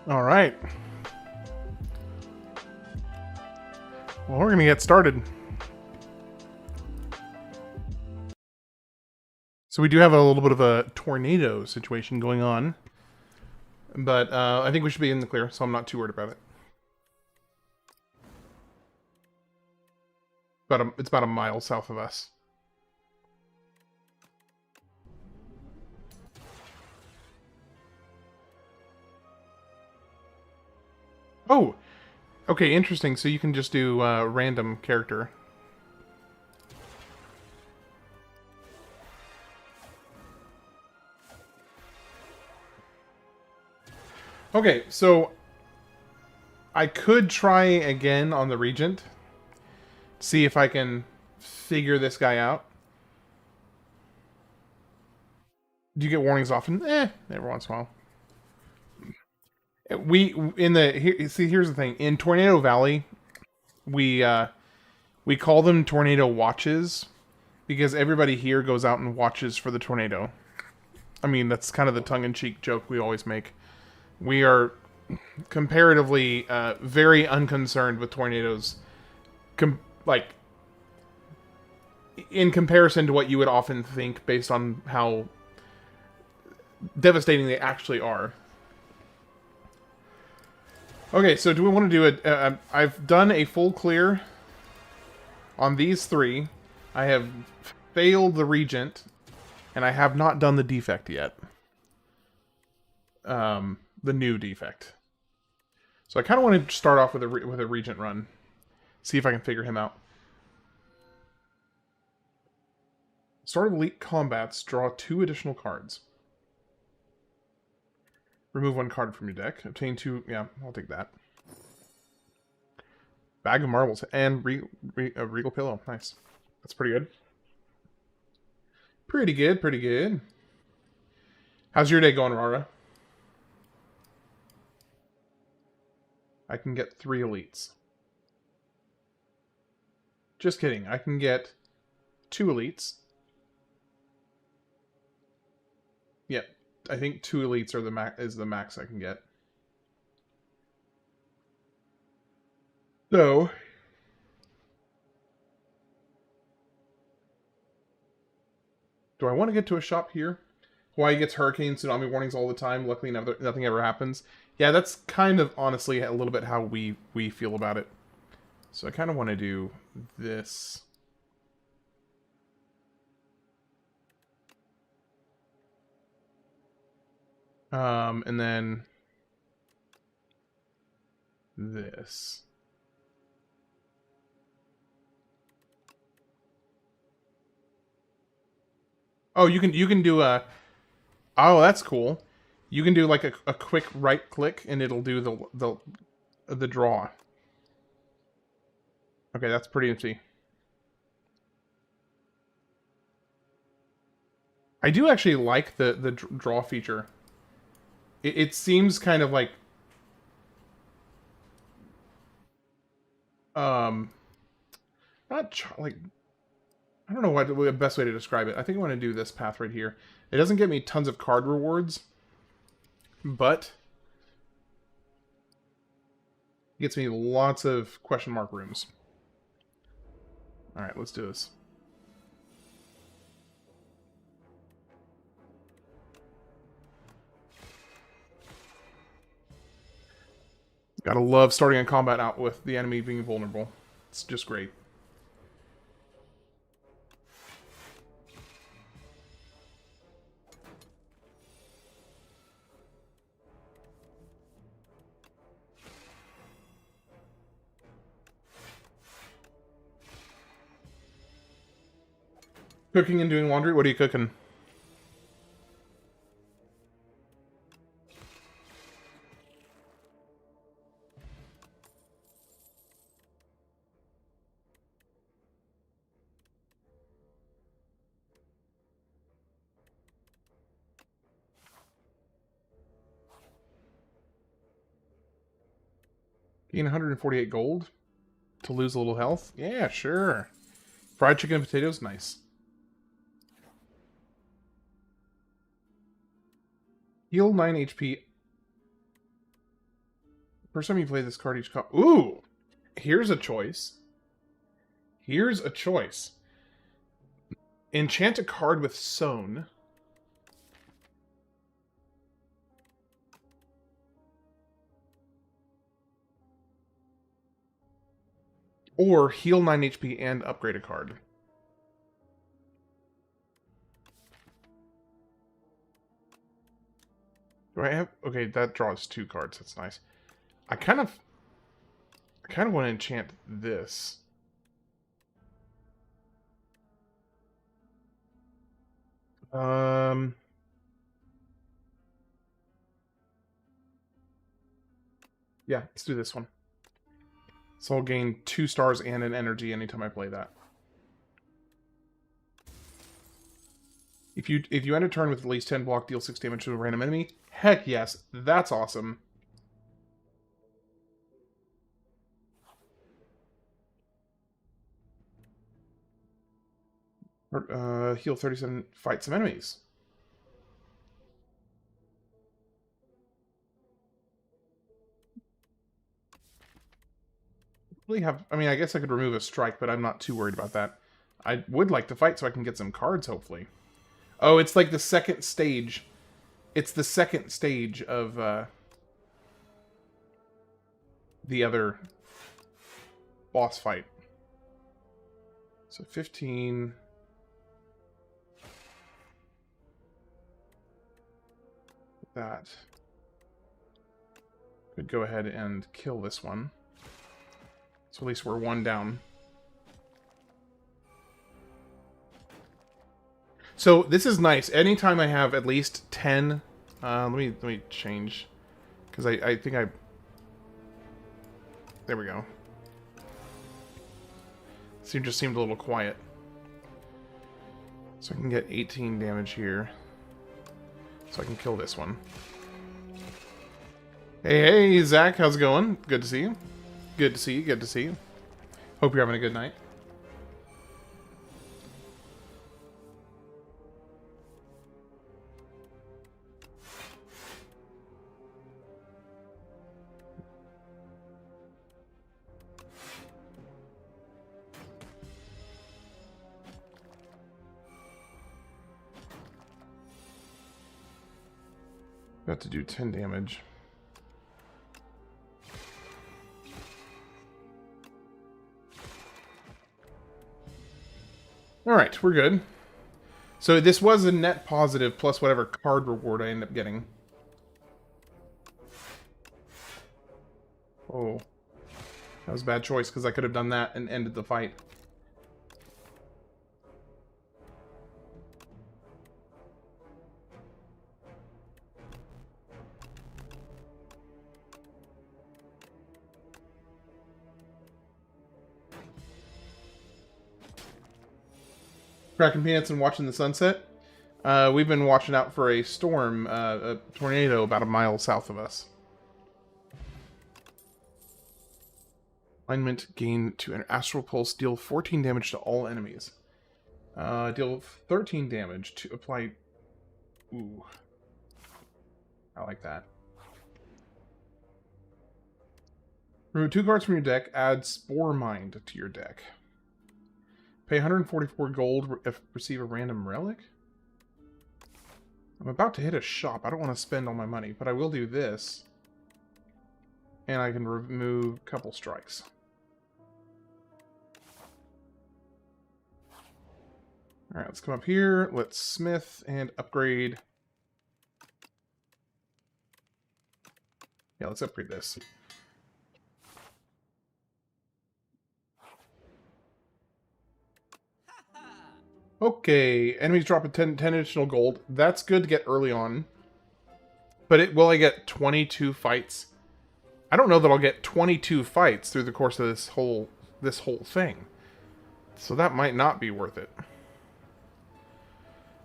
All right. Well, we're going to get started. So we do have a little bit of a tornado situation going on. But I think we should be in the clear, so I'm not too worried about it. It's about a mile south of us. Oh! Okay, interesting. So you can just do random character. Okay, so I could try again on the Regent. See if I can figure this guy out. Do you get warnings often? Every once in a while. Here's the thing. In Tornado Valley, we call them tornado watches because everybody here goes out and watches for the tornado. I mean, that's kind of the tongue-in-cheek joke we always make. We are comparatively very unconcerned with tornadoes, like in comparison to what you would often think based on how devastating they actually are. Okay, so do we want to do it? I've done a full clear on these three. I have failed the Regent, and I have not done the defect yet. The new defect. So I kind of want to start off with a Regent run. See if I can figure him out. Start elite combats, draw 2 additional cards. Remove 1 card from your deck. Obtain 2... Yeah, I'll take that. Bag of marbles and a regal pillow. Nice. That's pretty good. Pretty good, pretty good. How's your day going, Rara? I can get 3 elites. Just kidding. I can get 2 elites. Yep. I think 2 elites are is the max I can get. So, do I want to get to a shop here? Hawaii gets hurricane tsunami warnings all the time. Luckily, nothing ever happens. Yeah, that's kind of honestly a little bit how we feel about it. So I kind of want to do this. And then this. Oh, you can do a... Oh, that's cool. You can do like a quick right click and it'll do the draw. Okay, that's pretty interesting. I do actually like the draw feature. It seems kind of like not like, I don't know what the best way to describe it. I think I want to do this path right here. It doesn't get me tons of card rewards, but it gets me lots of question mark rooms. All right, let's do this. Gotta love starting a combat out with the enemy being vulnerable. It's just great. Cooking and doing laundry? What are you cooking? Gain 148 gold to lose a little health? Yeah, sure. Fried chicken and potatoes? Nice. Heal 9 HP. First time you play this card, each card. Ooh! Here's a choice. Here's a choice. Enchant a card with Sown. Or heal 9 HP and upgrade a card. Do I have... Okay, that draws 2 cards. That's nice. I kind of want to enchant this. Yeah, let's do this one. So I'll gain 2 stars and an energy anytime I play that. If you end a turn with at least 10 block, deal 6 damage to a random enemy. Heck yes, that's awesome. Heal 37, fight some enemies. Really have, I mean, I guess I could remove a strike, but I'm not too worried about that. I would like to fight so I can get some cards, hopefully. Oh, it's like the second stage. It's the second stage of the other boss fight. So 15... that. Could go ahead and kill this one. So at least we're 1 down. So this is nice. Anytime I have at least 10... let me change. Because I think I... There we go. So it just seemed a little quiet. So I can get 18 damage here. So I can kill this one. Hey, Zach, how's it going? Good to see you. Good to see you, good to see you. Hope you're having a good night. About to do 10 damage. Alright, we're good. So this was a net positive plus whatever card reward I end up getting. Oh. That was a bad choice because I could have done that and ended the fight. Cracking peanuts and watching the sunset. We've been watching out for a storm, a tornado about a mile south of us. Alignment, gain to an astral pulse, deal 14 damage to all enemies. Deal 13 damage to apply... Ooh. I like that. Remove 2 cards from your deck, add Spore Mind to your deck. Pay 144 gold if receive a random relic. I'm about to hit a shop. I don't want to spend all my money, but I will do this. And I can remove a couple strikes. Alright, let's come up here. Let's smith and upgrade. Yeah, let's upgrade this. Okay, enemies drop a 10 additional gold. That's good to get early on. But will I get 22 fights? I don't know that I'll get 22 fights through the course of this whole thing. So that might not be worth it.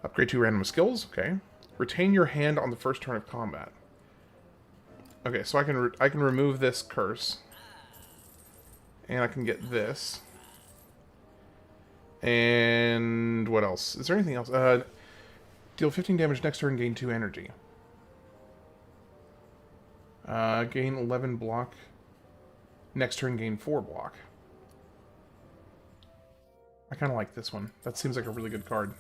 Upgrade 2 random skills, okay. Retain your hand on the first turn of combat. Okay, so I can remove this curse. And I can get this. And what else? Is there anything else? Deal 15 damage next turn, gain 2 energy. Gain 11 block. Next turn, gain 4 block. I kind of like this one. That seems like a really good card.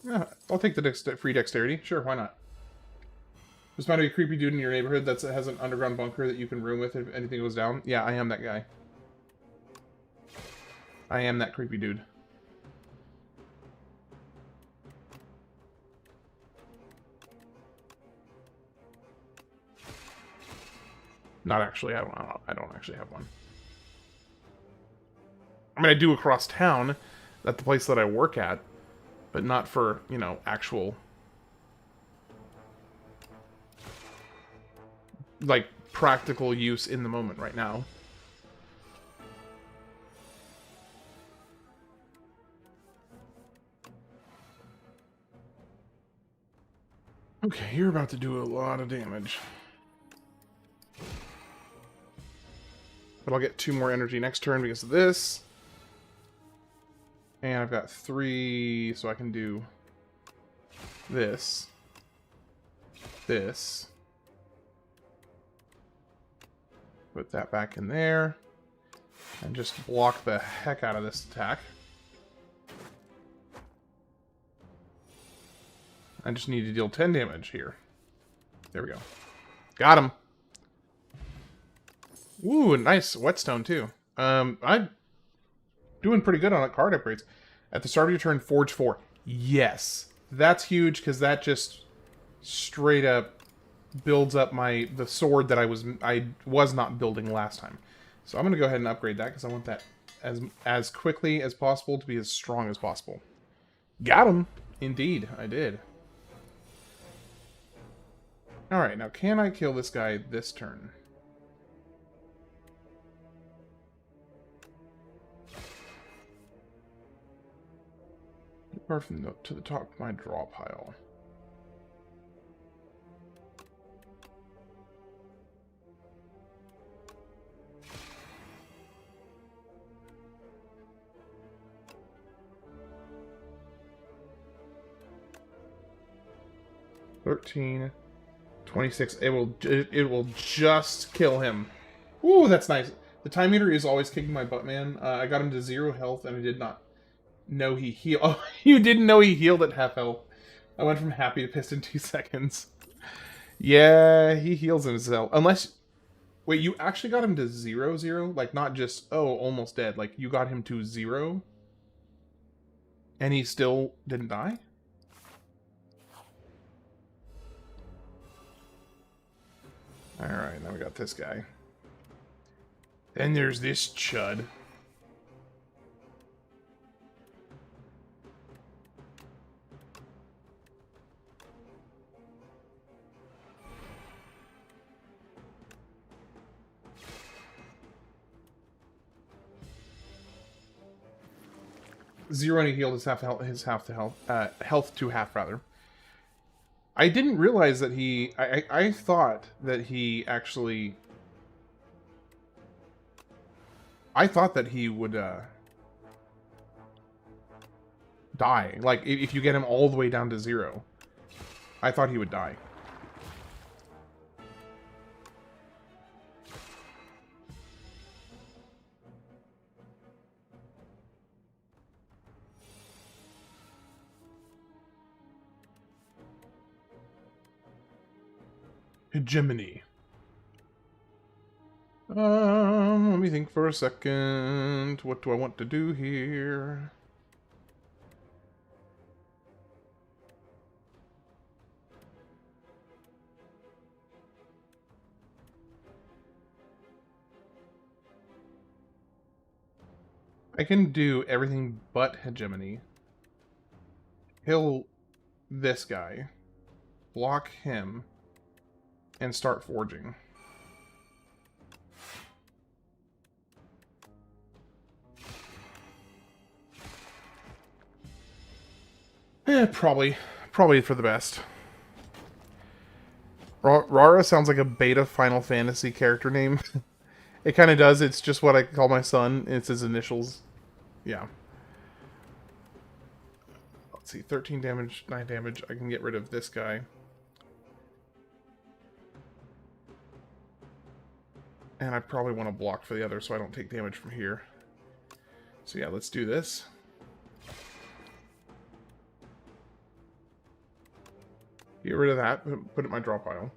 Yeah, I'll take the free dexterity. Sure, why not? There's might be a creepy dude in your neighborhood that has an underground bunker that you can room with if anything goes down. Yeah, I am that guy. I am that creepy dude. Not actually. I don't actually have one. I mean, I do across town at the place that I work at, but not for, you know, actual, like, practical use in the moment right now. Okay, you're about to do a lot of damage. But I'll get 2 more energy next turn because of this. And I've got 3, so I can do this. This. Put that back in there. And just block the heck out of this attack. I just need to deal 10 damage here. There we go. Got him. Ooh, nice whetstone too. I'm doing pretty good on card upgrades. At the start of your turn, forge 4. Yes, that's huge because that just straight up builds up the sword that I was not building last time. So I'm gonna go ahead and upgrade that because I want that as quickly as possible to be as strong as possible. Got him. Indeed, I did. All right, now can I kill this guy this turn? Apart from to the top of my draw pile. $13, $26. It will just kill him. Ooh, that's nice. The time meter is always kicking my butt, man. I got him to 0 health, and I did not know he healed. Oh, you didn't know he healed at half health. I went from happy to pissed in 2 seconds. Yeah, he heals himself. Unless... Wait, you actually got him to 0? Like, not just, oh, almost dead. Like, you got him to 0? And he still didn't die? Alright, now we got this guy. Then there's this chud. Zero and he healed his health to half rather. I didn't realize that I thought that he actually... I thought that he would, die. Like, if you get him all the way down to 0. I thought he would die. Hegemony. Let me think for a second. What do I want to do here? I can do everything but hegemony. Kill this guy. Block him. And start forging. Probably for the best. Rara sounds like a beta Final Fantasy character name. It kind of does. It's just what I call my son. It's his initials. Yeah. Let's see, 13 damage, 9 damage. I can get rid of this guy. And I probably want to block for the other so I don't take damage from here. So yeah, let's do this. Get rid of that, put it in my draw pile.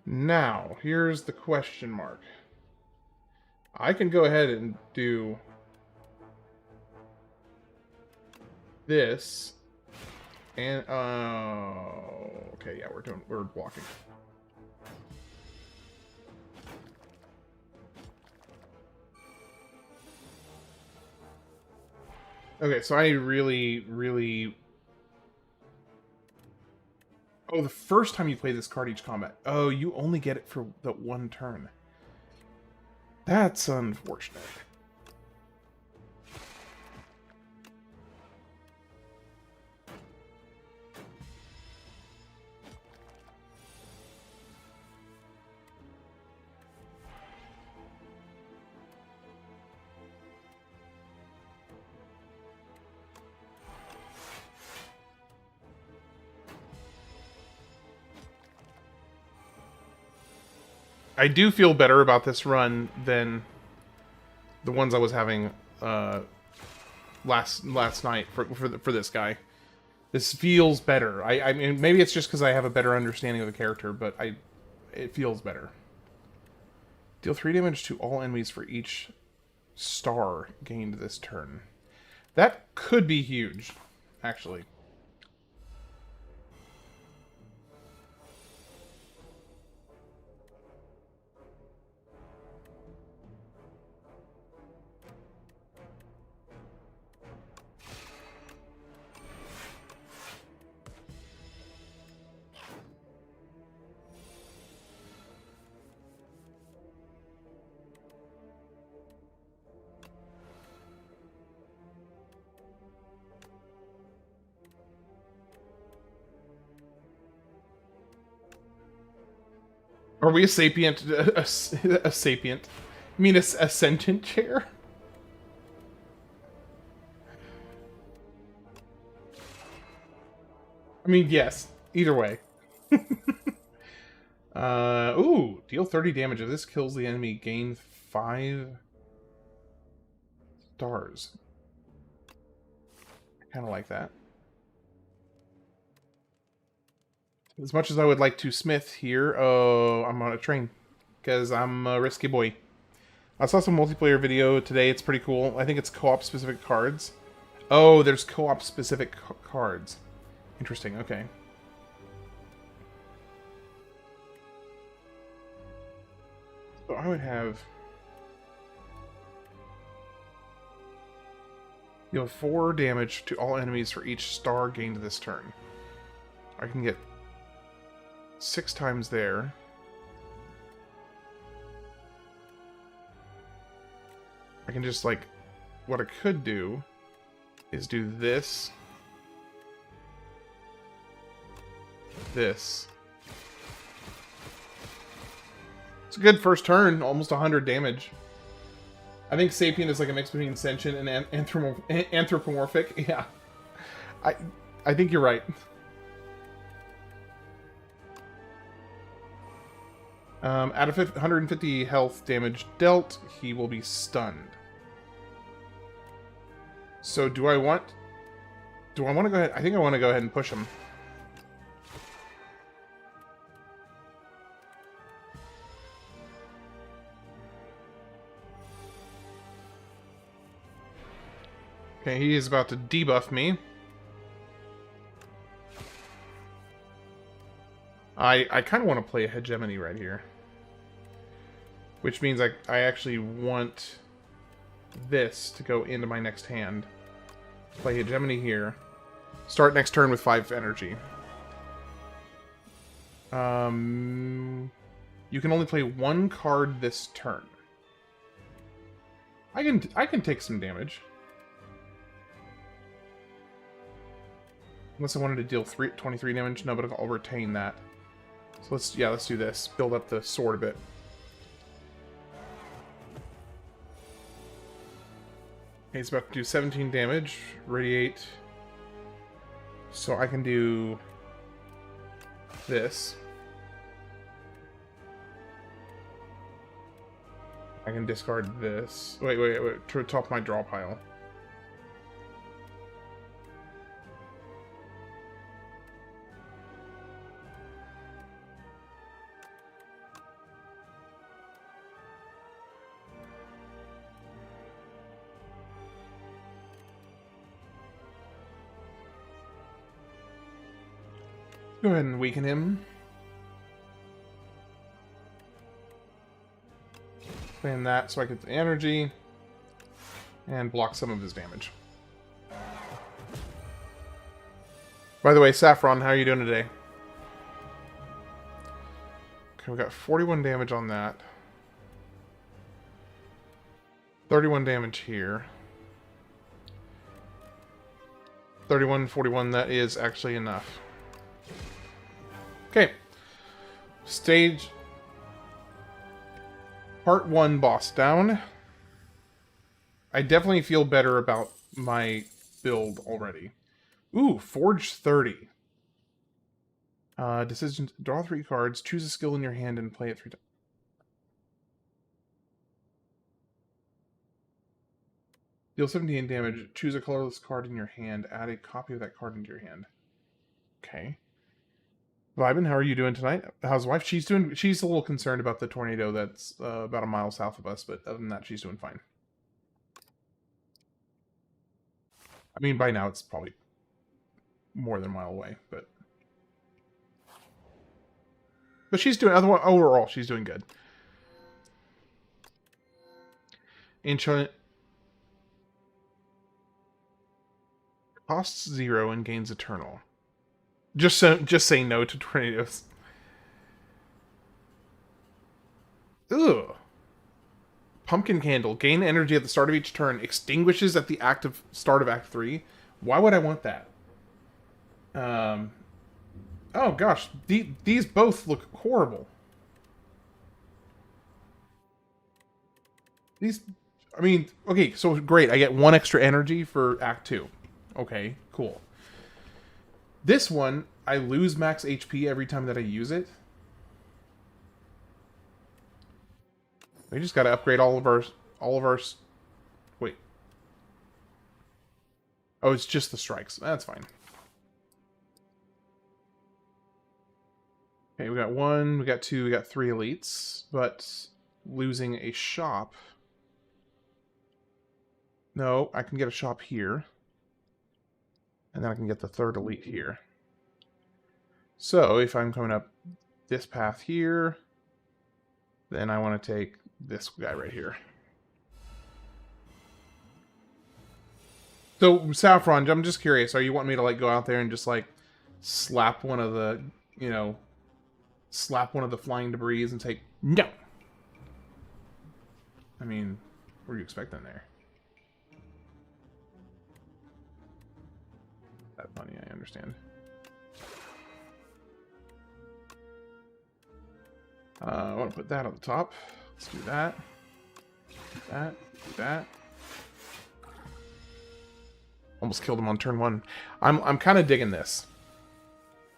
Now, here's the question mark. I can go ahead and do this. And, okay, yeah, we're blocking. Okay, so I really... Oh, the first time you play this card each combat. Oh, you only get it for the one turn. That's unfortunate. I do feel better about this run than the ones I was having last night for this guy. This feels better. I mean, maybe it's just because I have a better understanding of the character, but it feels better. Deal 3 damage to all enemies for each star gained this turn. That could be huge, actually. Are we a sapient? A sapient? I mean, a sentient chair? I mean, yes. Either way. Ooh, deal 30 damage. If this kills the enemy, gain 5 stars. I kind of like that. As much as I would like to smith here, oh, I'm on a train. Because I'm a risky boy. I saw some multiplayer video today. It's pretty cool. I think it's co-op specific cards. Oh, there's co-op specific cards. Interesting, okay. So I would have... Deal 4 damage to all enemies for each star gained this turn. I can get 6 times there. I can just, like... What I could do is do this. This. It's a good first turn, almost 100 damage. I think Sapient is like a mix between sentient and anthropomorphic. Yeah. I think you're right. Out of 150 health damage dealt, he will be stunned. So do I want to go ahead? I think I want to go ahead and push him. Okay, he is about to debuff me. I kind of want to play a hegemony right here. Which means I actually want this to go into my next hand. Play hegemony here. Start next turn with 5 energy. You can only play 1 card this turn. I can take some damage. Unless I wanted to deal 23 damage. No, but I'll retain that. So let's do this. Build up the sword a bit. Okay, he's about to do 17 damage. Radiate. So I can do this. I can discard this. Wait, to top my draw pile. Go ahead and weaken him. Plan that so I get the energy and block some of his damage. By the way, Saffron, how are you doing today? Okay, we got 41 damage on that. 31 damage here. 31, 41, that is actually enough. Okay. Stage... Part 1 boss down. I definitely feel better about my build already. Ooh, Forge 30. Decision: draw 3 cards, choose a skill in your hand, and play it 3 times. Deal 17 damage, choose a colorless card in your hand, add a copy of that card into your hand. Okay. Vibin, how are you doing tonight? How's the wife? She's a little concerned about the tornado that's about a mile south of us, but other than that, she's doing fine. I mean, by now it's probably more than a mile away, but she's doing, overall, she's doing good. Ancient costs 0 and gains eternal. Just say no to tornadoes. Ugh. Pumpkin candle. Gain energy at the start of each turn. Extinguishes at the start of Act 3. Why would I want that? Oh gosh, these both look horrible. I mean, okay, so great. I get 1 extra energy for Act 2. Okay, cool. This one, I lose max HP every time that I use it. We just got to upgrade all of our. Wait. Oh, it's just the strikes. That's fine. Okay, we got 1, we got 2, we got 3 elites, but losing a shop. No, I can get a shop here. And then I can get the 3rd elite here. So, if I'm coming up this path here, then I want to take this guy right here. So, Saffron, I'm just curious, are you wanting me to, like, go out there and just, like, slap one of the, you know, slap one of the flying debris and take... No! I mean, what are you expecting there? That's funny, I understand. I want to put that on the top. Let's do that. Do that. Do that. Almost killed him on turn 1. I'm kind of digging this.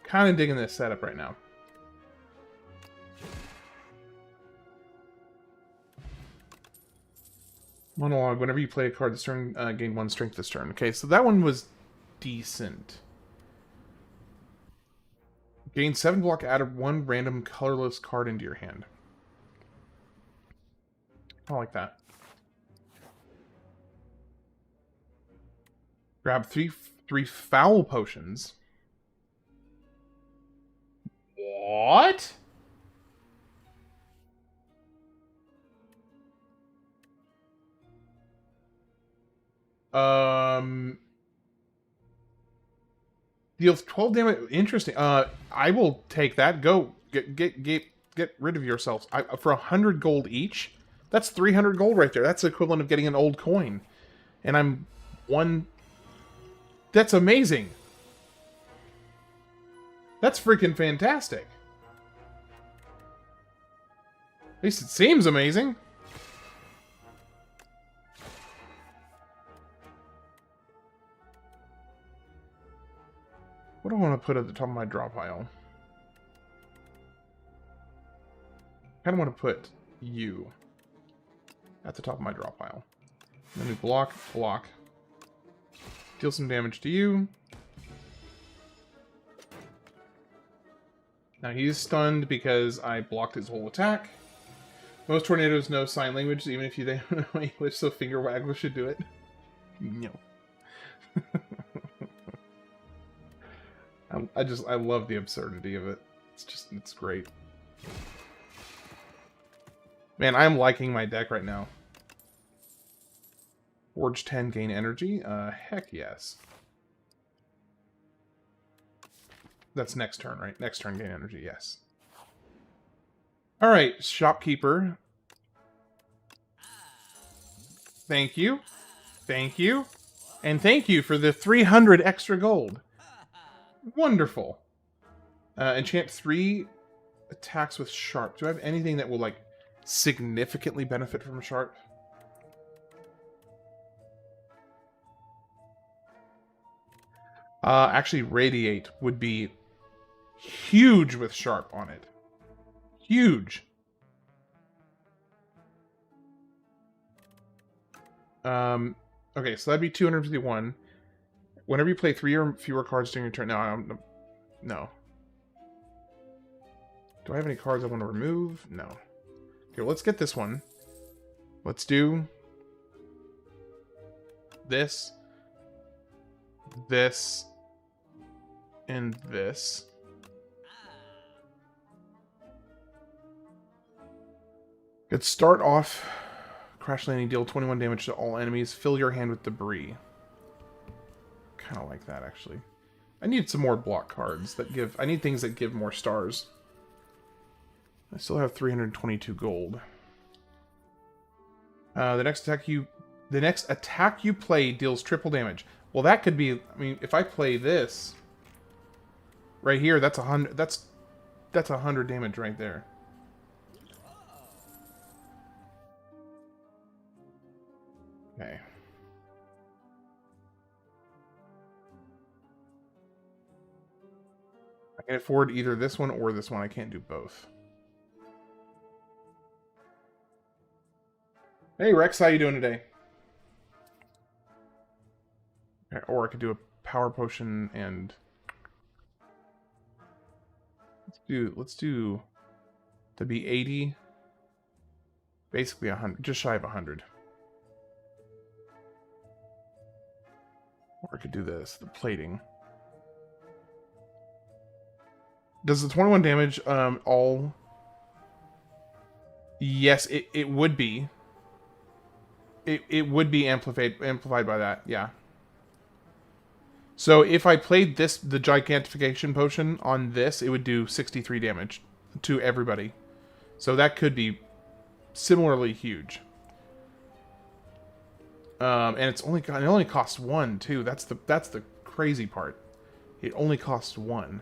Kind of digging this setup right now. Monologue. Whenever you play a card this turn, gain 1 strength this turn. Okay, so that one was decent. Gain 7 block, add 1 random colorless card into your hand. I like that. Grab three foul potions. What? Deals 12 damage. Interesting. I will take that. Go get rid of yourselves. For 100 gold each. That's 300 gold right there. That's the equivalent of getting an old coin. And I'm 1. That's amazing. That's freaking fantastic. At least it seems amazing. What do I want to put at the top of my draw pile? I kind of want to put you at the top of my draw pile. Then we block, block. Deal some damage to you. Now he's stunned because I blocked his whole attack. Most tornadoes know sign language, even if you don't know English, so finger waggle should do it. No. I love the absurdity of it. It's great. Man, I'm liking my deck right now. Forge 10, gain energy? Heck yes. That's next turn, right? Next turn, gain energy, yes. Alright, shopkeeper. Thank you. Thank you. And thank you for the 300 extra gold. Wonderful. Enchant 3 attacks with sharp. Do I have anything that will, like, significantly benefit from sharp? Actually, radiate would be huge with sharp on it. Huge. Okay, so that'd be 251. Whenever you play 3 or fewer cards during your turn... No, no. Do I have any cards I want to remove? No. Okay, well, let's get this one. Let's do... this. This. And this. Let's start off... Crash landing, deal 21 damage to all enemies. Fill your hand with debris. Kind of like that, actually. I need some more block cards that give... I need things that give more stars. I still have 322 gold. The next attack you play deals triple damage. Well, that could be... I mean, if I play this... Right here, that's 100... That's 100 damage right there. Okay. I can afford either this one or this one. I can't do both. Hey Rex, how you doing today? Okay, or I could do a power potion and let's do to be 80, basically 100, just shy of 100. Or I could do this, the plating. Does the 21 damage all... Yes, it would be. It would be amplified by that, yeah. So if I played this, the gigantification potion on this, it would do 63 damage to everybody. So that could be similarly huge. And it only costs 1 too. That's the crazy part. It only costs 1.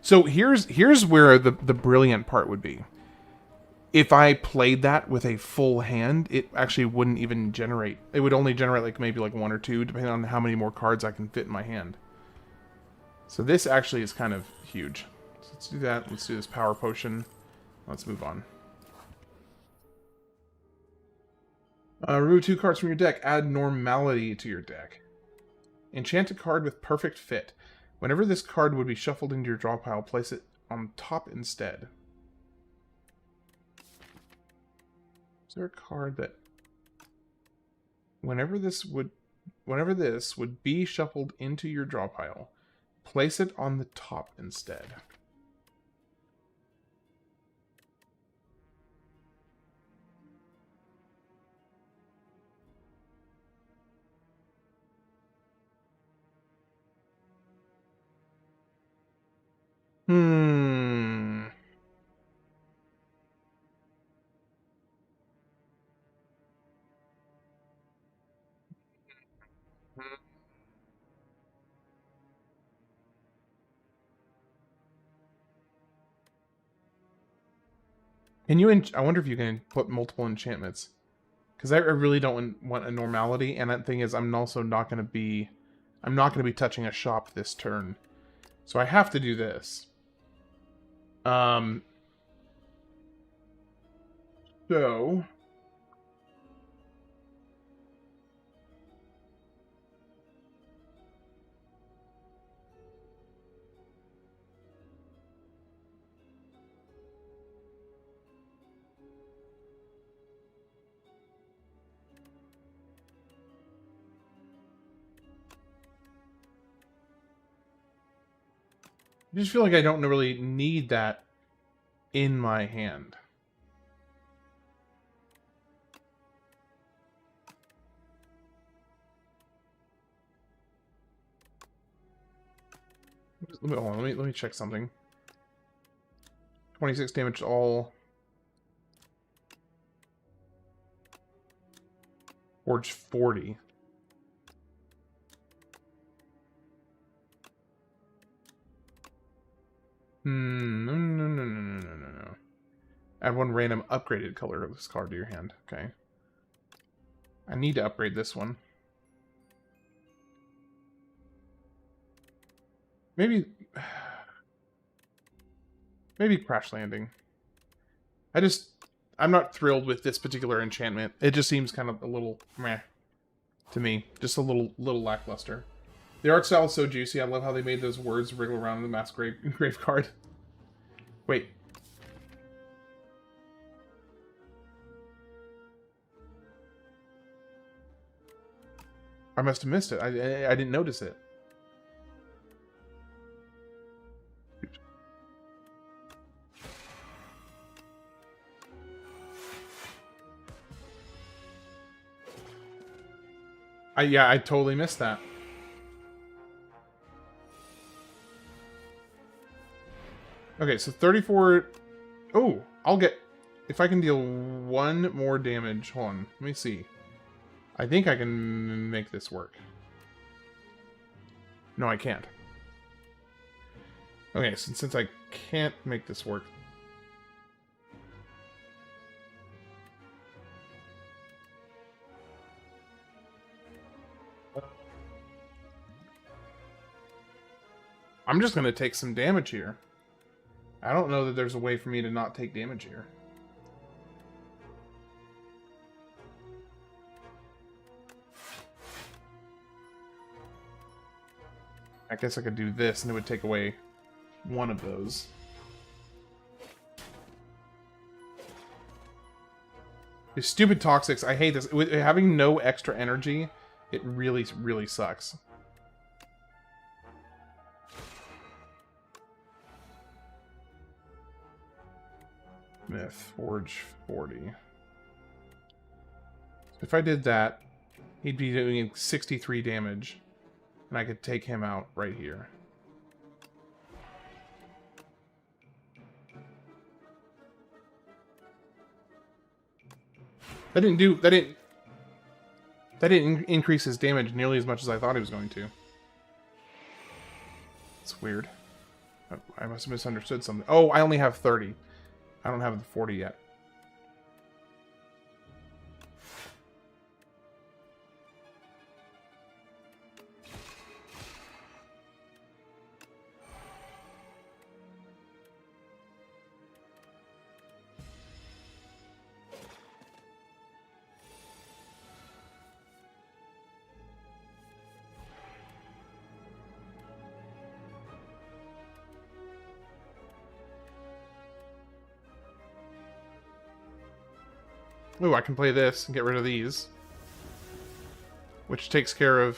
So here's where the brilliant part would be. If I played that with a full hand, it actually wouldn't even generate. It would only generate like maybe like 1 or 2, depending on how many more cards I can fit in my hand. So this actually is kind of huge. So let's do that. Let's do this power potion. Let's move on. Remove 2 cards from your deck. Add normality to your deck. Enchant a card with perfect fit. Whenever this card would be shuffled into your draw pile, place it on top instead. Is there a card that whenever this would be shuffled into your draw pile, place it on the top instead? Can you? I wonder if you can put multiple enchantments, because I really don't want a normality. And that thing is, I'm also not going to be I'm not going to be touching a shop this turn. So I have to do this. So... I just feel like I don't really need that in my hand. Hold on, let me check something. 26 damage to all. Forge 40. No. Add one random upgraded color of this card to your hand. Okay. I need to upgrade this one. Maybe Crash Landing. I'm not thrilled with this particular enchantment. It just seems kind of a little meh to me. Just a little lackluster. The art style is so juicy. I love how they made those words wriggle around in the mass grave card. Wait. I must have missed it. I didn't notice it. Yeah, I totally missed that. Okay, so 34... Oh, I'll get... If I can deal one more damage... Hold on, let me see. I think I can make this work. No, I can't. Okay, since I can't make this work... I'm just going to take some damage here. I don't know that there's a way for me to not take damage here. I guess I could do this and it would take away one of those. These stupid toxics, I hate this. With having no extra energy, it really, really sucks. Myth, Forge 40. If I did that, he'd be doing 63 damage. And I could take him out right here. That didn't increase his damage nearly as much as I thought he was going to. It's weird. I must have misunderstood something. Oh, I only have 30. I don't have the 40 yet. Ooh, I can play this and get rid of these. Which takes care of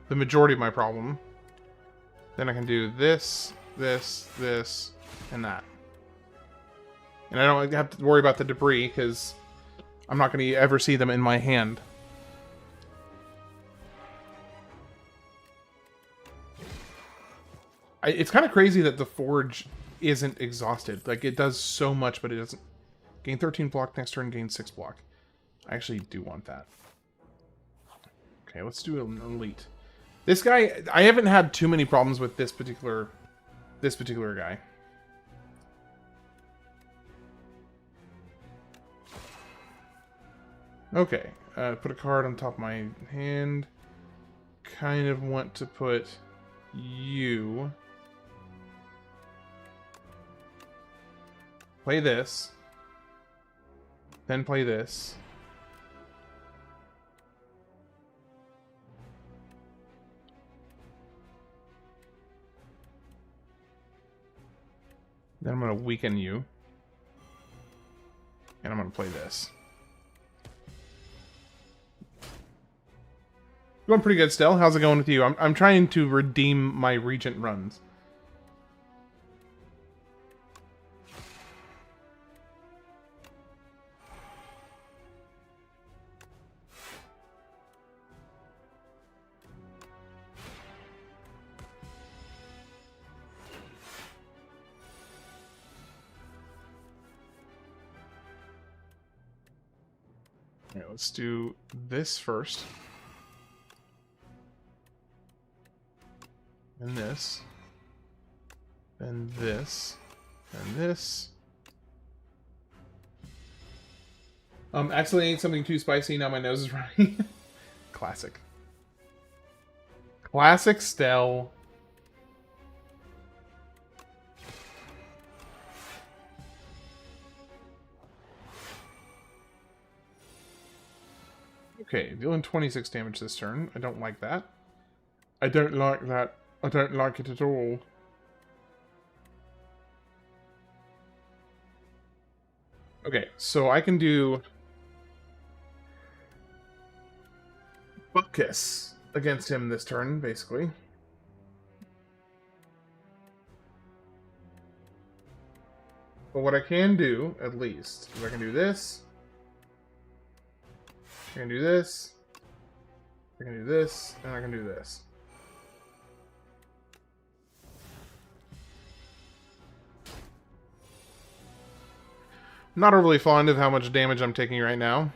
the majority of my problem. Then I can do this, this, this, and that. And I don't have to worry about the debris, because I'm not going to ever see them in my hand. It's kind of crazy that the Forge isn't exhausted. Like, it does so much, but it doesn't. Gain 13 block next turn, gain 6 block. I actually do want that. Okay, let's do an elite. This guy, I haven't had too many problems with this particular guy. Okay, put a card on top of my hand. Kind of want to put you. Play this. Then play this. Then I'm going to weaken you. And I'm going to play this. Going pretty good still. How's it going with you? I'm trying to redeem my Regent runs. Okay, let's do this first. And this. And this. And this. Accidentally ate something too spicy, now my nose is running. Classic. Classic Stell. Okay, dealing 26 damage this turn. I don't like that. I don't like that. I don't like it at all. Okay, so I can do Buckus against him this turn, basically. But what I can do, at least, is I can do this. I can do this. I can do this, and I can do this. Not overly fond of how much damage I'm taking right now.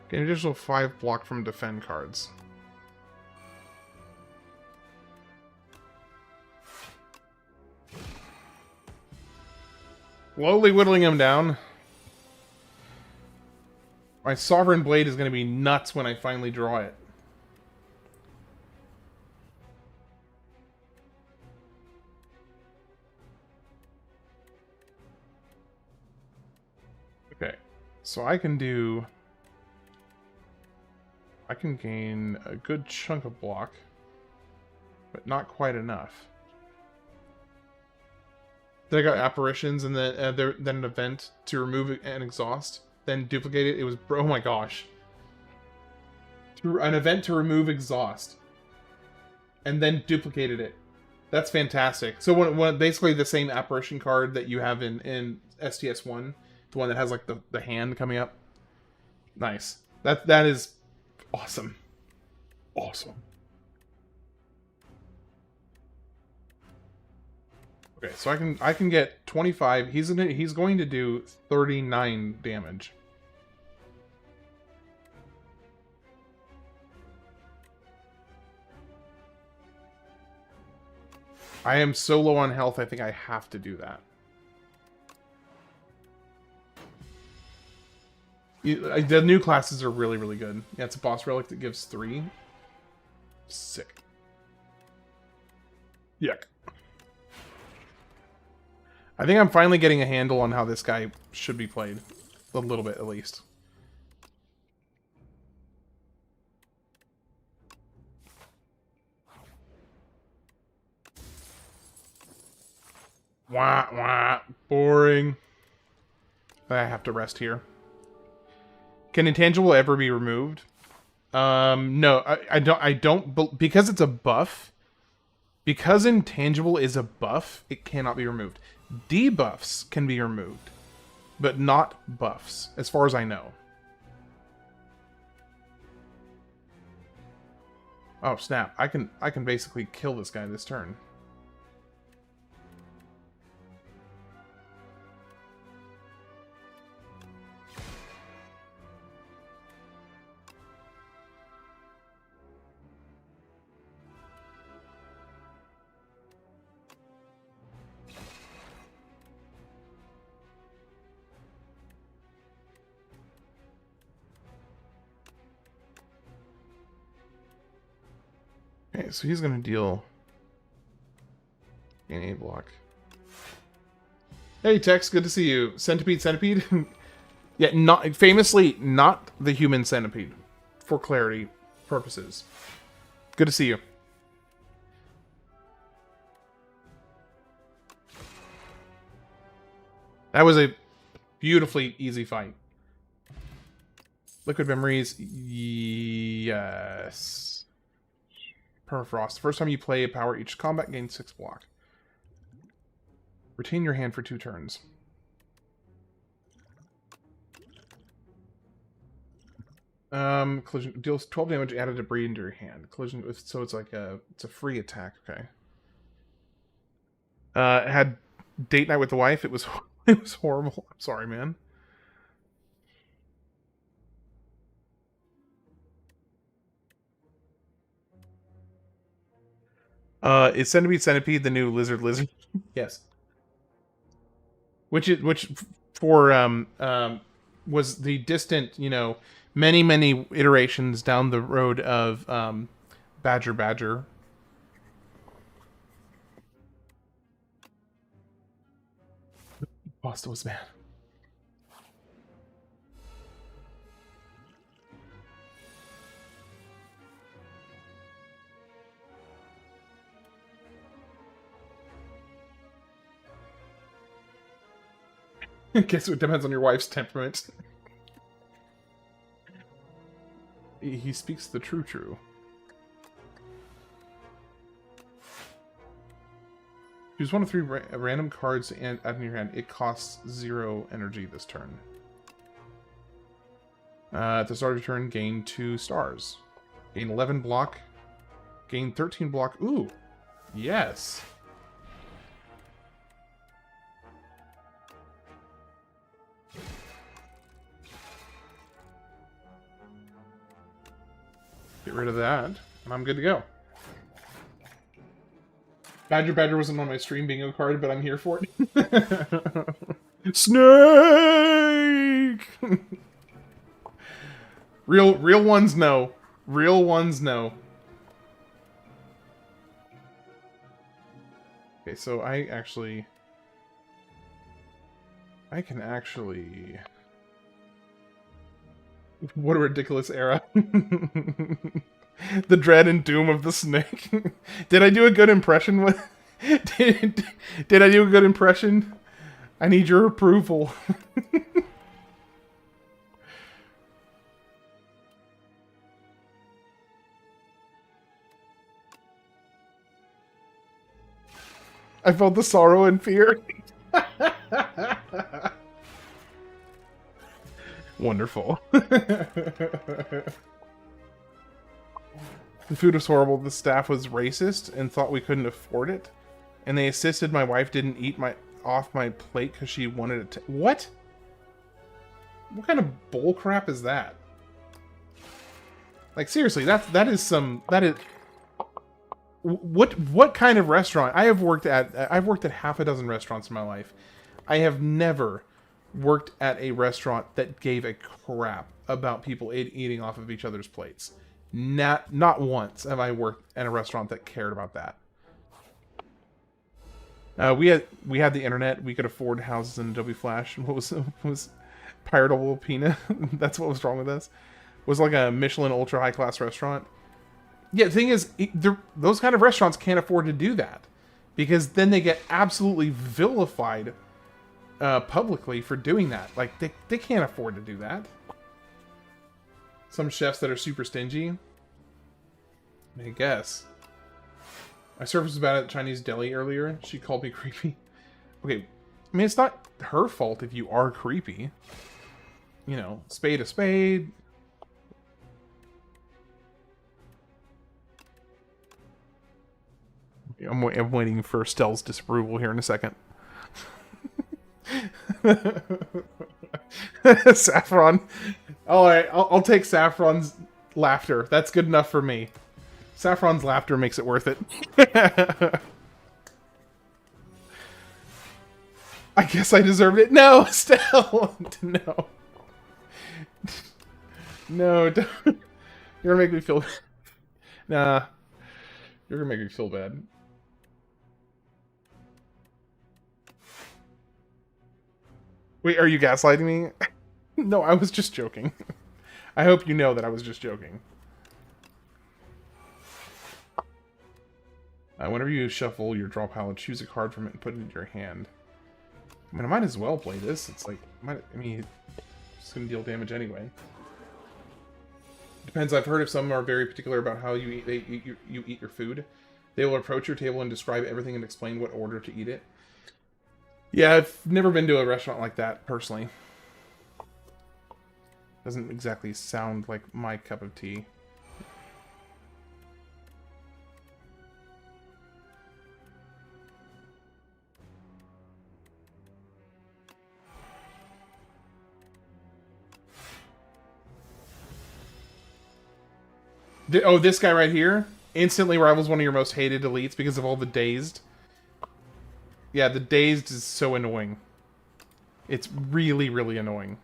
Okay, an additional 5 block from defend cards. Slowly whittling him down. My Sovereign Blade is going to be nuts when I finally draw it. Okay, so I can do... I can gain a good chunk of block, but not quite enough. Then I got apparitions, and then then an event to remove and exhaust, then duplicate it. It was, oh my gosh, an event to remove exhaust, and then duplicated it. That's fantastic. So when basically the same apparition card that you have in STS1, the one that has like the hand coming up. Nice. That is awesome. Awesome. Okay, so I can get 25. He's going to do 39 damage. I am so low on health, I think I have to do that. The new classes are really, really good. Yeah, it's a boss relic that gives 3. Sick. Yuck. I think I'm finally getting a handle on how this guy should be played. A little bit, at least. Wah, wah. Boring. I have to rest here. Can intangible ever be removed? No, I don't, because it's a buff. Because intangible is a buff, it cannot be removed. Debuffs can be removed, but not buffs, as far as I know. Oh snap! I can basically kill this guy this turn. Okay, so he's gonna deal an A block. Hey Tex, good to see you. Centipede. Yeah, not famously not the human centipede, for clarity purposes. Good to see you. That was a beautifully easy fight. Liquid memories, yes. Permafrost. First time you play a power, each combat gains 6 block. Retain your hand for 2 turns. Collision deals 12 damage added debris into your hand. Collision, so it's like it's a free attack. Okay. Had date night with the wife. It was it was horrible. I'm sorry, man. Is Centipede the new lizard? Yes. Which for was the distant, many iterations down the road of Badger. Pasta was bad. Guess it depends on your wife's temperament. He speaks the true. Choose one of 3 random cards and add in your hand. It costs 0 energy this turn. At the start of your turn, gain 2 stars. Gain 11 block. Gain 13 block. Ooh! Yes! Get rid of that, and I'm good to go. Badger wasn't on my stream bingo card, but I'm here for it. Snake! Real ones know. Real ones know. Okay, so I can actually... What a ridiculous era. The dread and doom of the snake. Did I do a good impression with... Did I do a good impression? I need your approval. I felt the sorrow and fear. Wonderful. The food was horrible. The staff was racist and thought we couldn't afford it. And they insisted my wife didn't eat off my plate because she wanted it to... What? What kind of bull crap is that? Like, seriously, that is some... That is... What kind of restaurant? I've worked at half a dozen restaurants in my life. I have never worked at a restaurant that gave a crap about people eating off of each other's plates. Not once have I worked at a restaurant that cared about that. We had the internet. We could afford houses in Adobe Flash. What was Piratable Pina? That's what was wrong with us. It was like a Michelin ultra high class restaurant. Yeah, the thing is, those kind of restaurants can't afford to do that because then they get absolutely vilified publicly for doing that. Like, they can't afford to do that. Some chefs that are super stingy. I guess. My service was bad at Chinese deli earlier. She called me creepy. Okay, I mean, it's not her fault if you are creepy. You know, spade a spade. I'm waiting for Stell's disapproval here in a second. Saffron. Alright, I'll take Saffron's laughter. That's good enough for me. Saffron's laughter makes it worth it. I guess I deserved it. No, Stell! No. No, don't. You're gonna make me feel... Nah. You're gonna make me feel bad. Wait, are you gaslighting me? No, I was just joking. I hope you know that I was just joking. Whenever you shuffle your draw pile, choose a card from it and put it into your hand. I mean, I might as well play this. It's like, I mean, it's gonna deal damage anyway. Depends. I've heard if some are very particular about how you eat. You eat your food. They will approach your table and describe everything and explain what order to eat it. Yeah, I've never been to a restaurant like that personally. Doesn't exactly sound like my cup of tea. Oh, this guy right here instantly rivals one of your most hated elites because of all the dazed. Yeah, the dazed is so annoying. It's really, really annoying.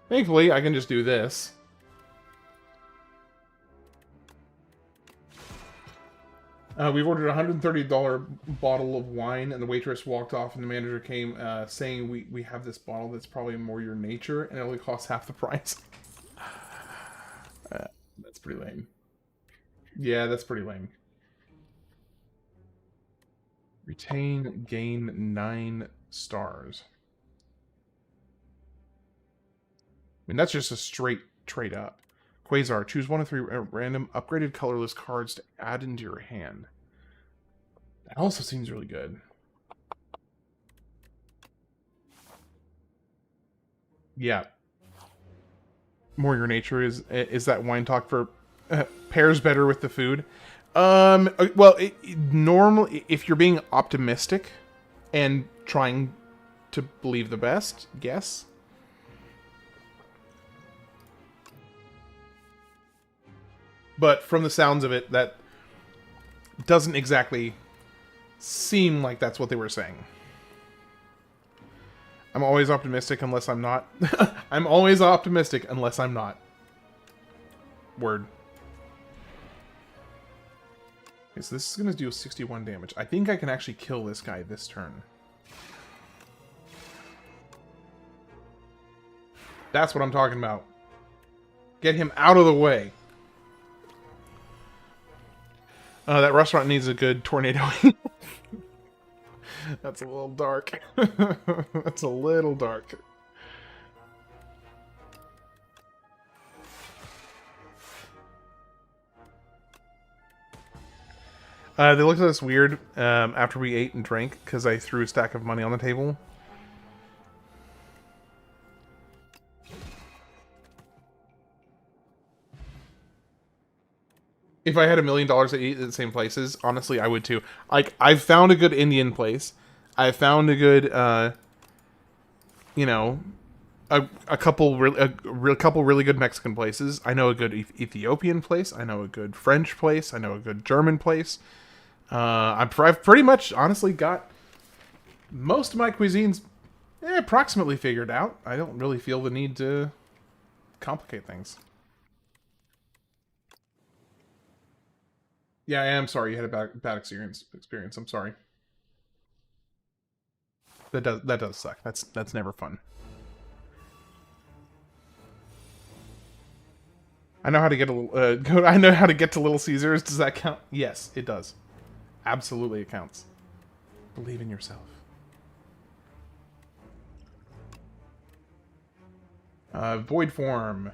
Thankfully, I can just do this. We've ordered a $130 bottle of wine, and the waitress walked off, and the manager came saying, we have this bottle that's probably more your nature, and it only costs half the price. That's pretty lame. Yeah, that's pretty lame. Retain, gain 9 stars. I mean, that's just a straight trade up. Quasar, choose 1 of 3 random upgraded colorless cards to add into your hand. That also seems really good. Yeah. More your nature is that wine talk for pairs better with the food. Well, normally, if you're being optimistic and trying to believe the best, yes. But from the sounds of it, that doesn't exactly seem like that's what they were saying. I'm always optimistic unless I'm not. I'm always optimistic unless I'm not. Word. Okay, so this is going to do 61 damage. I think I can actually kill this guy this turn. That's what I'm talking about. Get him out of the way. That restaurant needs a good tornado. That's a little dark. That's a little dark. They looked at us weird after we ate and drank because I threw a stack of money on the table. If I had $1 million to eat at the same places, honestly, I would too. Like, I've found a good Indian place. I've found a good, you know, a couple really good Mexican places. I know a good Ethiopian place. I know a good French place. I know a good German place. I've pretty much, honestly, got most of my cuisines approximately figured out. I don't really feel the need to complicate things. Yeah, I am sorry you had a bad experience. I'm sorry. That does suck. That's never fun. I know how to get a little. I know how to get to Little Caesars. Does that count? Yes, it does. Absolutely, it counts. Believe in yourself. Void form.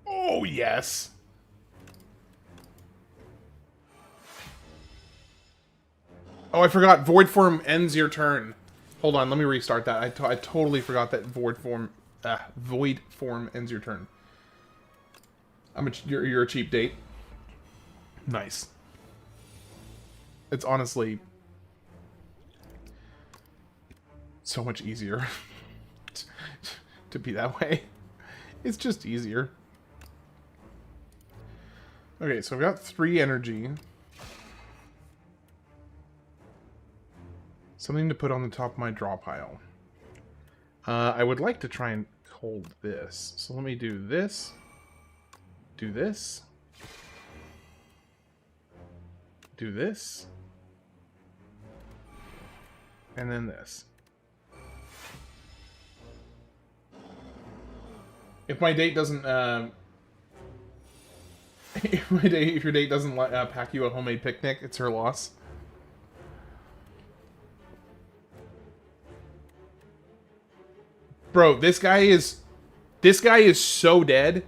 Oh yes. Oh, I forgot. Void form ends your turn. Hold on, let me restart that. I totally forgot that void form ends your turn. You're a cheap date. Nice. It's honestly so much easier to be that way. It's just easier. Okay, so I've got 3 energy. Something to put on the top of my draw pile. I would like to try and hold this. So let me do this. Do this. Do this. And then this. If my date doesn't, if your date doesn't pack you a homemade picnic, it's her loss. Bro, this guy is so dead.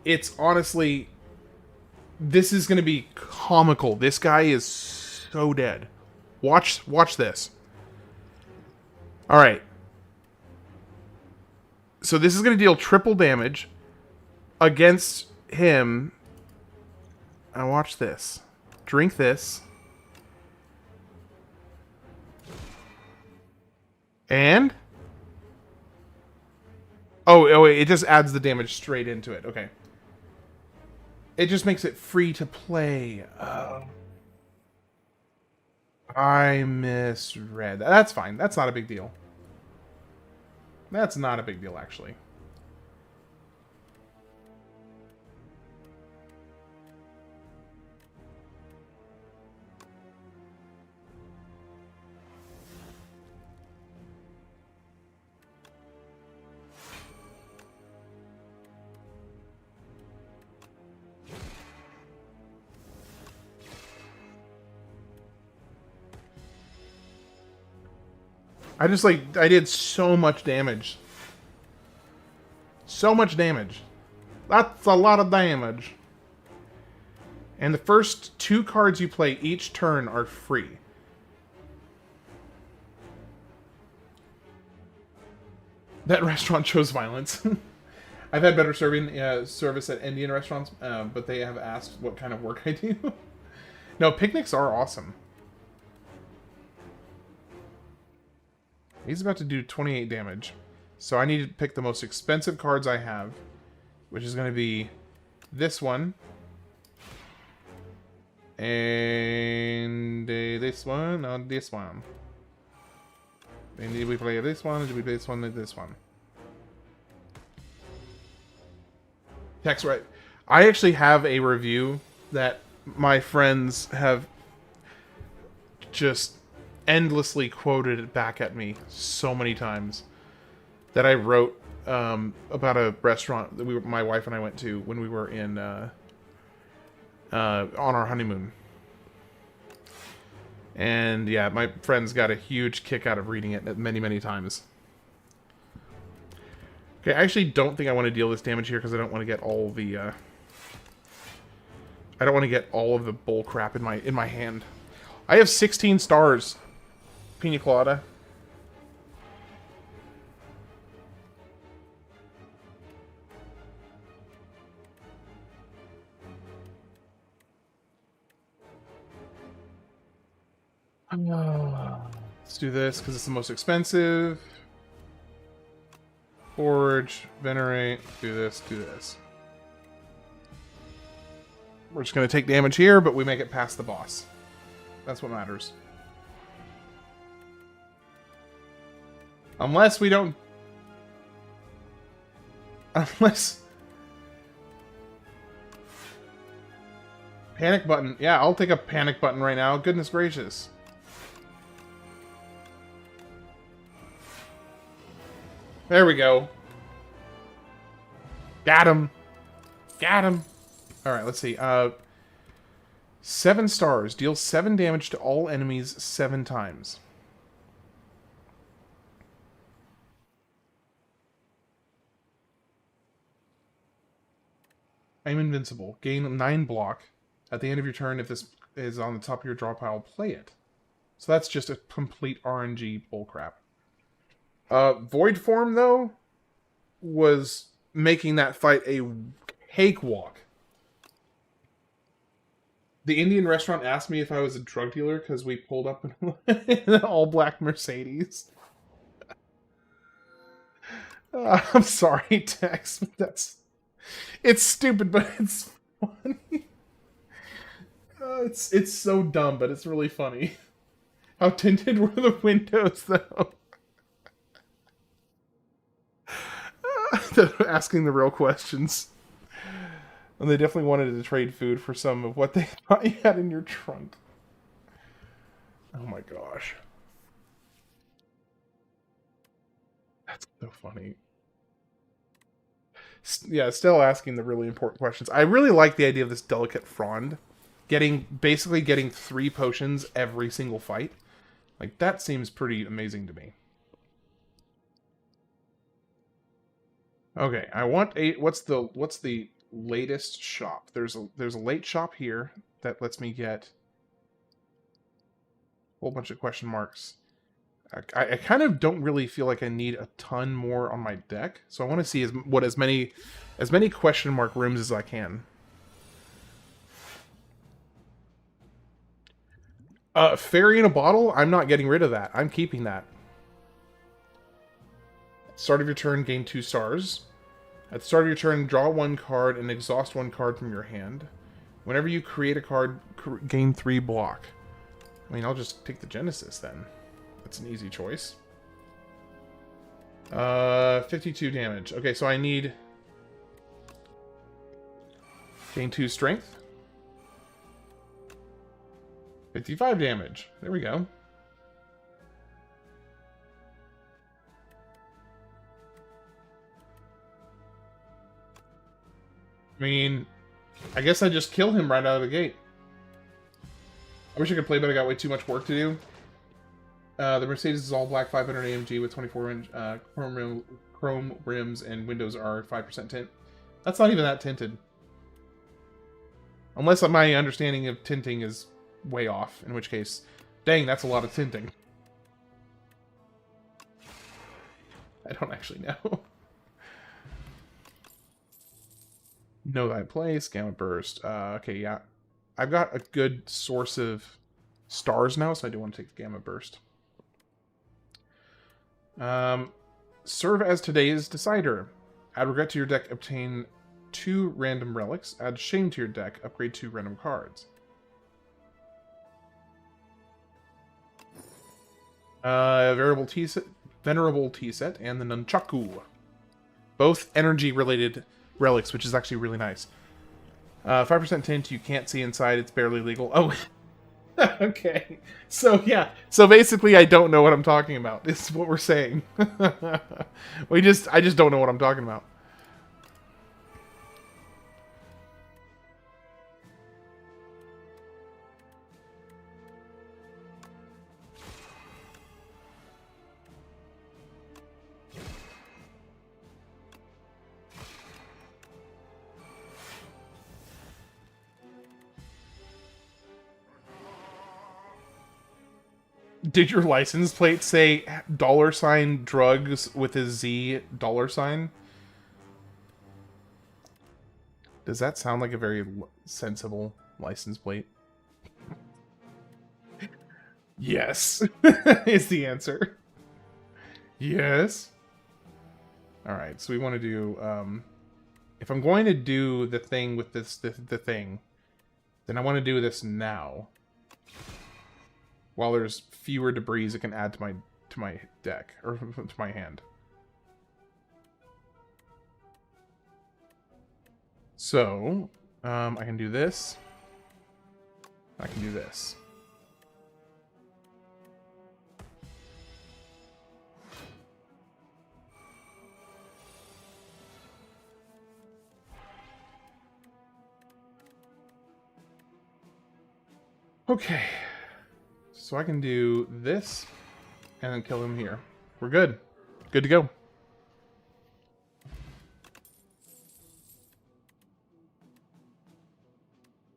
It's honestly, this is gonna be comical. This guy is so dead. Watch this. All right. So this is gonna deal triple damage against him. Now watch this. Drink this. And? Oh, it just adds the damage straight into it. Okay. It just makes it free to play. I misread. That's fine. That's not a big deal. That's not a big deal, actually. I did so much damage. So much damage. That's a lot of damage. And the first 2 cards you play each turn are free. That restaurant chose violence. I've had better service at Indian restaurants, but they have asked what kind of work I do. No, picnics are awesome. He's about to do 28 damage. So I need to pick the most expensive cards I have, which is going to be this one. And this one, or this one. And did we play this one, or did we play this one, or this one? Text right. I actually have a review that my friends have just endlessly quoted it back at me so many times that I wrote about a restaurant that my wife and I went to when we were in on our honeymoon. And yeah, my friends got a huge kick out of reading it many times. Okay, I actually don't think I want to deal this damage here because I don't want to get all the I don't want to get all of the bull crap in my hand. I have 16 stars. Pina colada. Let's do this because it's the most expensive. Forge, venerate, do this, do this. We're just going to take damage here, but we make it past the boss. That's what matters. Unless we don't... Unless... Panic button. Yeah, I'll take a panic button right now. Goodness gracious. There we go. Got him. Got him. Alright, let's see. 7 stars. Deals 7 damage to all enemies 7 times. I'm invincible. Gain 9 block. At the end of your turn, if this is on the top of your draw pile, play it. So that's just a complete RNG bullcrap. Void form, though, was making that fight a cakewalk. The Indian restaurant asked me if I was a drug dealer because we pulled up in an all-black Mercedes. I'm sorry, Tex, but it's stupid, but it's funny. It's so dumb, but it's really funny. How tinted were the windows, though? Asking the real questions. And they definitely wanted to trade food for some of what they thought you had in your trunk. Oh my gosh. That's so funny. Yeah, still asking the really important questions. I really like the idea of this delicate frond. Basically getting 3 potions every single fight. Like, that seems pretty amazing to me. Okay, I want what's the latest shop? There's a late shop here that lets me get a whole bunch of question marks. I kind of don't really feel like I need a ton more on my deck, so I want to see as many question mark rooms as I can. Fairy in a bottle? I'm not getting rid of that. I'm keeping that. Start of your turn, gain 2 stars. At the start of your turn, draw 1 card and exhaust 1 card from your hand. Whenever you create a card, gain 3 block. I mean, I'll just take the Genesis then. That's an easy choice. 52 damage. Okay, so I need... gain 2 strength. 55 damage. There we go. I mean, I guess I just kill him right out of the gate. I wish I could play, but I got way too much work to do. The Mercedes is all black 500 AMG with 24-inch chrome rims, and windows are 5% tint. That's not even that tinted. Unless my understanding of tinting is way off, in which case, dang, that's a lot of tinting. I don't actually know. Know thy place, Gamma Burst. Okay, yeah. I've got a good source of stars now, so I do want to take the Gamma Burst. Serve as today's decider. Add regret to your deck, obtain 2 random relics. Add shame to your deck, upgrade 2 random cards. Venerable tea set, and the Nunchaku. Both energy-related relics, which is actually really nice. 5% tint, you can't see inside, it's barely legal. Oh, okay. So, yeah. So, basically, I don't know what I'm talking about. This is what we're saying. I just don't know what I'm talking about. Did your license plate say $drugs with a Z $? Does that sound like a very sensible license plate? Yes, is the answer. Yes. Alright, so we want to do, if I'm going to do the thing with the thing, then I want to do this now. While there's fewer debris it can add to my deck, or to my hand. So, I can do this. I can do this. Okay. So I can do this, and then kill him here. We're good. Good to go.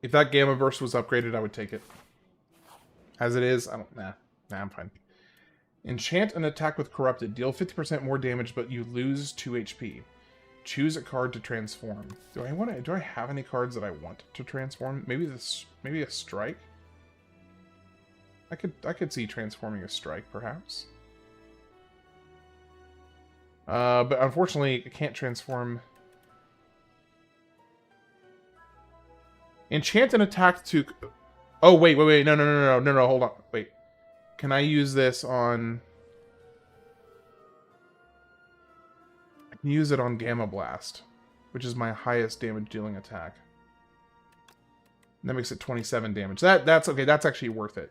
If that Gamma Burst was upgraded, I would take it. As it is, I don't... Nah, I'm fine. Enchant an attack with Corrupted. Deal 50% more damage, but you lose 2 HP. Choose a card to transform. Do I have any cards that I want to transform? Maybe a strike? I could see transforming a strike, perhaps. But unfortunately, I can't transform. Enchant an attack to... Oh, wait. No, hold on. Wait. Can I use this on... I can use it on Gamma Blast, which is my highest damage dealing attack. And that makes it 27 damage. That's okay. That's actually worth it.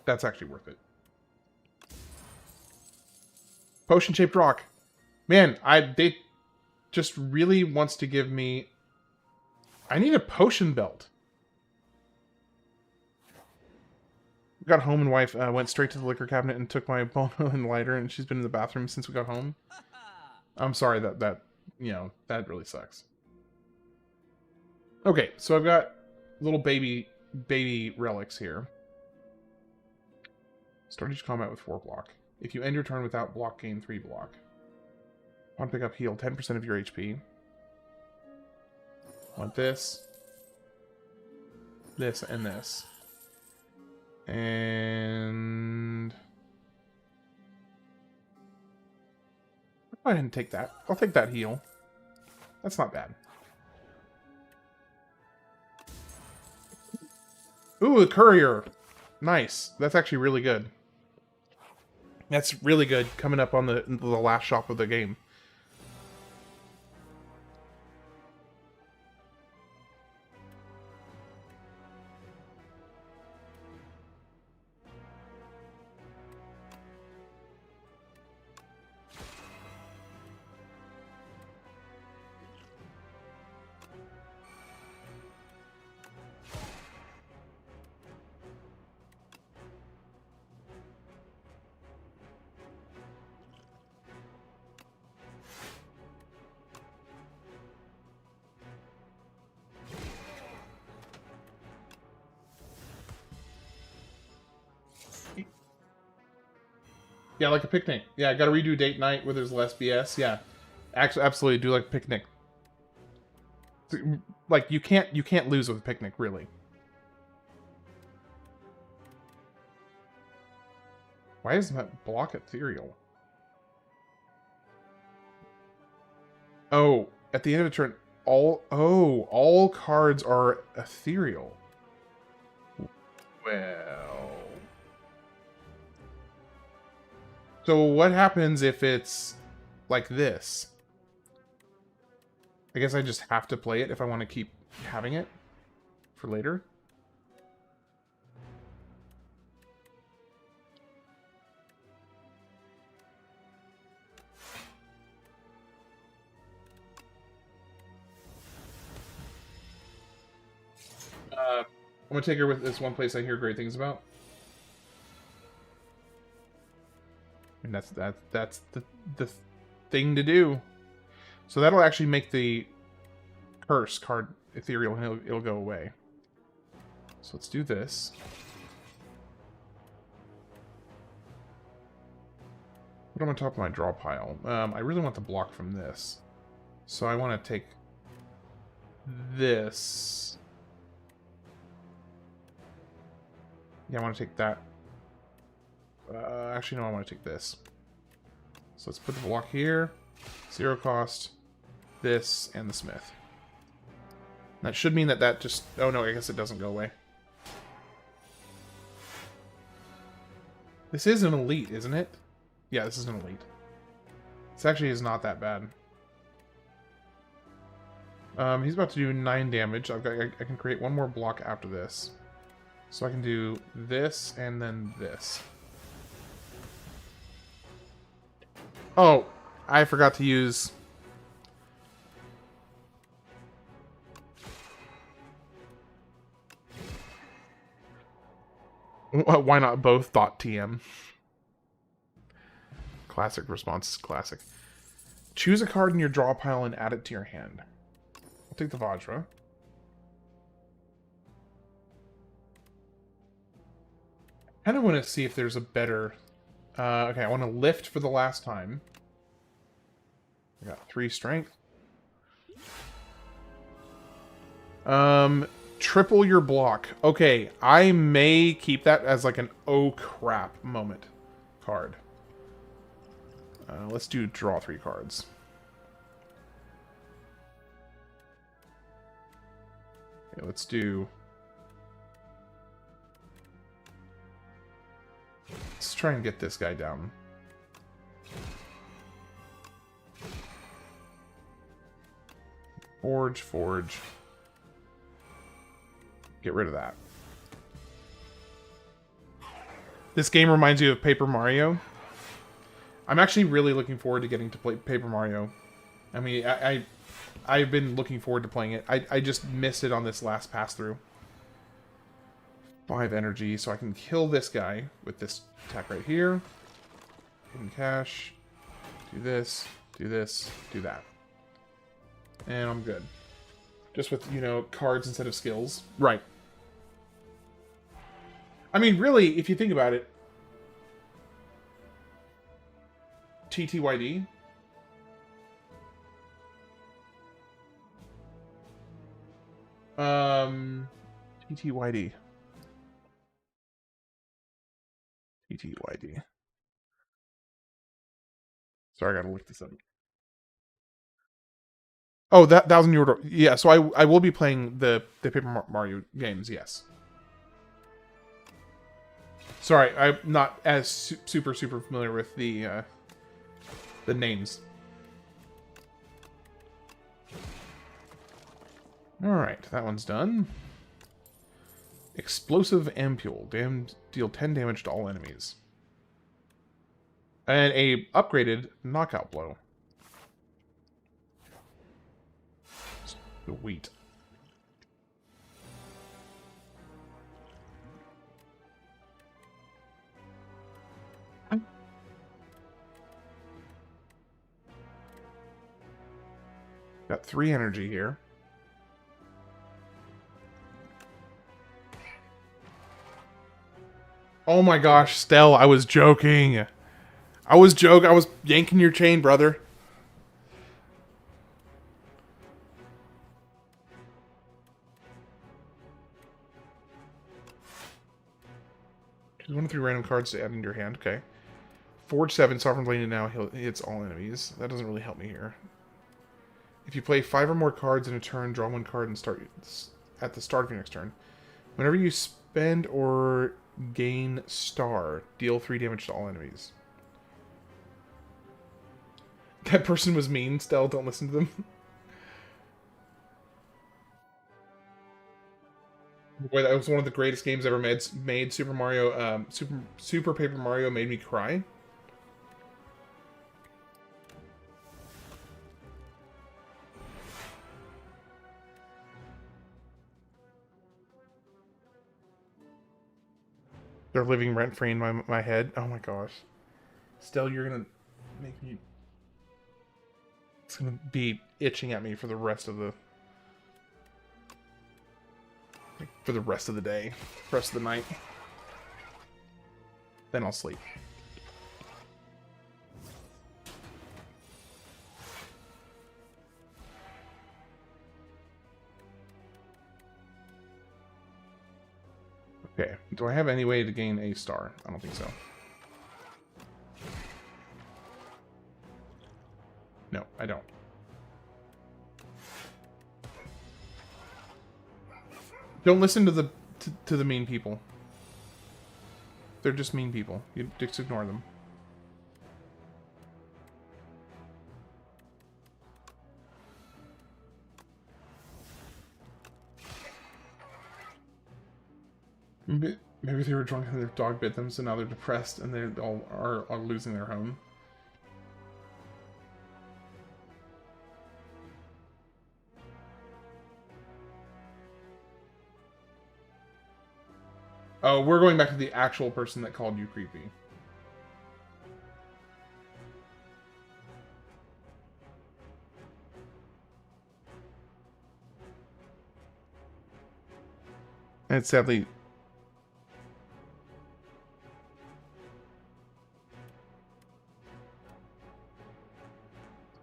That's actually worth it. Potion-shaped rock. Man, they just really wants to give me... I need a potion belt. Got home and wife went straight to the liquor cabinet and took my bone and lighter, and she's been in the bathroom since we got home. I'm sorry that you know, that really sucks. Okay, so I've got little baby relics here. Start each combat with 4 block. If you end your turn without block, gain 3 block. On pickup, heal 10% of your HP. Want this, this, and this. And... I didn't take that. I'll take that heal. That's not bad. Ooh, the courier. Nice. That's actually really good. That's really good coming up on the last shop of the game. Yeah, like a picnic. Yeah, I gotta redo date night where there's less BS. Yeah, actually, absolutely do like a picnic. Like you can't lose with a picnic, really. Why isn't that block ethereal? Oh, at the end of the turn, all cards are ethereal. Well. So what happens if it's like this? I guess I just have to play it if I want to keep having it for later. I'm gonna take her with this one place I hear great things about. And that's the thing to do. So that'll actually make the curse card ethereal, and it'll go away. So let's do this. Put them on top of my draw pile. I really want the block from this. So I want to take this. Yeah, I want to take that. Actually, no, I want to take this. So let's put the block here. 0 cost. This, and the smith. That should mean that just... Oh no, I guess it doesn't go away. This is an elite, isn't it? Yeah, this is an elite. This actually is not that bad. He's about to do 9 damage. I can create one more block after this. So I can do this and then this. Oh, I forgot to use... Why not both? .tm. Classic response. Classic. Choose a card in your draw pile and add it to your hand. I'll take the Vajra. I kind of want to see if there's a better... okay, I want to lift for the last time. I got 3 strength. Triple your block. Okay, I may keep that as like an oh crap moment card. Let's do draw 3 cards. Okay, let's do... Let's try and get this guy down. Forge, forge. Get rid of that. This game reminds you of Paper Mario. I'm actually really looking forward to getting to play Paper Mario. I mean, I've been looking forward to playing it. I just missed it on this last pass-through. 5 energy, so I can kill this guy with this attack right here. Hidden cash. Do this, do this, do that. And I'm good. Just with, you know, cards instead of skills. Right. I mean, really, if you think about it, TTYD. TTYD. TTYD. Sorry, I gotta look this up. Oh, that 1,000 euro. Yeah, so I will be playing the Paper Mario games, yes. Sorry, I'm not as super familiar with the names. Alright, that one's done. Explosive Ampule. Deal 10 damage to all enemies. And a upgraded knockout blow. Sweet. Got 3 energy here. Oh my gosh, Stell, I was joking. I was yanking your chain, brother. Choose 1 of 3 random cards to add into your hand. Okay. Forge 7, Sovereign Blade now hits all enemies. That doesn't really help me here. If you play 5 or more cards in a turn, draw 1 card and start at the start of your next turn. Whenever you spend or gain star, deal 3 damage to all enemies. That person was mean, Stell. Don't listen to them. Boy, that was one of the greatest games ever made. Super Mario, Super Paper Mario made me cry. They're living rent-free in my head. Oh my gosh. Stell, you're gonna make me... It's gonna be itching at me for the rest of the... For the rest of the day. Rest of the night. Then I'll sleep. Okay. Do I have any way to gain a star? I don't think so. No, I don't. Don't listen to the mean people. They're just mean people. You just ignore them. Maybe they were drunk and their dog bit them, so now they're depressed and they all are losing their home. Oh, we're going back to the actual person that called you creepy. And sadly...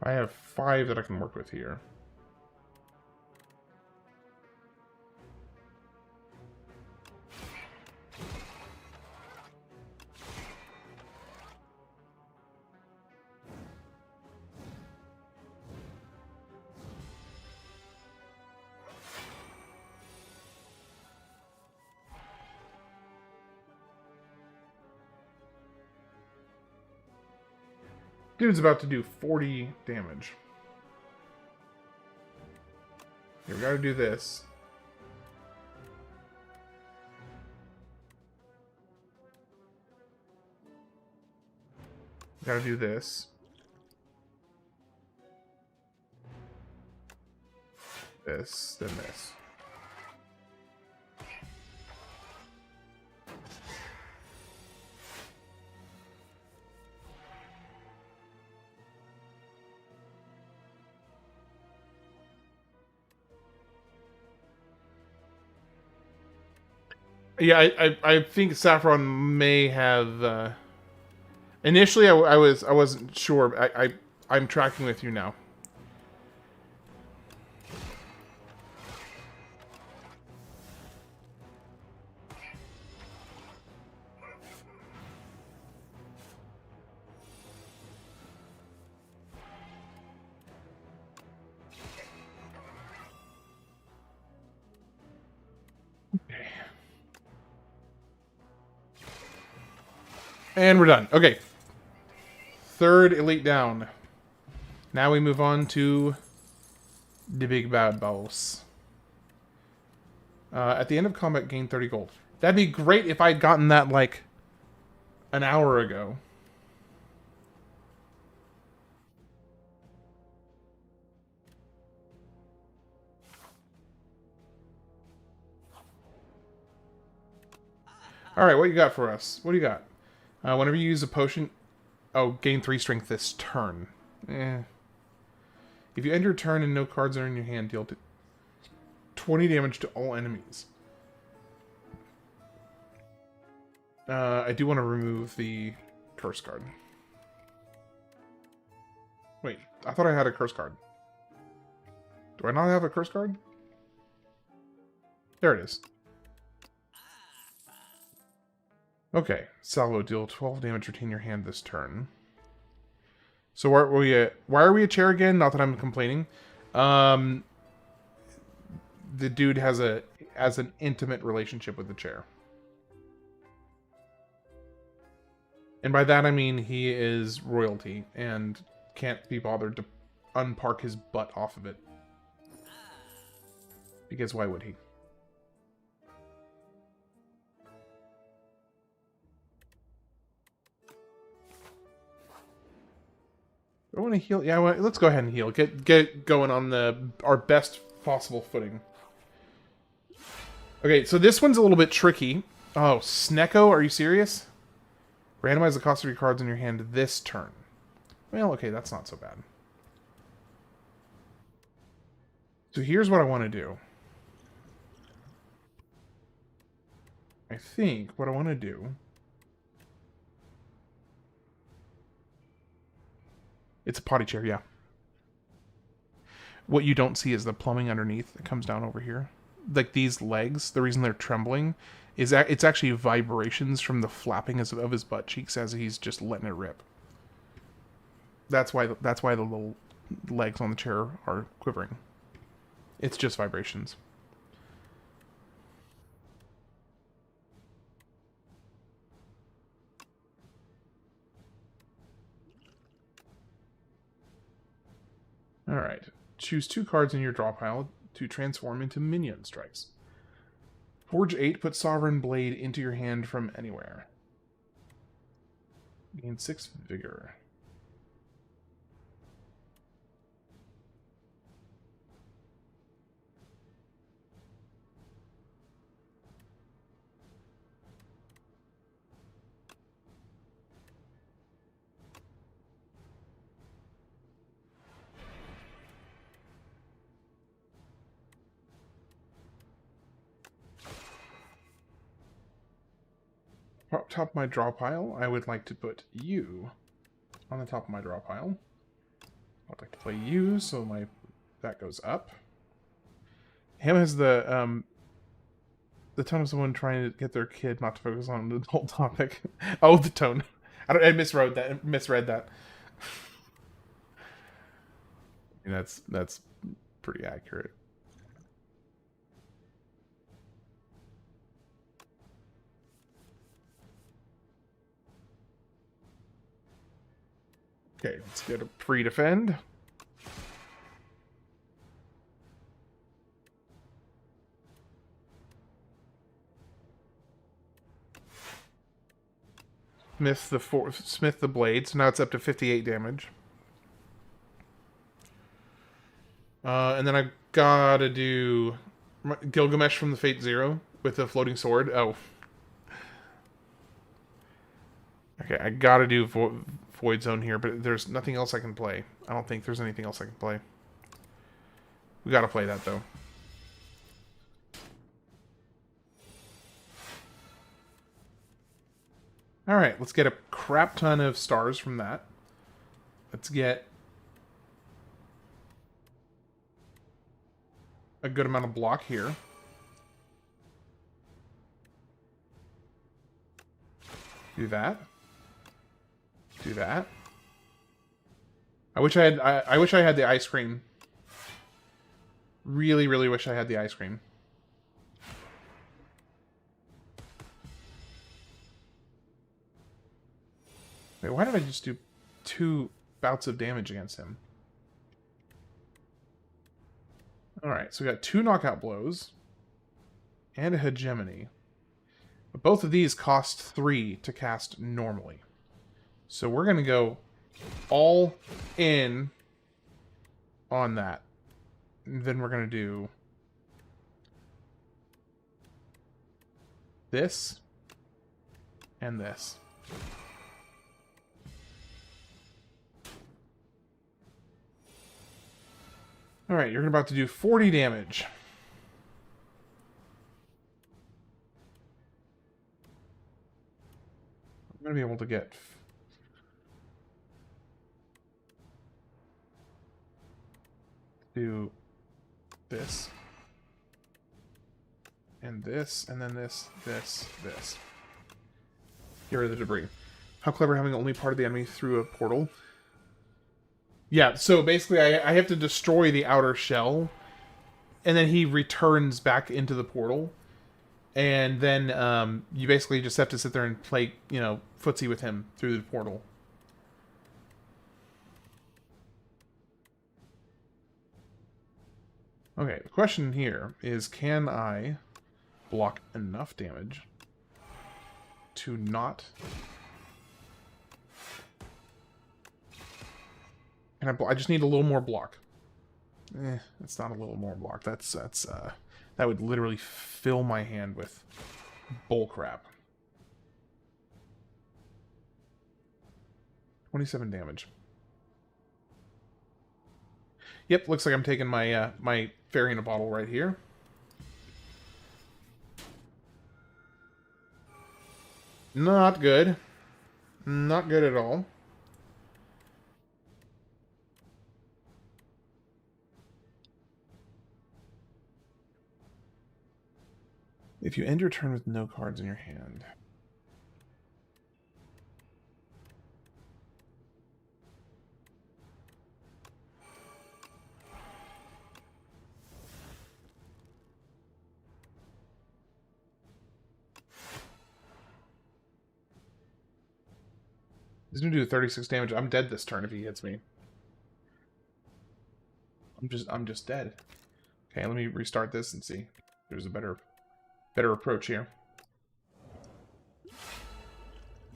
I have 5 that I can work with here. Dude's about to do 40 damage. Here, we gotta do this. Gotta do this. This, then this. Yeah, I think Saffron may have. Initially, I wasn't sure. I'm tracking with you now. And we're done. Okay. Third elite down. Now we move on to the big bad boss. At the end of combat, gain 30 gold. That'd be great if I'd gotten that, like, an hour ago. Alright, what you got for us? What do you got? Whenever you use a potion... Oh, gain 3 strength this turn. If you end your turn and no cards are in your hand, deal 20 damage to all enemies. I do want to remove the curse card. Wait, I thought I had a curse card. Do I not have a curse card? There it is. Okay, salvo, deal 12 damage, retain your hand this turn. So why are we a chair again? Not that I'm complaining. The dude has an intimate relationship with the chair. And by that I mean he is royalty and can't be bothered to unpark his butt off of it. Because why would he? I want to heal. Yeah, let's go ahead and heal. Get going on our best possible footing. Okay, so this one's a little bit tricky. Oh, Snecko, are you serious? Randomize the cost of your cards in your hand this turn. Well, okay, that's not so bad. So here's what I want to do. I think what I want to do... It's a potty chair, yeah. What you don't see is the plumbing underneath that comes down over here. Like these legs, the reason they're trembling is that it's actually vibrations from the flapping of his butt cheeks as he's just letting it rip. That's why the little legs on the chair are quivering. It's just vibrations. Alright. Choose 2 cards in your draw pile to transform into minion strikes. Forge 8, put Sovereign Blade into your hand from anywhere. Gain 6 vigor. Top of my draw pile, I would like to put you on the top of my draw pile. I'd like to play you, so that goes up. Him has the tone of someone trying to get their kid not to focus on the adult topic. Oh, the tone. I misread that. That's pretty accurate. Okay, let's get a pre-defend. Smith the blade, so now it's up to 58 damage. And then I gotta do Gilgamesh from the Fate Zero with the floating sword. Oh. Okay, I gotta do Void Zone here, but there's nothing else I can play. I don't think there's anything else I can play. We gotta play that, though. Alright, let's get a crap ton of stars from that. Let's get a good amount of block here. Do that. Do that. I wish I had the ice cream. Really, really wish I had the ice cream. Wait, why did I just do 2 bouts of damage against him? Alright, so we got 2 knockout blows and a hegemony. But both of these cost 3 to cast normally. So we're going to go all in on that. And then we're going to do this and this. Alright, you're about to do 40 damage. I'm going to be able to get... do this. And this, and then this, this. Get rid of the debris. How clever having only part of the enemy through a portal. Yeah, so basically I have to destroy the outer shell, and then he returns back into the portal, and then you basically just have to sit there and play, you know, footsie with him through the portal. Okay, the question here is, can I block enough damage to not... And I just need a little more block. It's not a little more block. That would literally fill my hand with bullcrap. 27 damage. Yep, looks like I'm taking my my fairy in a bottle right here. Not good. Not good at all. If you end your turn with no cards in your hand. He's gonna do 36 damage. I'm dead this turn if he hits me. I'm just dead. Okay, let me restart this and see. There's a better approach here.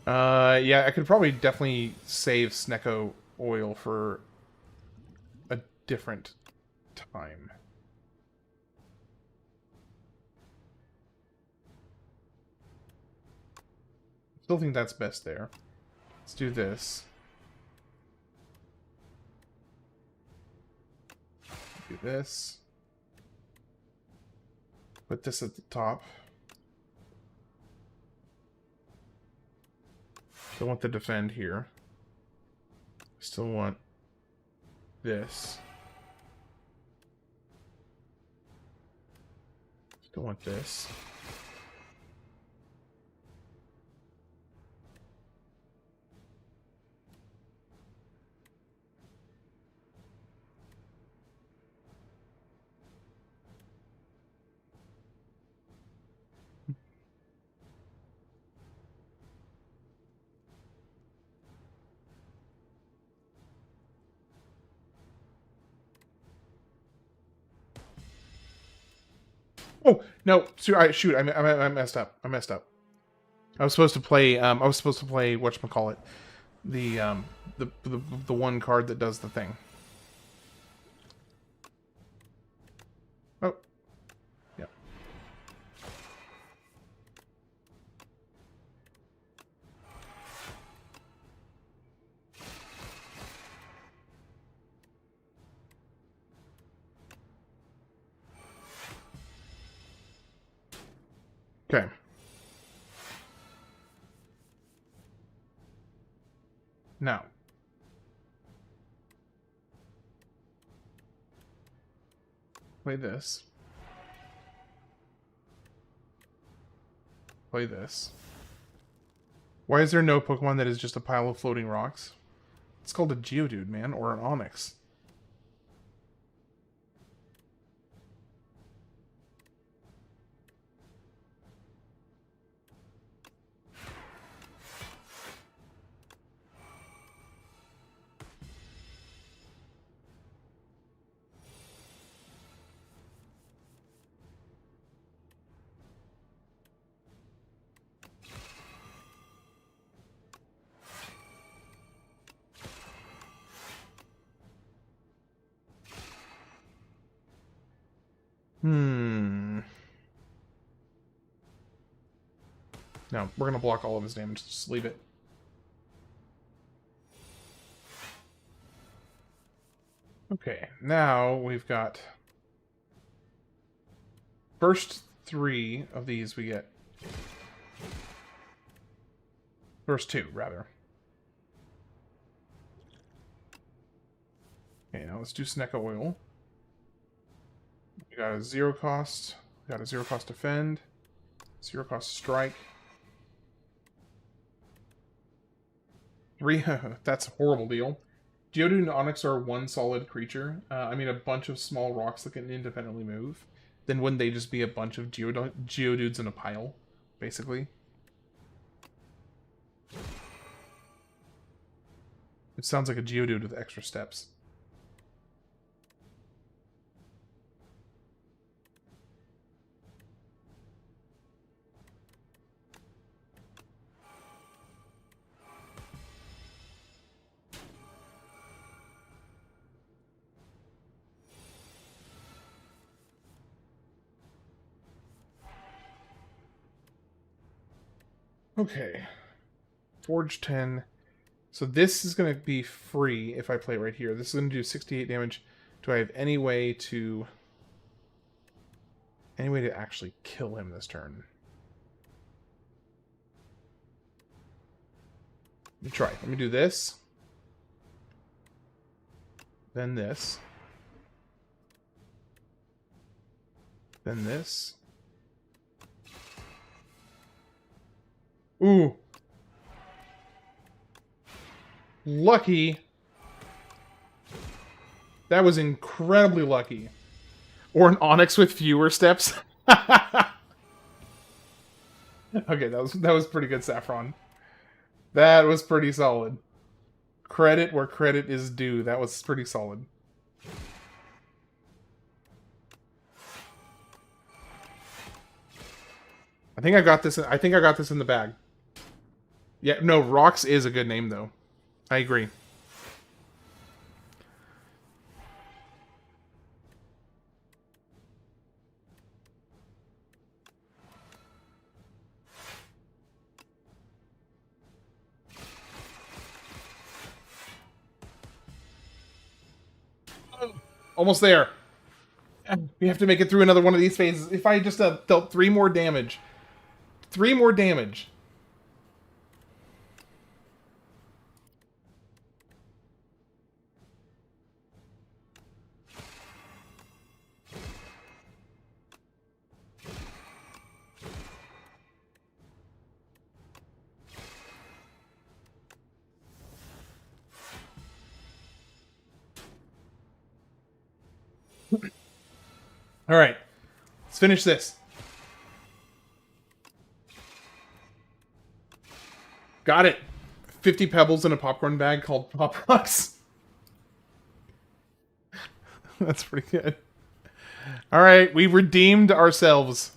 Yeah, I could probably definitely save Snecko oil for a different time. Still think that's best there. Let's do this. Do this. Put this at the top. Still want the defend here. Still want this. Still want this. Oh no! Shoot! I messed up. I messed up. I was supposed to play. I was supposed to play whatchamacallit, the one card that does the thing. Oh, yep. Okay. Now. Play this. Play this. Why is there no Pokemon that is just a pile of floating rocks? It's called a Geodude, man, or an Onyx. No, we're gonna block all of his damage. Just leave it. Okay, now we've got... First 3 of these we get. First 2, rather. Okay, now let's do Seneca Oil. We got a 0 cost. We got a 0 cost defend. 0 cost strike. 3, that's a horrible deal. Geodude and Onyx are one solid creature. I mean, a bunch of small rocks that can independently move. Then wouldn't they just be a bunch of Geodudes in a pile, basically? It sounds like a Geodude with extra steps. Okay. Forge 10. So this is going to be free if I play right here. This is going to do 68 damage. Do I have any way to... actually kill him this turn? Let me try. Let me do this. Then this. Then this. Ooh. Lucky. That was incredibly lucky. Or an Onyx with fewer steps. Okay, that was pretty good, Saffron. That was pretty solid. Credit where credit is due. That was pretty solid. I think I got this. I think I got this in the bag. Yeah, no, Rocks is a good name though. I agree. Almost there. We have to make it through another one of these phases. If I just dealt 3 more damage. 3 more damage. All right, let's finish this. Got it. 50 pebbles in a popcorn bag called Pop Rocks. That's pretty good. Alright, we've redeemed ourselves.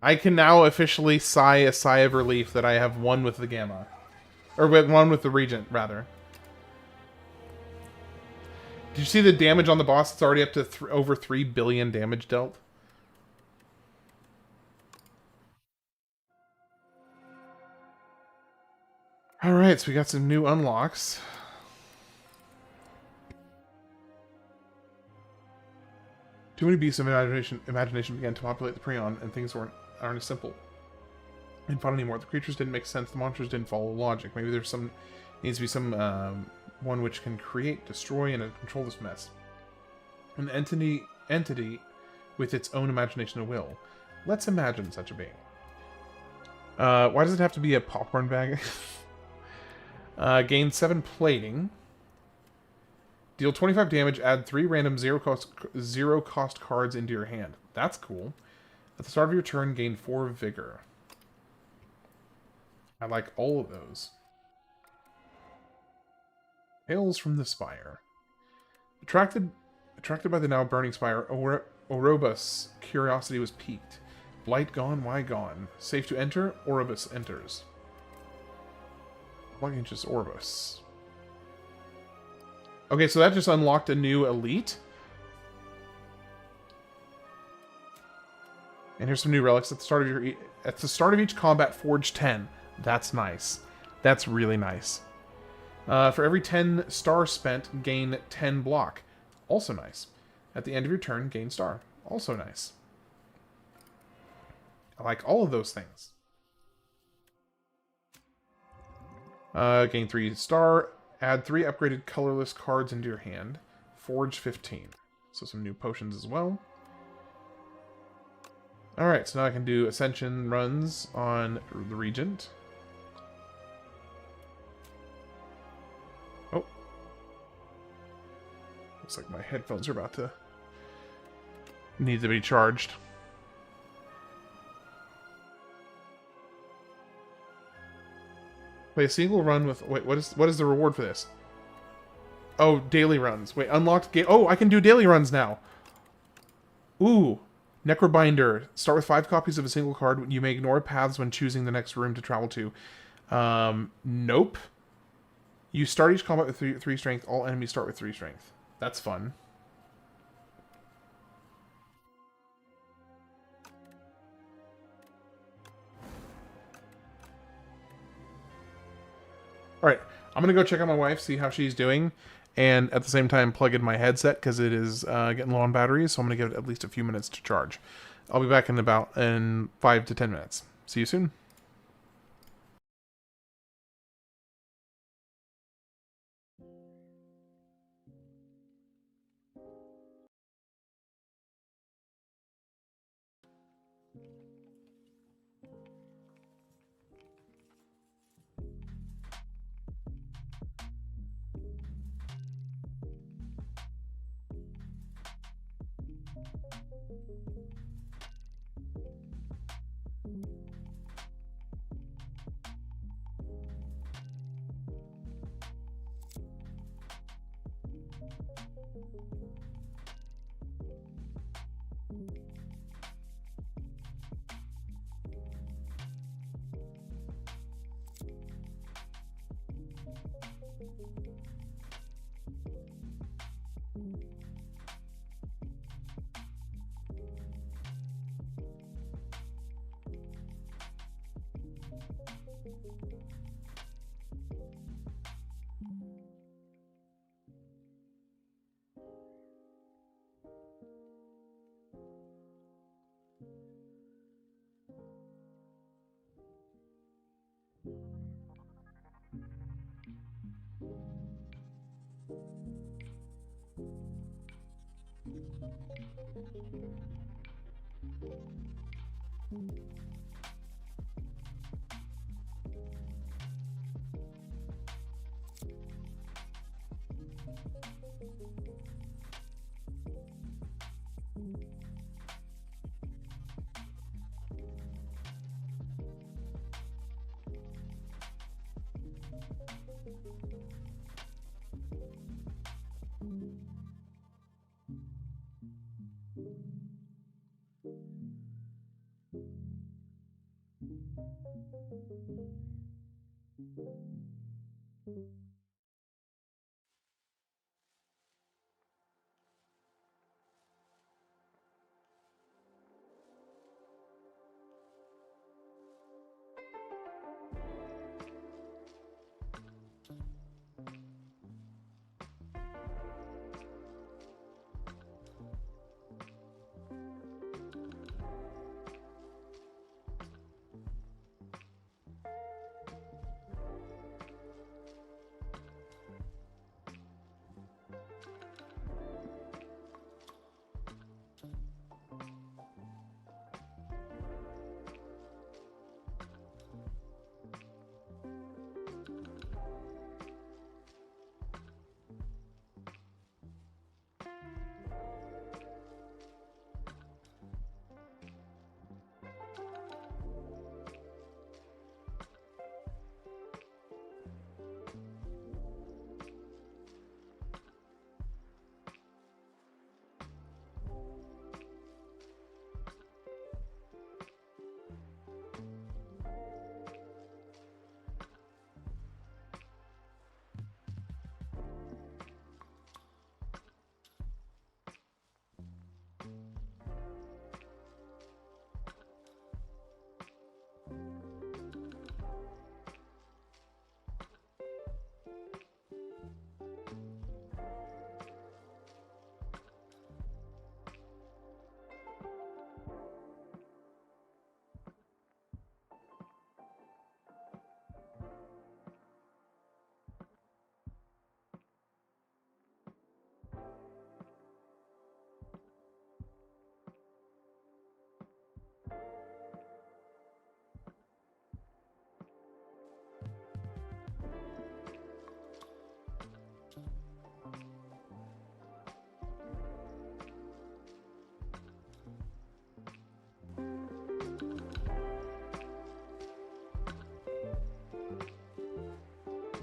I can now officially sigh a sigh of relief that I have won with the Gamma. Or one with the Regent, rather. Did you see the damage on the boss? It's already up to over 3 billion damage dealt. Alright, so we got some new unlocks. Too many beasts of imagination began to populate the Prion, and things aren't as simple and fun anymore. The creatures didn't make sense, the monsters didn't follow logic. Maybe there's needs to be some one which can create, destroy, and control this mess. An entity with its own imagination and will. Let's imagine such a being. Why does it have to be a popcorn bag? Gain 7 plating. Deal 25 damage, add 3 random zero cost cards into your hand. That's cool. At the start of your turn, gain 4 vigor. I like all of those. Tales from the Spire. Attracted by the now burning spire, Orobus' curiosity was piqued. Blight gone, why gone? Safe to enter, Orobus enters. What is just Orobus? Okay, so that just unlocked a new elite. And here's some new relics at the start of each combat. Forge 10. That's nice. That's really nice. For every 10 stars spent, gain 10 block. Also nice. At the end of your turn, gain star. Also nice. I like all of those things. Gain 3 star. Add 3 upgraded colorless cards into your hand. Forge 15. So some new potions as well. Alright, so now I can do Ascension runs on the Regent. Oh. Looks like my headphones are about to need to be charged. Play a single run with... Wait, what is the reward for this? Oh, daily runs. Wait, unlocked game... Oh, I can do daily runs now. Ooh. Necrobinder. Start with 5 copies of a single card. You may ignore paths when choosing the next room to travel to. Nope. You start each combat with 3 strength. All enemies start with 3 strength. That's fun. Alright, I'm going to go check on my wife, see how she's doing, and at the same time plug in my headset because it is getting low on batteries, so I'm going to give it at least a few minutes to charge. I'll be back in 5 to 10 minutes. See you soon.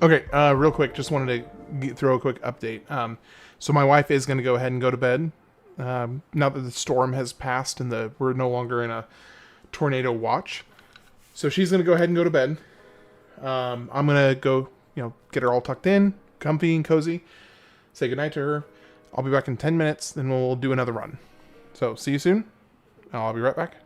Okay, real quick, just wanted to throw a quick update. So my wife is going to go ahead and go to bed. Now that the storm has passed and we're no longer in a tornado watch. So she's going to go ahead and go to bed. I'm going to go, get her all tucked in, comfy and cozy, say goodnight to her. I'll be back in 10 minutes, then we'll do another run. So see you soon. I'll be right back.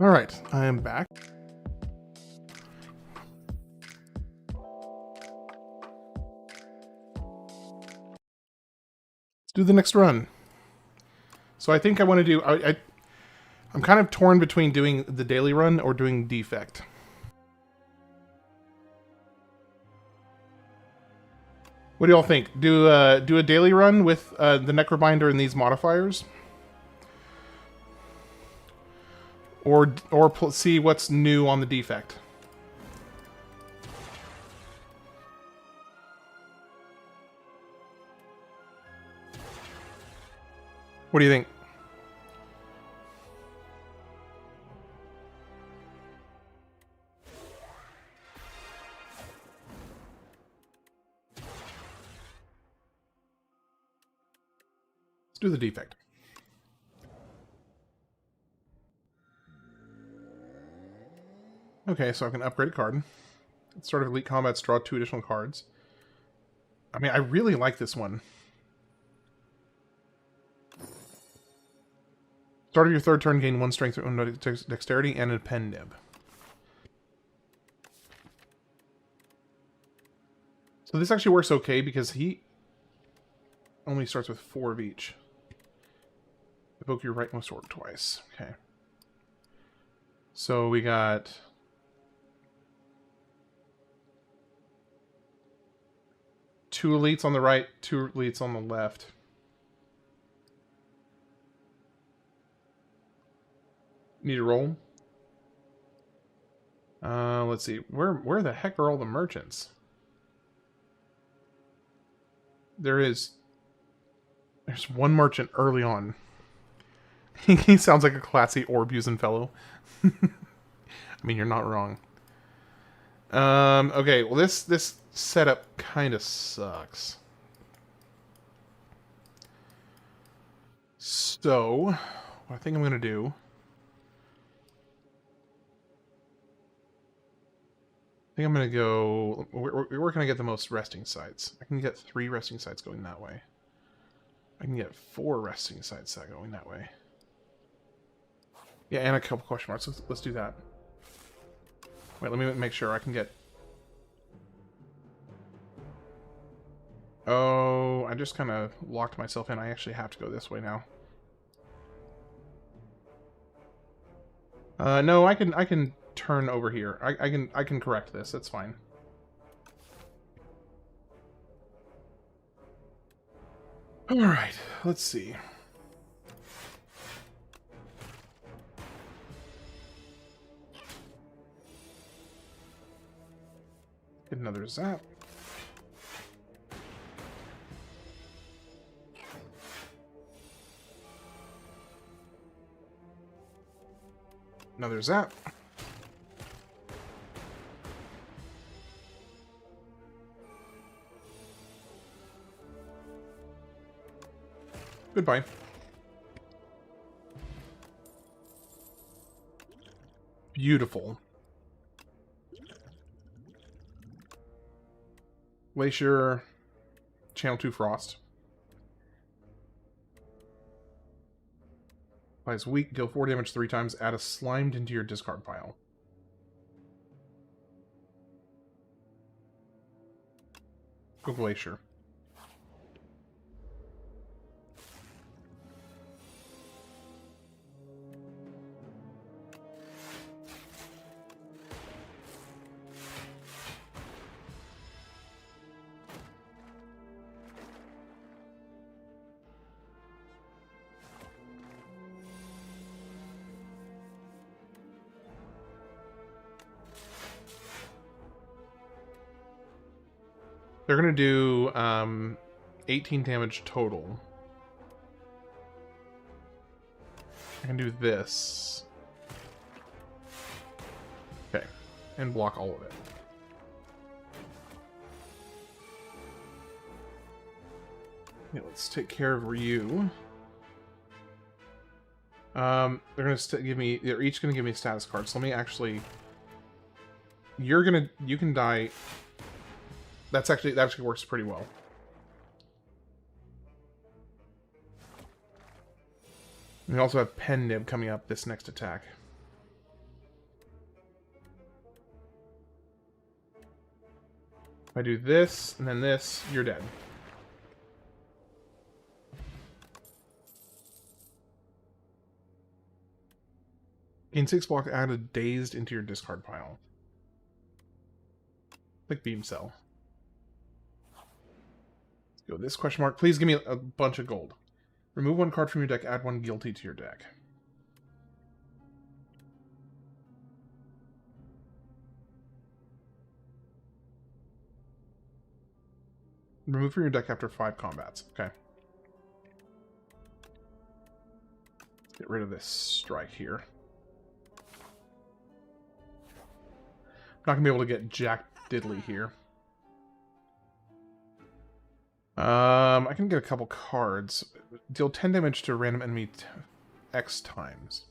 Alright, I am back. Let's do the next run. So I think I want to do... I'm kind of torn between doing the daily run or doing defect. What do y'all think? Do a daily run with the Necrobinder and these modifiers? Or see what's new on the defect? What do you think? Let's do the defect. Okay, so I can upgrade a card. Start of Elite Combats, draw 2 additional cards. I mean, I really like this one. Start of your third turn, gain 1 strength or 1 dexterity and a pen nib. So this actually works okay because he only starts with 4 of each. Evoke your rightmost sword twice. Okay. So we got... two elites on the right, 2 elites on the left. Need to roll? Let's see. Where the heck are all the merchants? There's one merchant early on. He sounds like a classy orb using fellow. I mean, you're not wrong. Okay, well this setup kind of sucks. So, what I think I'm going to do... I think I'm going to go... Where can I get the most resting sites? I can get 3 resting sites going that way. I can get 4 resting sites going that way. Yeah, and a couple question marks. Let's do that. Wait, let me make sure I can get... Oh, I just kind of locked myself in. I actually have to go this way now. No, I can turn over here. I can correct this. That's fine. All right, let's see. Get another zap. Another zap. Goodbye. Beautiful. Glacier. Channel 2 Frost. Applies weak, deal 4 damage 3 times, add a slimed into your discard pile. Go Glacier. They're going to do 18 damage total. I can do this. Okay. And block all of it. Okay, let's take care of Ryu. They're going to give me... They're each going to give me status cards. So let me actually... You can die... that actually works pretty well. We also have Pen Nib coming up this next attack. I do this, and then this, you're dead. Gain 6 block added dazed into your discard pile. Like beam cell. Let's go this question mark. Please give me a bunch of gold. Remove 1 card from your deck, add 1 guilty to your deck. Remove from your deck after 5 combats. Okay. Let's get rid of this strike here. I'm not going to be able to get Jack Diddley here. I can get a couple cards. Deal 10 damage to a random enemy X times.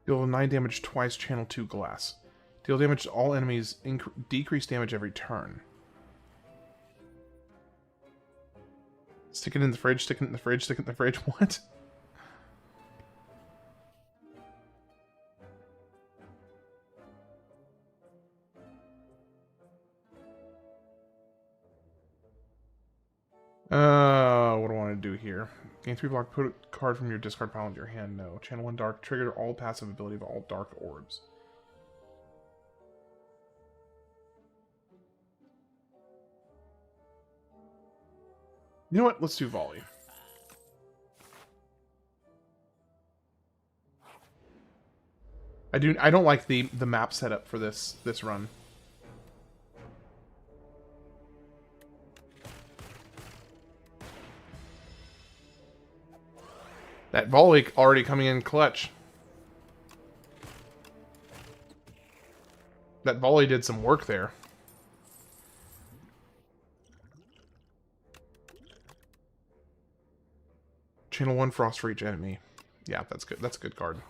Deal 9 damage twice, channel 2 glass. Deal damage to all enemies, decrease damage every turn. Stick it in the fridge, stick it in the fridge, stick it in the fridge. What? What do I want to do here? Gain 3 block, put a card from your discard pile into your hand. No. Channel 1 dark, trigger all passive ability of all dark orbs. You know what? Let's do volley. I don't like the map setup for this run. That volley already coming in clutch. That volley did some work there. Channel 1 frost for each enemy. Yeah, that's good. That's a good card.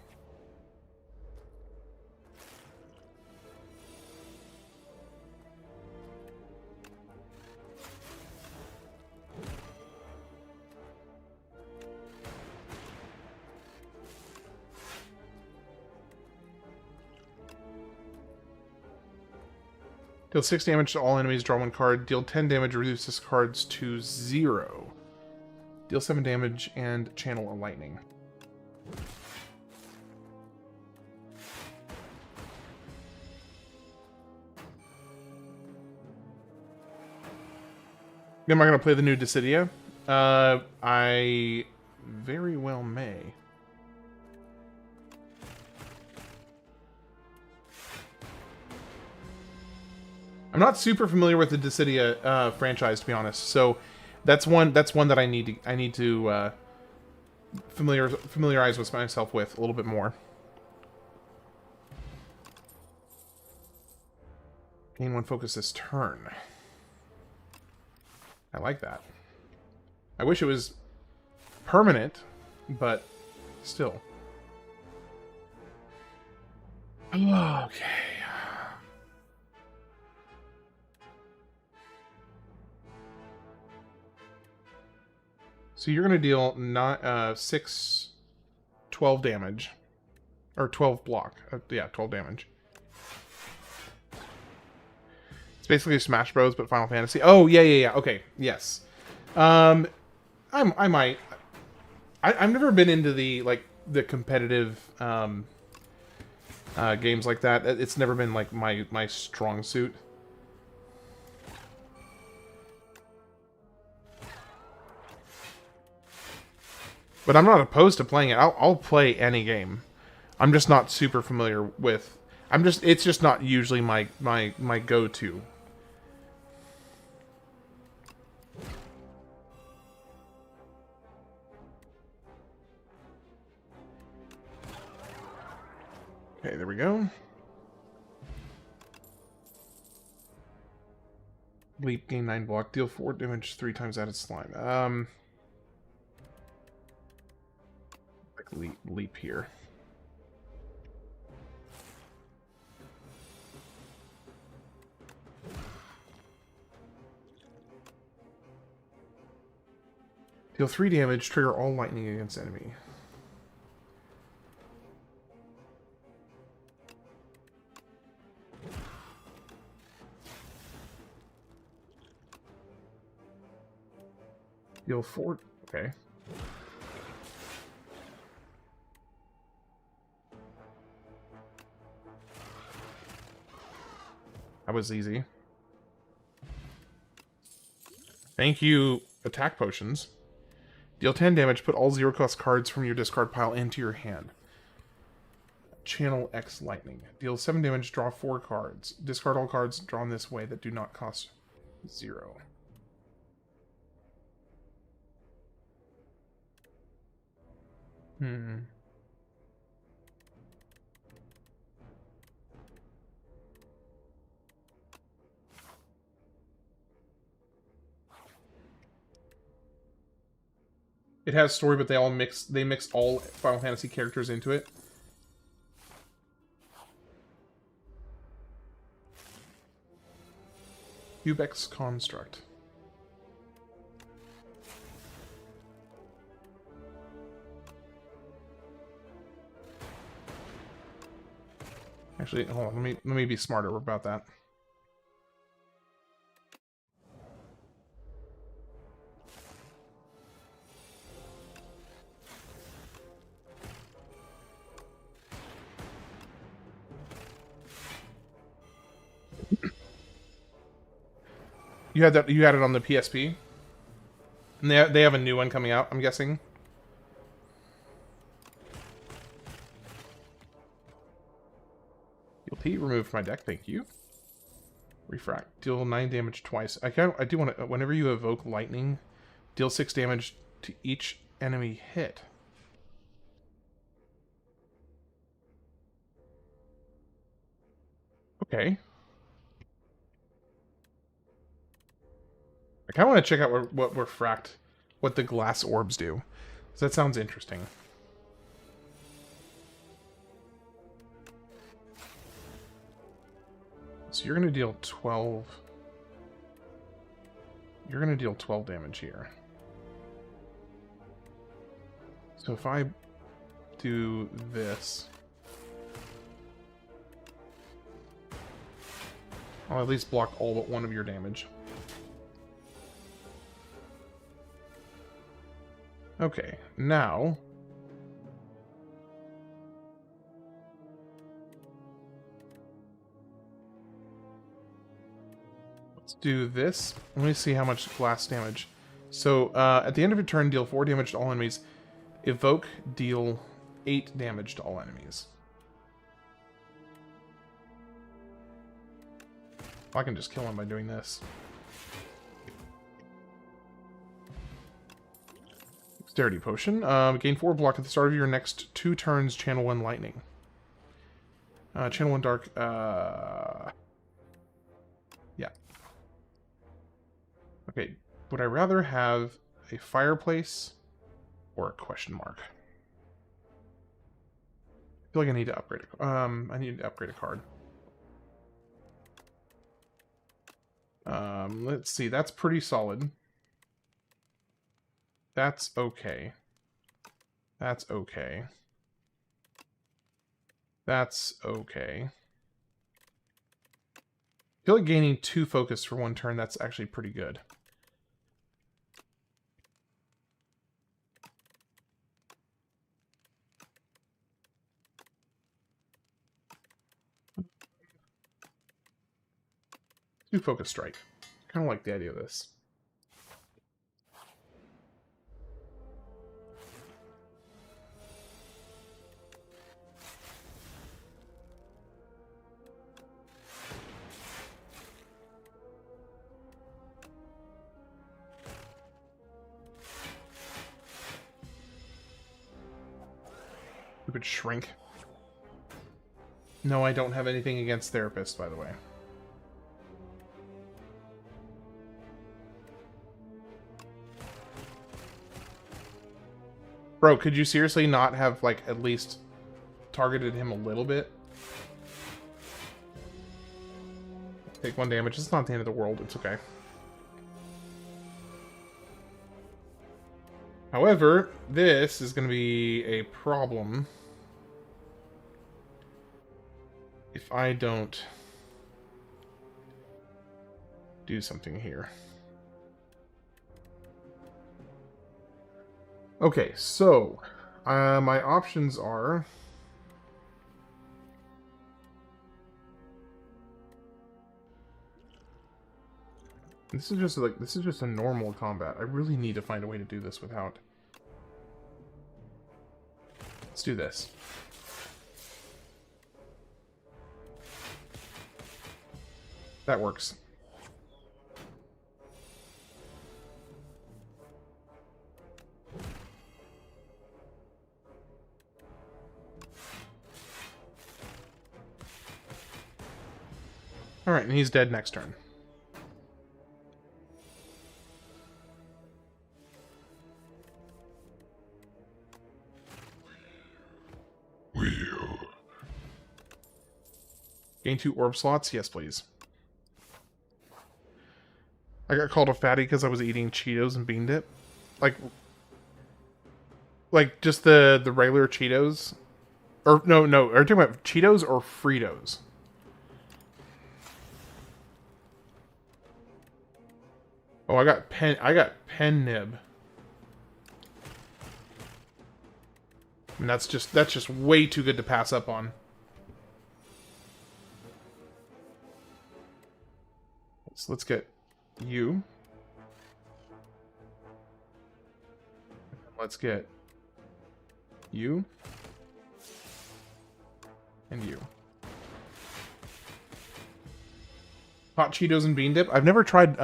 Deal 6 damage to all enemies, draw 1 card. Deal 10 damage, reduce this cards to 0. Deal 7 damage and channel a lightning. Am I going to play the new Dissidia? I very well may. I'm not super familiar with the Dissidia franchise, to be honest. So that's one that I need to familiarize with myself with a little bit more. Gain 1 focus this turn. I like that. I wish it was permanent, but still. Okay. So you're going to deal 12 damage. Or 12 block. Yeah, 12 damage. It's basically Smash Bros, but Final Fantasy. Oh, yeah. Okay, yes. I might. I've never been into the competitive games like that. It's never been like my strong suit. But I'm not opposed to playing it. I'll play any game. I'm just not super familiar with. It's just not usually my go-to. Okay, there we go. Leap, gain 9 block, deal 4 damage 3 times added slime. Leap here. Deal 3 damage, trigger all lightning against enemy. Deal 4. Okay. That was easy. Thank you, attack potions. Deal 10 damage, put all 0-cost cards from your discard pile into your hand. Channel X Lightning. Deal 7 damage, draw 4 cards. Discard all cards drawn this way that do not cost 0. It has story, but they mix all Final Fantasy characters into it. Cubex Construct. Actually, hold on, let me be smarter about that. You had it on the PSP? And they have a new one coming out, I'm guessing. Deal P, remove from my deck, thank you. Refract. Deal 9 damage twice. I do want to, whenever you evoke lightning, deal 6 damage to each enemy hit. Okay. I kind of want to check out what refract, what the glass orbs do. So that sounds interesting. So you're going to deal 12... You're going to deal 12 damage here. So if I do this... I'll at least block all but one of your damage. Okay, now... let's do this. Let me see how much glass damage. So, at the end of your turn, deal 4 damage to all enemies. Evoke, deal 8 damage to all enemies. I can just kill him by doing this. Dexterity potion. Gain 4 block at the start of your next 2 turns. Channel 1 lightning. Channel 1 dark. Yeah. Okay. Would I rather have a fireplace or a question mark? I feel like I need to upgrade. I need to upgrade a card. Let's see. That's pretty solid. That's okay. That's okay. That's okay. I feel like gaining 2 focus for 1 turn, that's actually pretty good. Two focus strike. Kind of like the idea of this. We could shrink. No, I don't have anything against therapists, by the way. Bro, could you seriously not have, like, at least targeted him a little bit? Take 1 damage. It's not the end of the world. It's okay. However, this is going to be a problem if I don't do something here. Okay, so my options are this is just a normal combat. I really need to find a way to do this without. Let's do this. That works. Alright, and he's dead next turn. Gain 2 orb slots? Yes, please. I got called a fatty because I was eating Cheetos and bean dip. Like just the regular Cheetos? Or, no, are you talking about Cheetos or Fritos? Oh, I got pen nib. And that's just way too good to pass up on. So let's get you. Let's get you. And you. Hot Cheetos and bean dip. I've never tried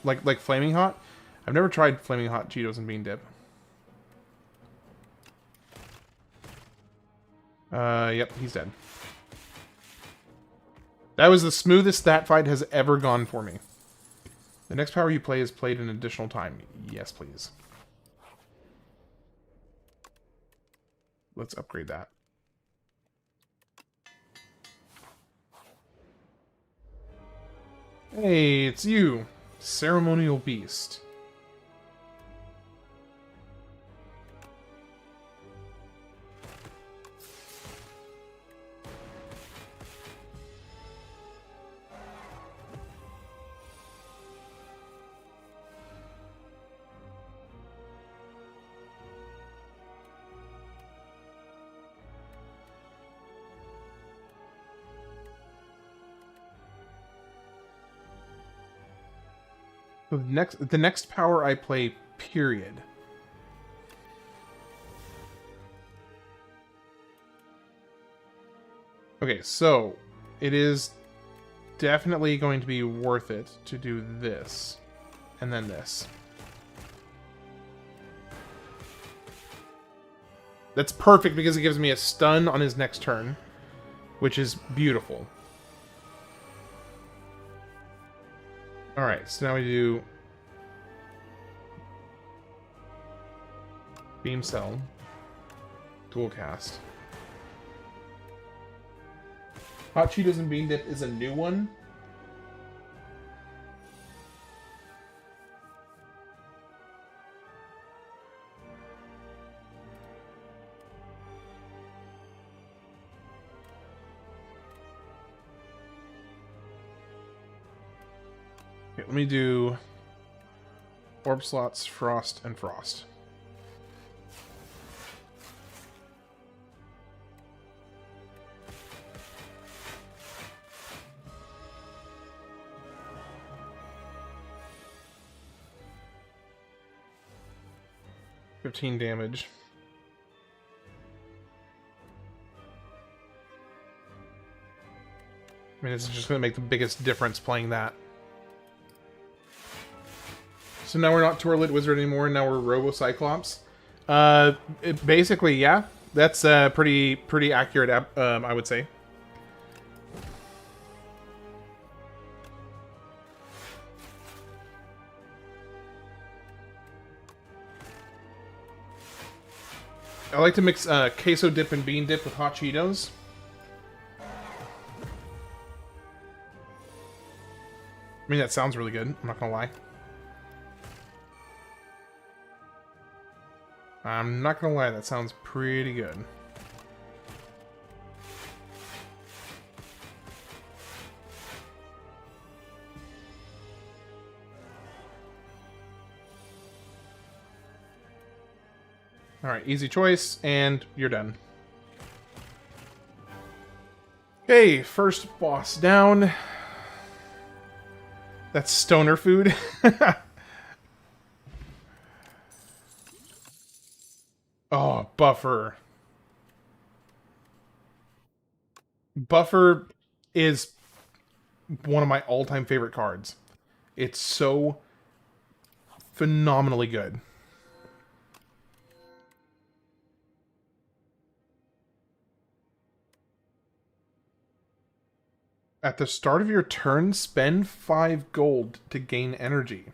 like flaming hot. I've never tried flaming hot Cheetos and bean dip. Yep, he's dead. That was the smoothest that fight has ever gone for me. The next power you play is played an additional time. Yes, please. Let's upgrade that. Hey, it's you, Ceremonial Beast. So the next power I play, period. Okay, so it is definitely going to be worth it to do this and then this. That's perfect because it gives me a stun on his next turn, which is beautiful. Alright, so now we do Beam Cell, Dual Cast. Hot Cheetos and Bean Dip is a new one. Okay, let me do Orb Slots, Frost, and Frost. Damage. I mean, it's just going to make the biggest difference playing that. So now we're not Torlid Wizard anymore, now we're Robo Cyclops. Basically, yeah. That's pretty accurate, I would say. I like to mix queso dip and bean dip with hot Cheetos. I mean, that sounds really good, I'm not gonna lie. I'm not gonna lie, that sounds pretty good. Alright, easy choice, and you're done. Okay, first boss down. That's stoner food. Oh, Buffer. Buffer is one of my all-time favorite cards. It's so phenomenally good. At the start of your turn, spend 5 gold to gain energy.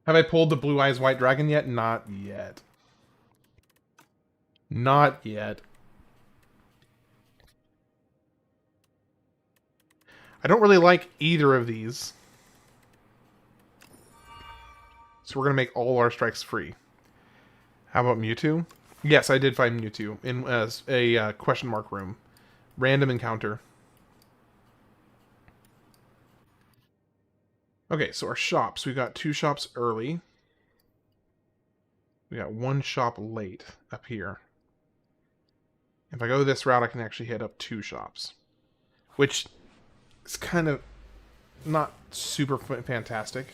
Have I pulled the Blue Eyes White Dragon yet? Not yet. Not yet. I don't really like either of these. So we're going to make all our strikes free. How about Mewtwo? Yes, I did find Mewtwo in a question mark room. Random encounter. Okay, so our shops. We got 2 shops early. We got 1 shop late up here. If I go this route, I can actually hit up 2 shops. Which is kind of not super fantastic.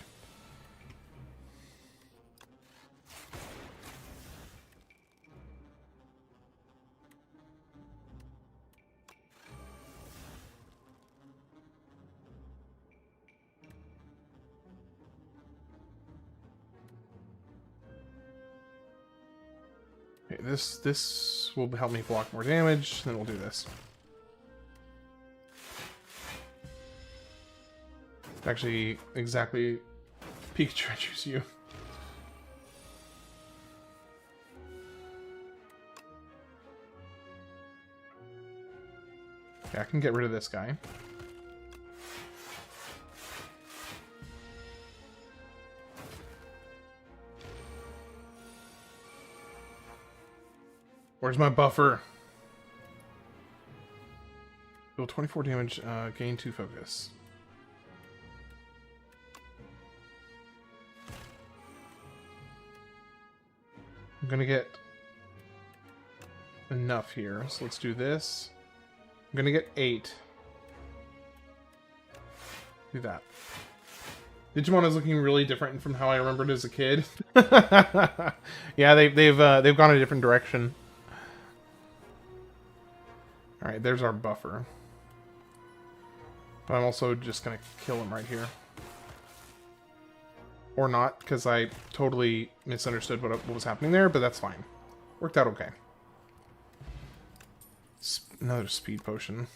Okay, this will help me block more damage, then we'll do this. Actually, exactly. Pikachu, I choose you. Okay, I can get rid of this guy. Where's my buffer? Deal 24 damage, gain 2 focus. I'm gonna get enough here, so let's do this. I'm gonna get 8. Do that. Digimon is looking really different from how I remembered as a kid. Yeah, they've gone a different direction. All right, there's our buffer. But I'm also just gonna kill him right here. Or not, because I totally misunderstood what was happening there, but that's fine. Worked out okay. Another speed potion.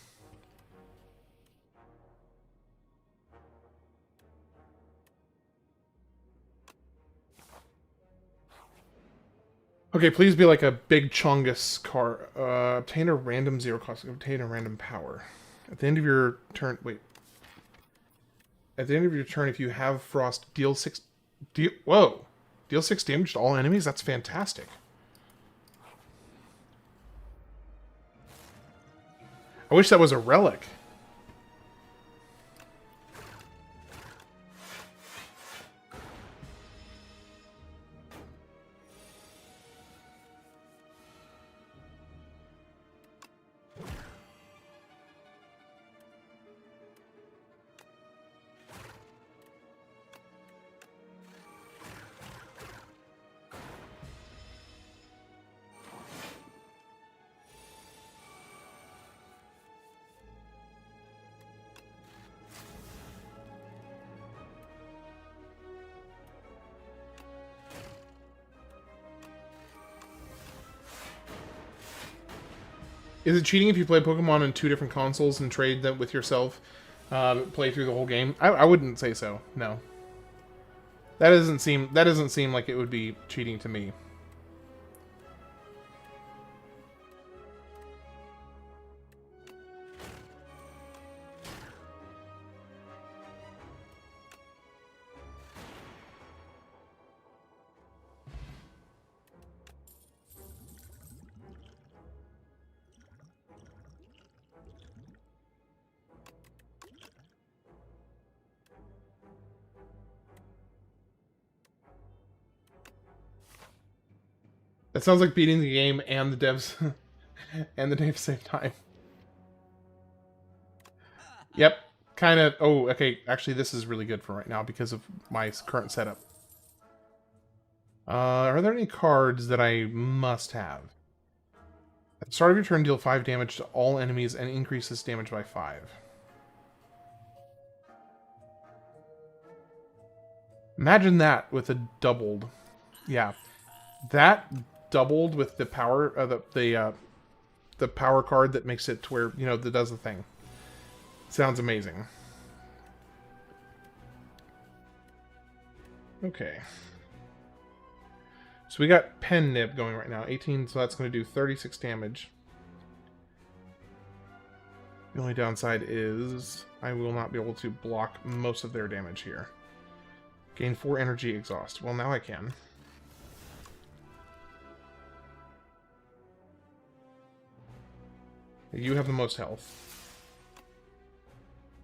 Okay, please be like a big Chongus card. Obtain a random 0 cost. Obtain a random power. At the end of your turn... Wait. At the end of your turn, if you have Frost, deal 6... Whoa! Deal 6 damage to all enemies? That's fantastic. I wish that was a relic. Is it cheating if you play Pokemon on 2 different consoles and trade them with yourself, play through the whole game? I wouldn't say so. No. That doesn't seem like it would be cheating to me. That sounds like beating the game and the devs and the devs same time. Yep, kind of. Oh, okay. Actually, this is really good for right now because of my current setup. Are there any cards that I must have? At the start of your turn, deal 5 damage to all enemies and increase this damage by 5. Imagine that with a doubled. Yeah, that doubled with the power, the power card that makes it to where, you know, that does the thing. Sounds amazing. Okay. So we got Pen Nib going right now. 18, so that's going to do 36 damage. The only downside is I will not be able to block most of their damage here. Gain 4 energy exhaust. Well, now I can. You have the most health.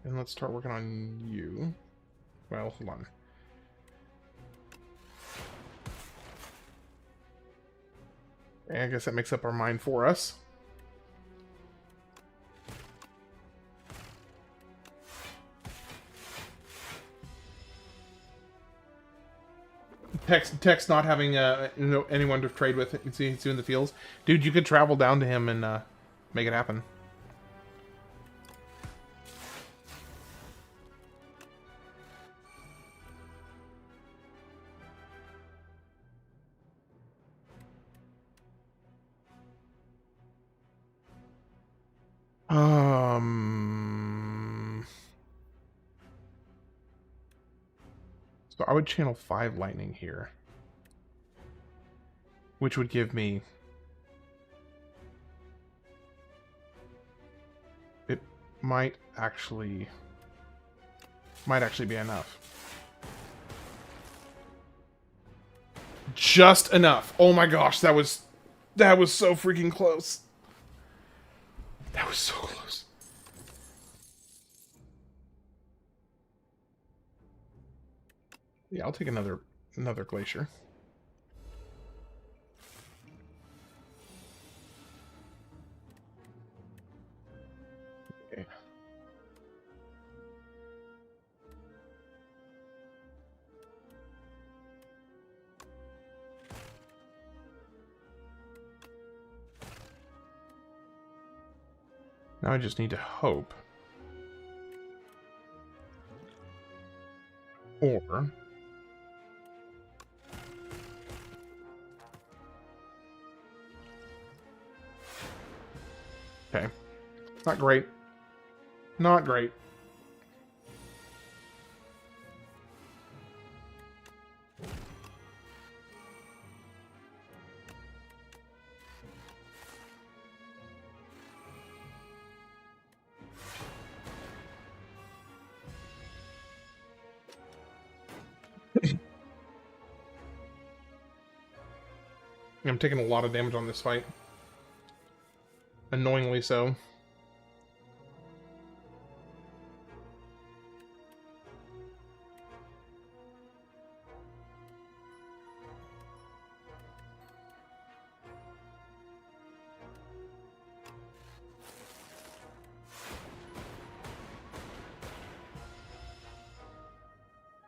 And let's start working on you. Well, hold on. I guess that makes up our mind for us. Text not having anyone to trade with. You see, he's doing the fields. Dude, you could travel down to him and make it happen. So I would channel 5 lightning here, which would give me. It might actually be enough. Just enough. Oh my gosh, that was so freaking close. That was so close. Yeah, I'll take another glacier. Okay. Now I just need to hope. Or okay. Not great. Not great. I'm taking a lot of damage on this fight. Annoyingly so.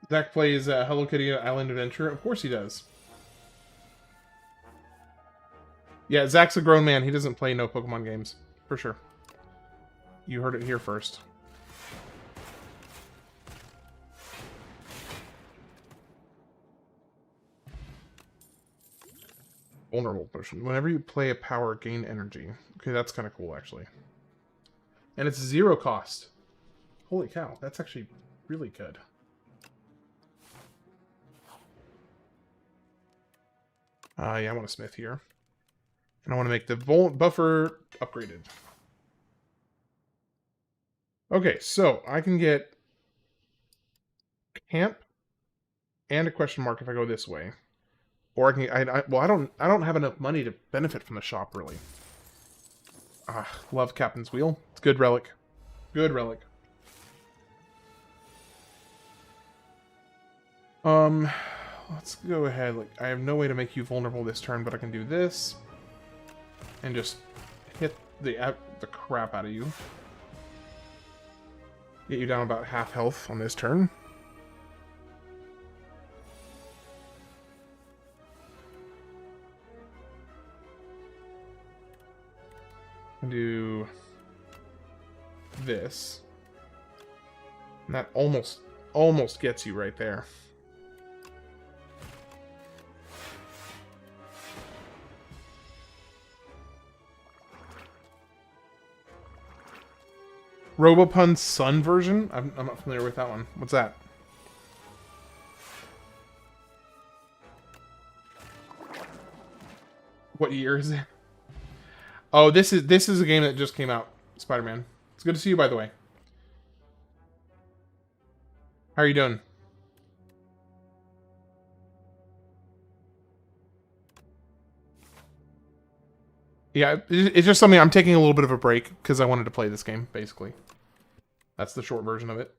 Zach plays Hello Kitty Island Adventure. Of course he does. Yeah, Zach's a grown man. He doesn't play no Pokemon games. For sure. You heard it here first. Vulnerable potion. Whenever you play a power, gain energy. Okay, that's kind of cool, actually. And it's 0 cost. Holy cow, that's actually really good. Yeah, I want a smith here. And I want to make the buffer upgraded. Okay, so I can get camp and a question mark if I go this way. Or I can well, I don't have enough money to benefit from the shop really. Love Captain's Wheel. It's good relic. Good relic. let's go ahead. Like, I have no way to make you vulnerable this turn, but I can do this. And just hit the crap out of you. Get you down about half health on this turn. Do this. And that almost gets you right there. Robopun's Sun version? I'm not familiar with that one. What's that? What year is it? Oh, this is a game that just came out. Spider-Man. It's good to see you, by the way. How are you doing? Yeah, it's just something I'm taking a little bit of a break because I wanted to play this game, basically. That's the short version of it.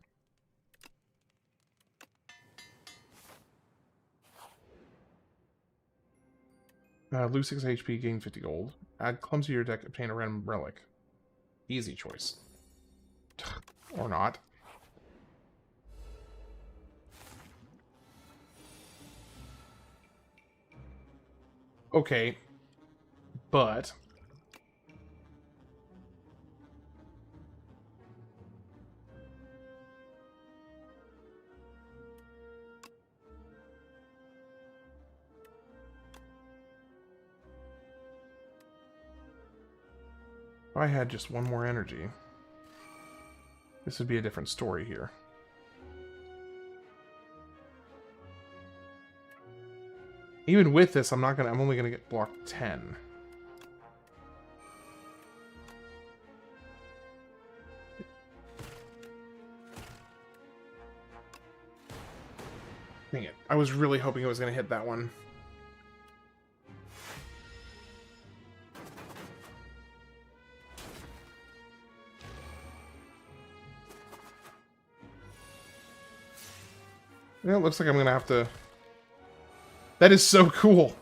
Lose 6 HP, gain 50 gold. Add clumsy to your deck, obtain a random relic. Easy choice. Or not. Okay. But... if I had just one more energy, this would be a different story here. Even with this, I'm only gonna get blocked 10. Dang it. I was really hoping it was gonna hit that one. Yeah, it looks like I'm gonna have to... That is so cool!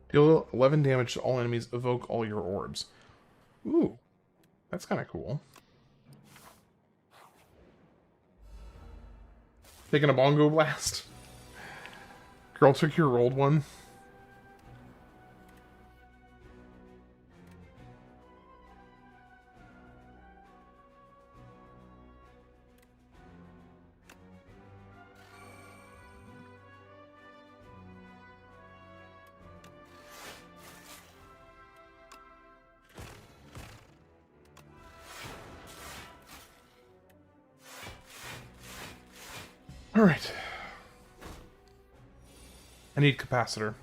Deal 11 damage to all enemies, evoke all your orbs. Ooh, that's kind of cool. Taking a bongo blast. Girl took your rolled one. Alright. I need capacitor.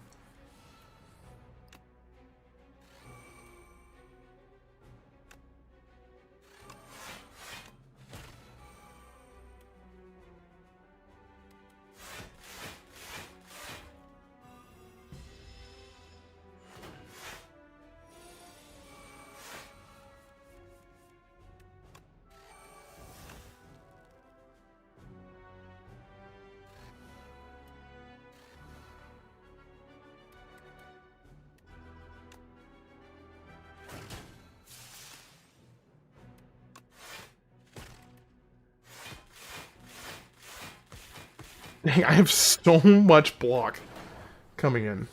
Dang, I have so much block coming in.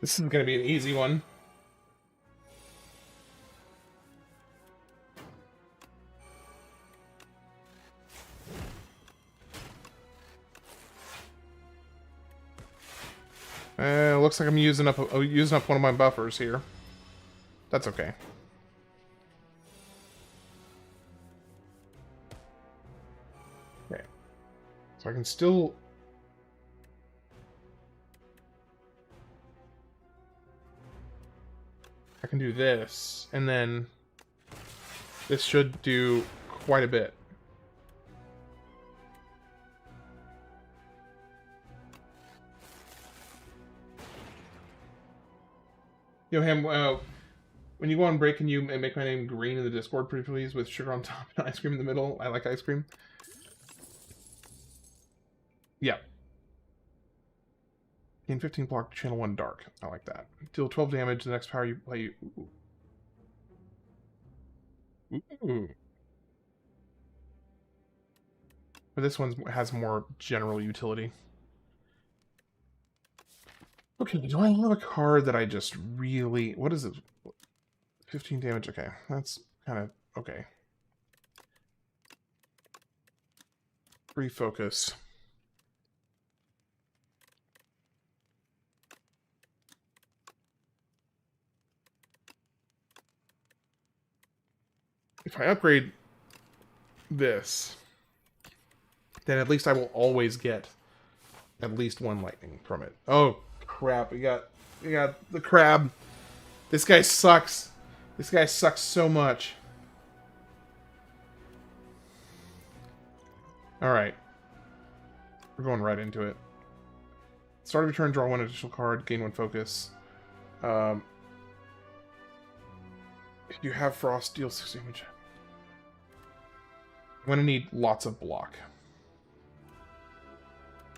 This is going to be an easy one. Looks like I'm using up one of my buffers here. That's okay. Okay. So I can still... I can do this, and then this should do quite a bit. Yo, Ham, when you go on break, can you make my name green in the Discord, pretty please, with sugar on top and ice cream in the middle? I like ice cream. Yeah. Gain 15 block, channel 1 dark. I like that. Deal 12 damage, the next power you play... Ooh. But this one has more general utility. Okay, do I have a card that I just really... What is it? 15 damage, okay. That's kind of... Okay. Refocus. If I upgrade this, then at least I will always get at least one lightning from it. Oh, crap. We got the crab. This guy sucks. This guy sucks so much. Alright. We're going right into it. Start of your turn, draw one additional card, gain one focus. If you have frost, deal 6 damage. I'm going to need lots of block.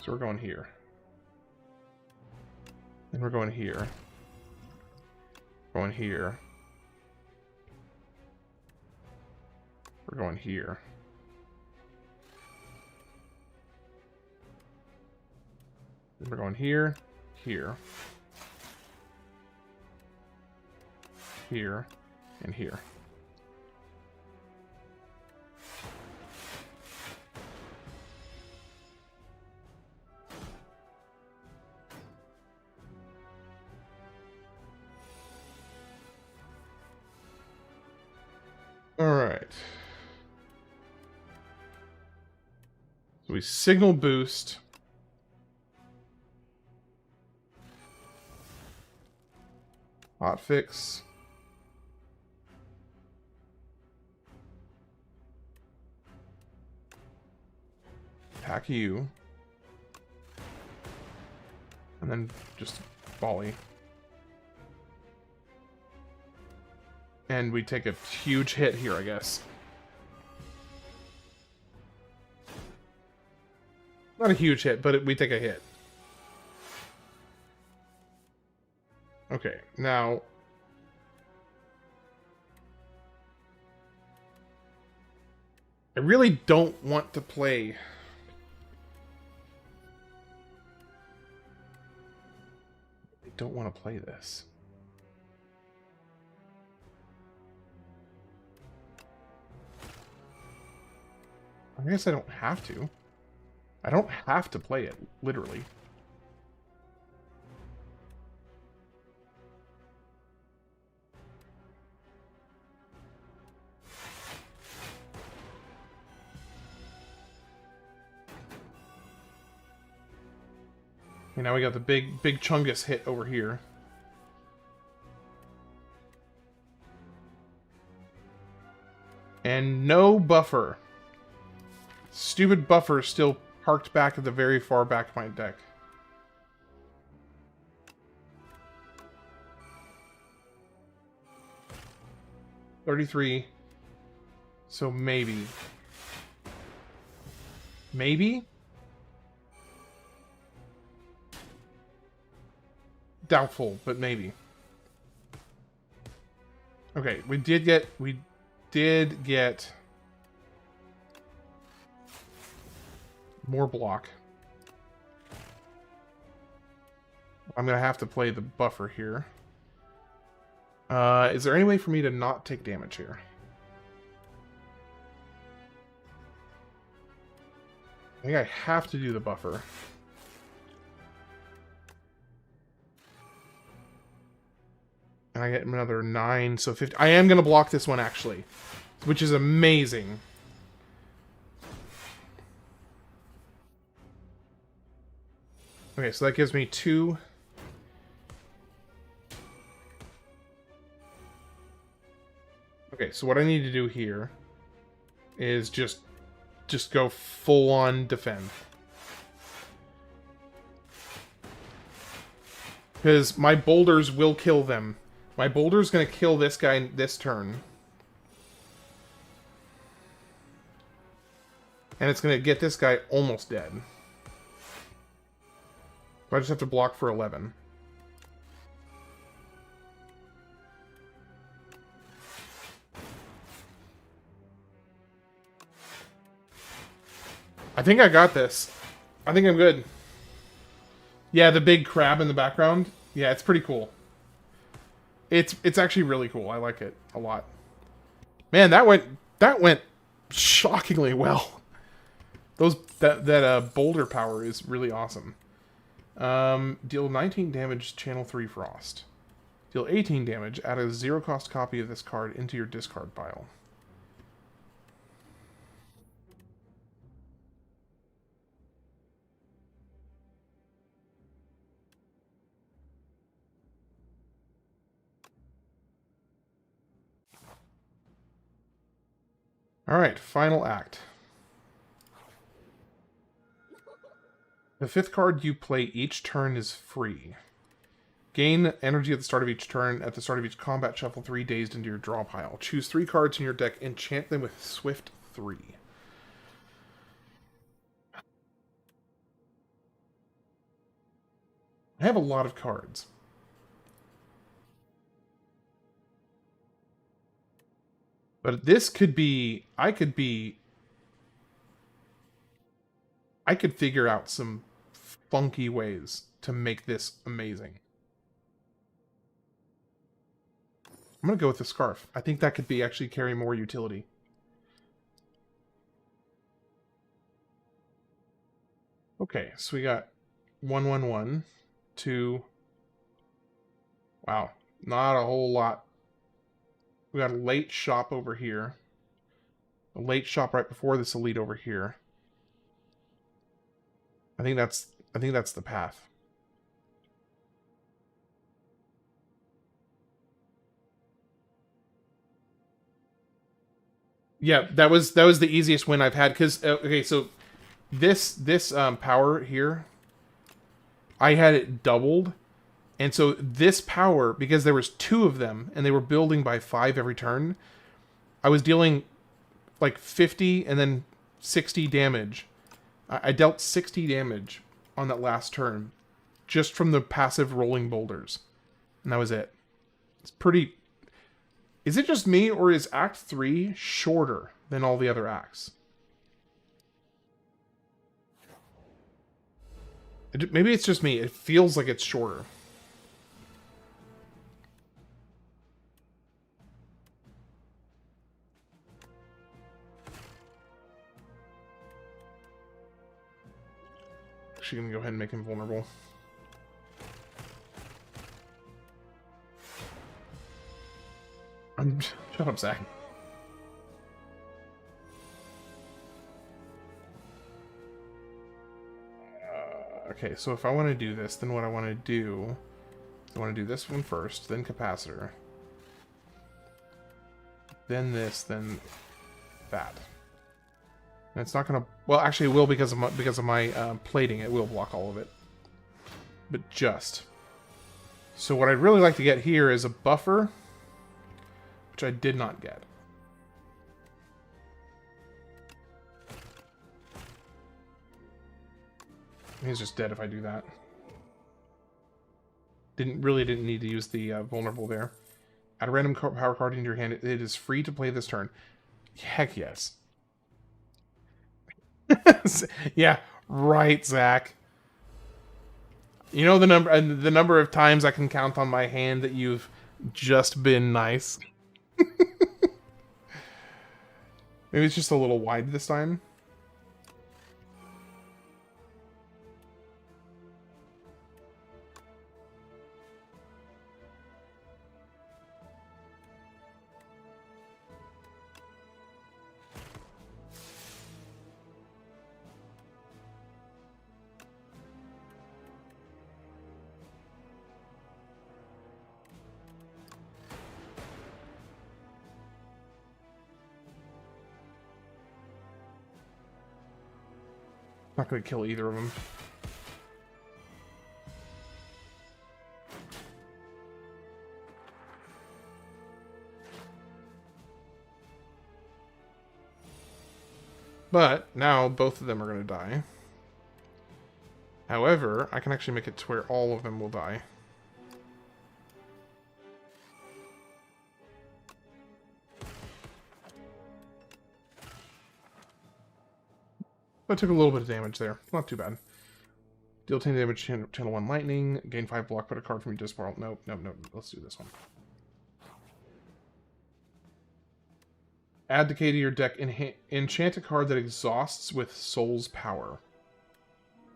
So we're going here. Then we're going here. Going here. We're going here. Then we're going here, here, here, and here. Alright. So we signal boost. Hotfix. Pack you. And then just volley. And we take a huge hit here, I guess. Not a huge hit, but we take a hit. Okay, now... I really don't want to play... I don't want to play this. I guess I don't have to. I don't have to play it, literally. Okay, now we got the big Chungus hit over here. And no buffer. Stupid buffer still parked back at the very far back of my deck. $33. So maybe. Maybe? Doubtful, but maybe. Okay, we did get more block. I'm going to have to play the buffer here. Is there any way for me to not take damage here? I think I have to do the buffer. And I get another 9, so 50. I am going to block this one, actually. Which is amazing. Okay, so that gives me 2... Okay, so what I need to do here is just go full on defend. Because my boulders will kill them. My boulder's going to kill this guy this turn. And it's going to get this guy almost dead. I just have to block for 11. I think I got this. I think I'm good. Yeah, the big crab in the background. Yeah, it's pretty cool. It's actually really cool. I like it a lot. Man, that went shockingly well. That boulder power is really awesome. Deal 19 damage, channel 3 frost. Deal 18 damage, add a 0-cost copy of this card into your discard pile. Alright, final act. The 5th card you play each turn is free. Gain energy at the start of each turn. At the start of each combat, shuffle 3 dazed into your draw pile. Choose 3 cards in your deck, enchant them with Swift 3. I have a lot of cards. But this could be... I could figure out some funky ways to make this amazing. I'm going to go with the Scarf. I think that could be actually carry more utility. Okay, so we got 1/1/1, 2. Wow, not a whole lot. We got a late shop over here. A late shop right before this elite over here. I think that's the path. Yeah, that was the easiest win I've had, because okay, so this power here, I had it doubled, and so this power, because there was 2 of them and they were building by 5 every turn, I was dealing like 50 and then 60 damage. I dealt 60 damage on that last turn just from the passive rolling boulders, and that was it. It's pretty... Is it just me, or is Act 3 shorter than all the other acts? Maybe it's just me. It feels like it's shorter. Actually, gonna go ahead and make him vulnerable. Shut up, Zach. Okay, so if I want to do this, then what I want to do... I want to do this one first, then capacitor. Then this, then that. And it's not going to... Well, actually it will because of my plating. It will block all of it. But just. So what I'd really like to get here is a buffer, which I did not get. He's just dead if I do that. Really didn't need to use the vulnerable there. Add a random power card into your hand. It is free to play this turn. Heck yes. Yeah, right, Zach. You know the number of times I can count on my hand that you've just been nice. Maybe it's just a little wide this time. Not going to kill either of them. But now both of them are going to die. However, I can actually make it to where all of them will die. I took a little bit of damage there. Not too bad. Deal 10 damage, channel 1 lightning, gain 5 block, put a card from your discard. Nope. Let's do this one. Add decay to your deck. Enchant a card that exhausts with Soul's power.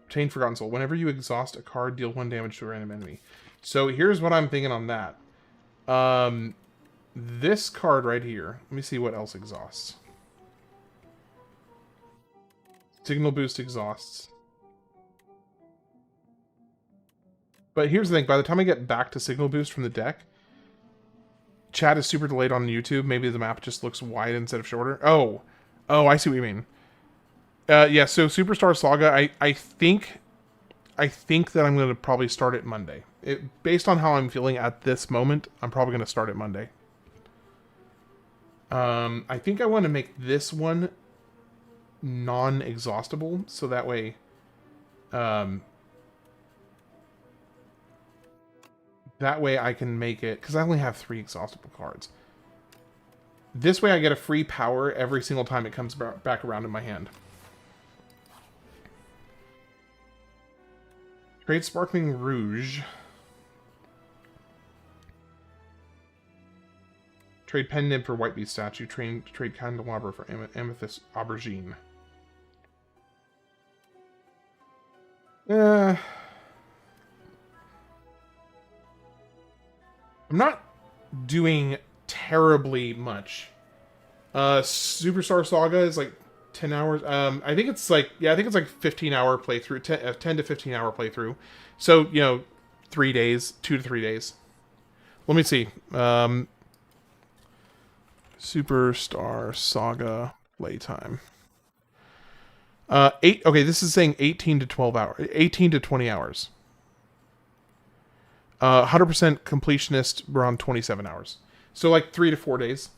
Obtain Forgotten Soul. Whenever you exhaust a card, deal 1 damage to a random enemy. So here's what I'm thinking on that. This card right here. Let me see what else exhausts. Signal Boost exhausts. But here's the thing. By the time I get back to Signal Boost from the deck, chat is super delayed on YouTube. Maybe the map just looks wide instead of shorter. Oh, I see what you mean. Yeah, so Superstar Saga, I think that I'm going to probably start it Monday. Based on how I'm feeling at this moment, I'm probably going to start it Monday. I think I want to make this one non-exhaustible, so that way I can make it, because I only have 3 exhaustible cards. This way I get a free power every single time it comes back around in my hand. Trade Sparkling Rouge. Trade Pen Nib for White Beast Statue. Trade Candelabra for Amethyst Aubergine. I'm not doing terribly much. Superstar Saga is like 10 hours. I think it's like 15 hour playthrough, 10 to 15 hour playthrough. So, 3 days, 2 to 3 days. Let me see. Superstar Saga playtime. Okay, this is saying 18 to 12 hours, 18 to 20 hours. 100% completionist around 27 hours. So like 3 to 4 days.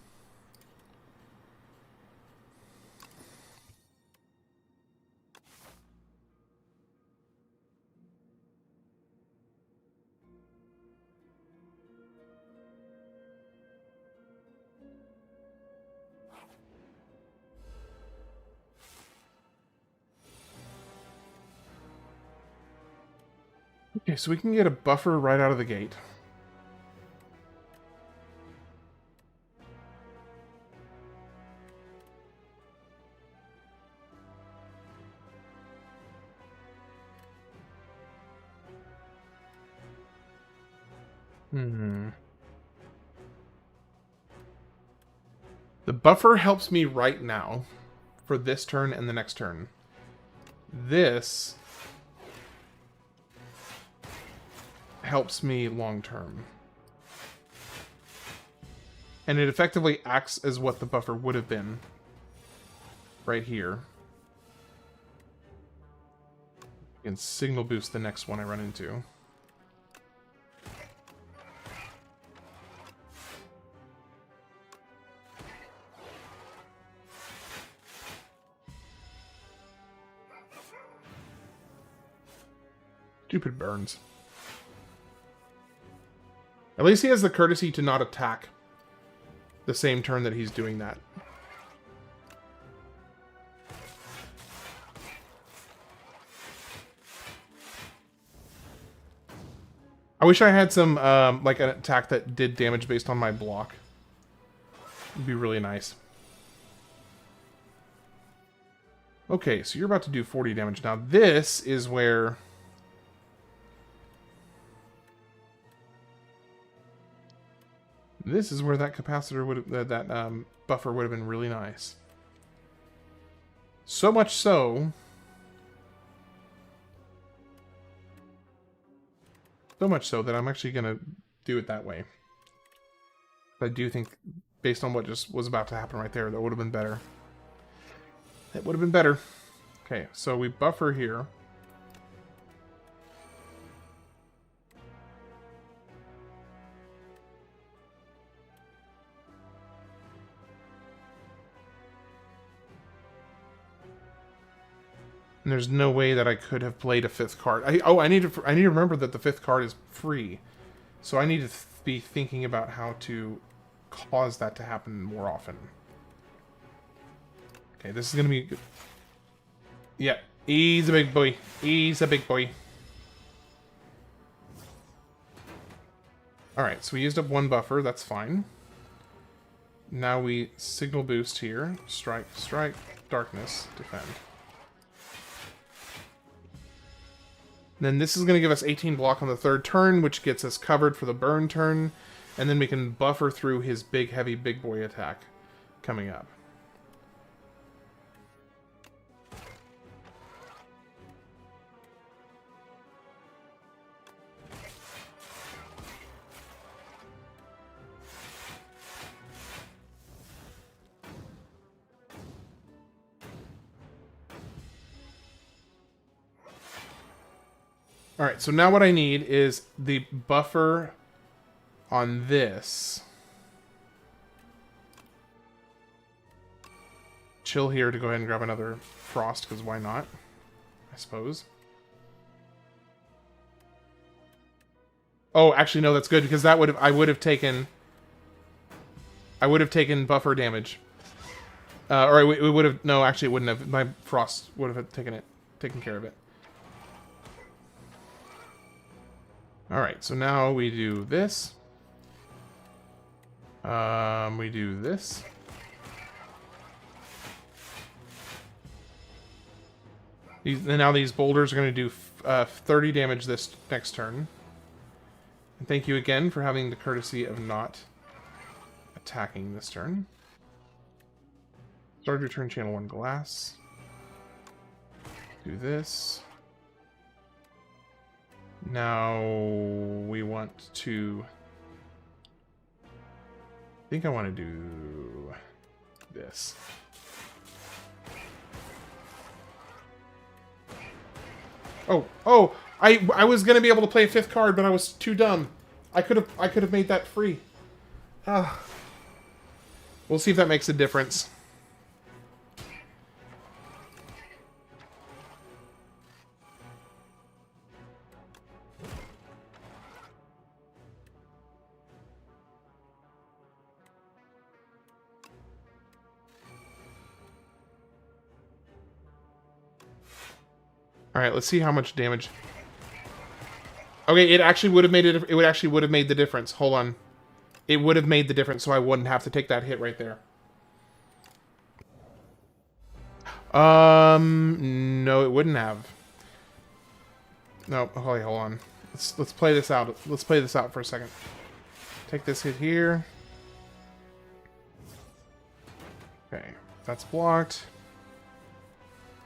Okay, so we can get a buffer right out of the gate. The buffer helps me right now for this turn and the next turn. This helps me long term. And it effectively acts as what the buffer would have been right here. You can signal boost the next one I run into. Stupid burns. At least he has the courtesy to not attack the same turn that he's doing that. I wish I had some, like an attack that did damage based on my block. It'd be really nice. Okay, so you're about to do 40 damage. Now this is where... This is where that capacitor would have... that buffer would have been really nice. So much so... So much so that I'm actually going to do it that way. I do think, based on what just was about to happen right there, that would have been better. It would have been better. Okay, so we buffer here. And there's no way that I could have played a 5th card. I need to remember that the 5th card is free. So I need to be thinking about how to cause that to happen more often. Okay, this is going to be good. Yeah, he's a big boy. He's a big boy. Alright, so we used up 1 buffer. That's fine. Now we signal boost here. Strike, strike, darkness, defend. Then this is going to give us 18 block on the 3rd turn, which gets us covered for the burn turn. And then we can buffer through his big, heavy, big boy attack coming up. Alright, so now what I need is the buffer on this. Chill here to go ahead and grab another frost, because why not? I suppose. Oh, actually no, that's good, because that would have I would have taken buffer damage. Or it would have no, actually it wouldn't have. My frost would have taken care of it. Alright, so now we do this. We do this. And now these boulders are going to do 30 damage this next turn. And thank you again for having the courtesy of not attacking this turn. Start your turn, channel 1 glass. Do this. Now we want to... I think I want to do this. Oh! I was gonna be able to play a 5th card, but I was too dumb. I could have made that free. Ah. We'll see if that makes a difference. Alright, let's see how much damage. Okay, it actually would have made it. It actually would have made the difference. Hold on, it would have made the difference, so I wouldn't have to take that hit right there. No, it wouldn't have. No, hold on. Let's play this out. Let's play this out for a second. Take this hit here. Okay, that's blocked.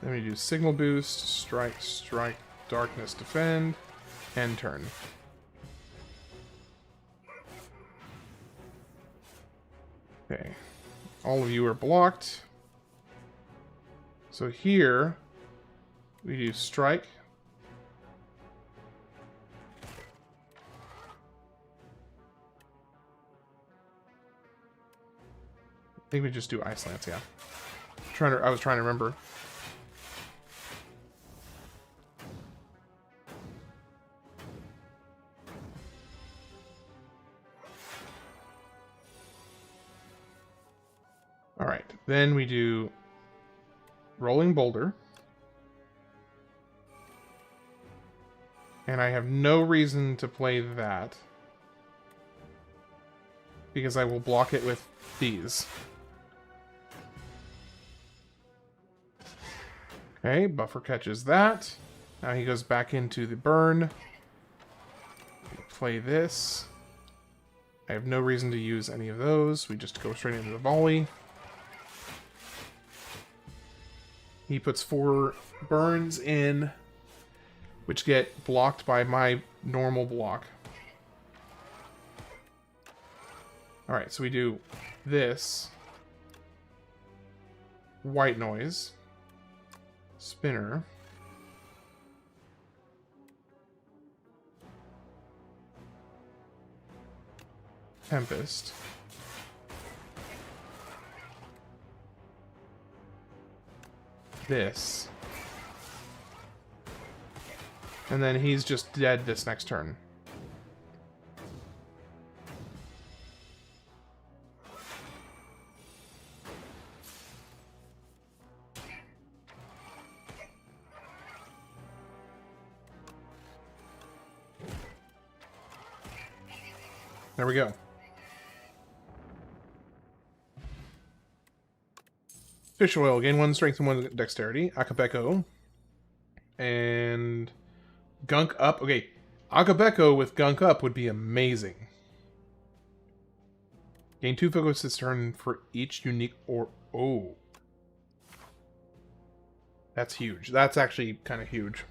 Then we do signal boost, strike, strike, darkness, defend, end turn. Okay, all of you are blocked. So here, we do strike. I think we just do Ice Lance, yeah. I was trying to remember. Alright, then we do Rolling Boulder. And I have no reason to play that. Because I will block it with these. Okay, buffer catches that. Now he goes back into the burn. Play this. I have no reason to use any of those. We just go straight into the volley. He puts 4 burns in, which get blocked by my normal block. Alright, so we do this. White noise. Spinner. Tempest. This. And then he's just dead this next turn. There we go. Fish oil, gain 1 strength and 1 dexterity. Akabeko. And gunk up. Okay, Akabeko with gunk up would be amazing. Gain 2 focus this turn for each unique or... Oh. That's huge. That's actually kind of huge.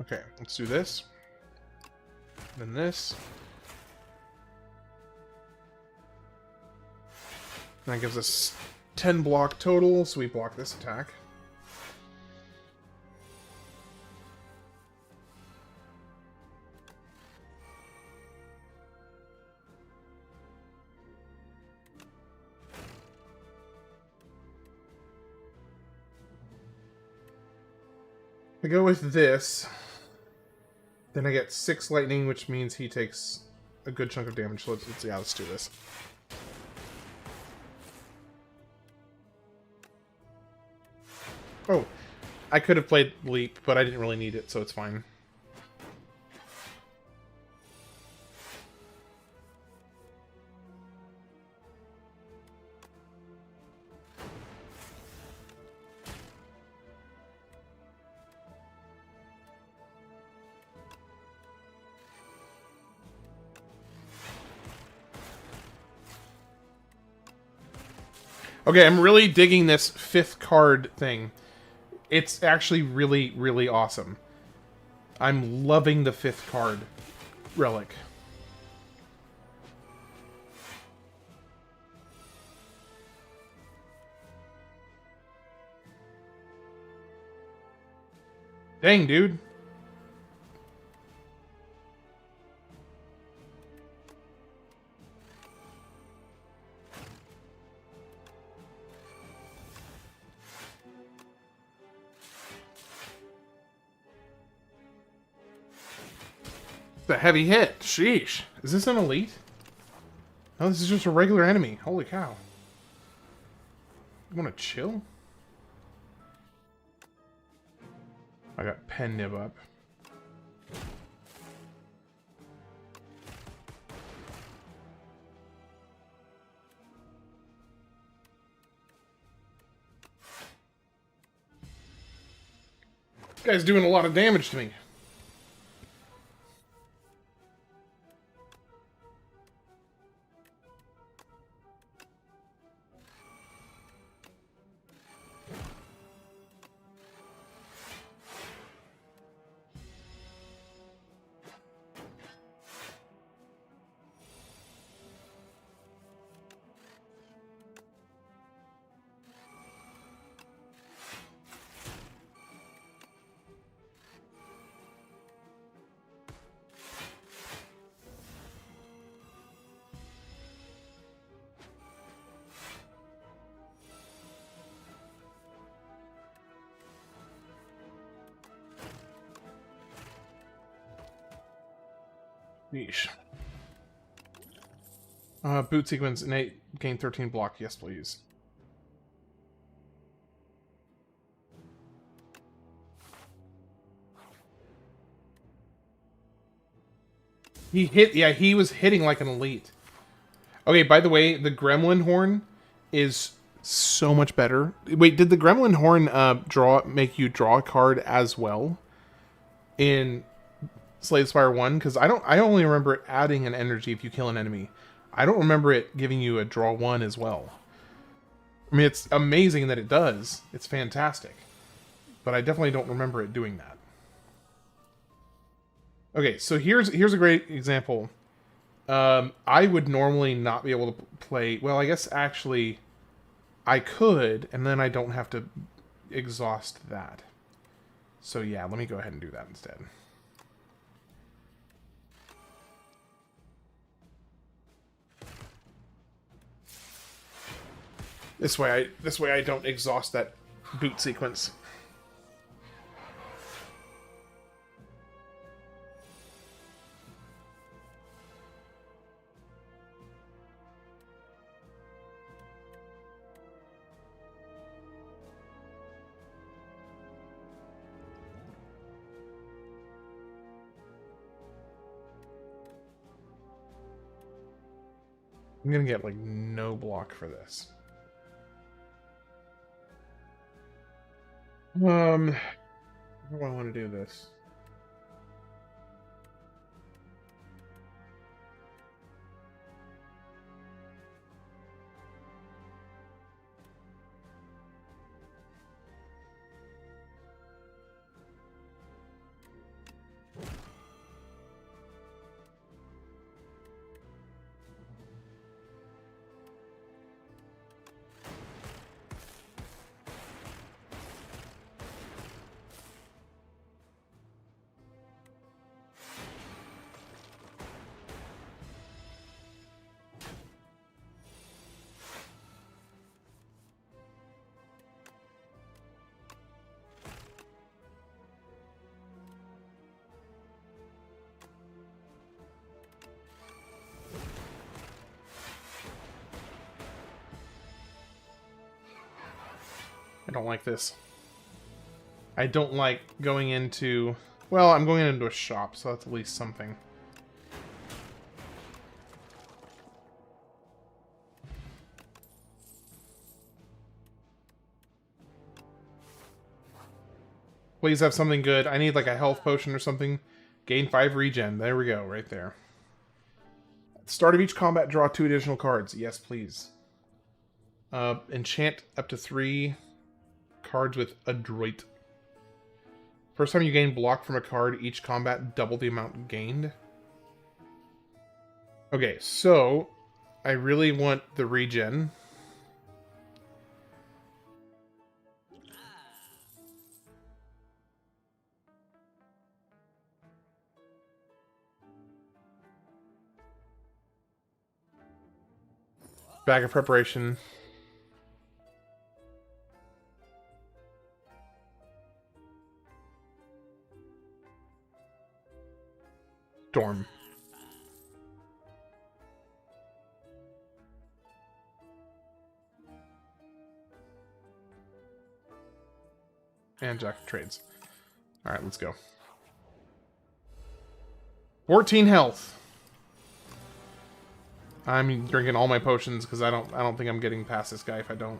Okay, let's do this. Then this. And that gives us 10 block total, so we block this attack. I go with this. Then I get 6 lightning, which means he takes a good chunk of damage. So let's do this. Oh, I could have played Leap, but I didn't really need it, so it's fine. Okay, I'm really digging this 5th card thing. It's actually really, really awesome. I'm loving the 5th card relic. Dang, dude. A heavy hit. Sheesh. Is this an elite? No, this is just a regular enemy. Holy cow. You want to chill? I got pen nib up. This guy's doing a lot of damage to me. Yeesh. Boot sequence, innate, gain 13 block. Yes, please. He hit, yeah, he was hitting like an elite. Okay, by the way, the Gremlin Horn is so much better. Wait, did the Gremlin Horn make you draw a card as well in Slay the Spire 1? Because I only remember it adding an energy if you kill an enemy. I don't remember it giving you a draw 1 as well. I mean, it's amazing that it does. It's fantastic. But I definitely don't remember it doing that. Okay, so here's a great example. I would normally not be able to play... Well, I guess actually I could, and then I don't have to exhaust that. So yeah, let me go ahead and do that instead. This way I don't exhaust that boot sequence. I'm gonna get like no block for this. How do I want to do this? I don't like this. I don't like going into... Well, I'm going into a shop, so that's at least something. Please have something good. I need like a health potion or something. Gain 5 regen. There we go, right there. At the start of each combat, draw 2 additional cards. Yes, please. Enchant up to 3 cards with Adroit. First time you gain block from a card, each combat, double the amount gained. Okay, so I really want the regen. Bag of preparation. Storm. And Jack of Trades. Alright, let's go. 14 health. I'm drinking all my potions because I don't think I'm getting past this guy if I don't.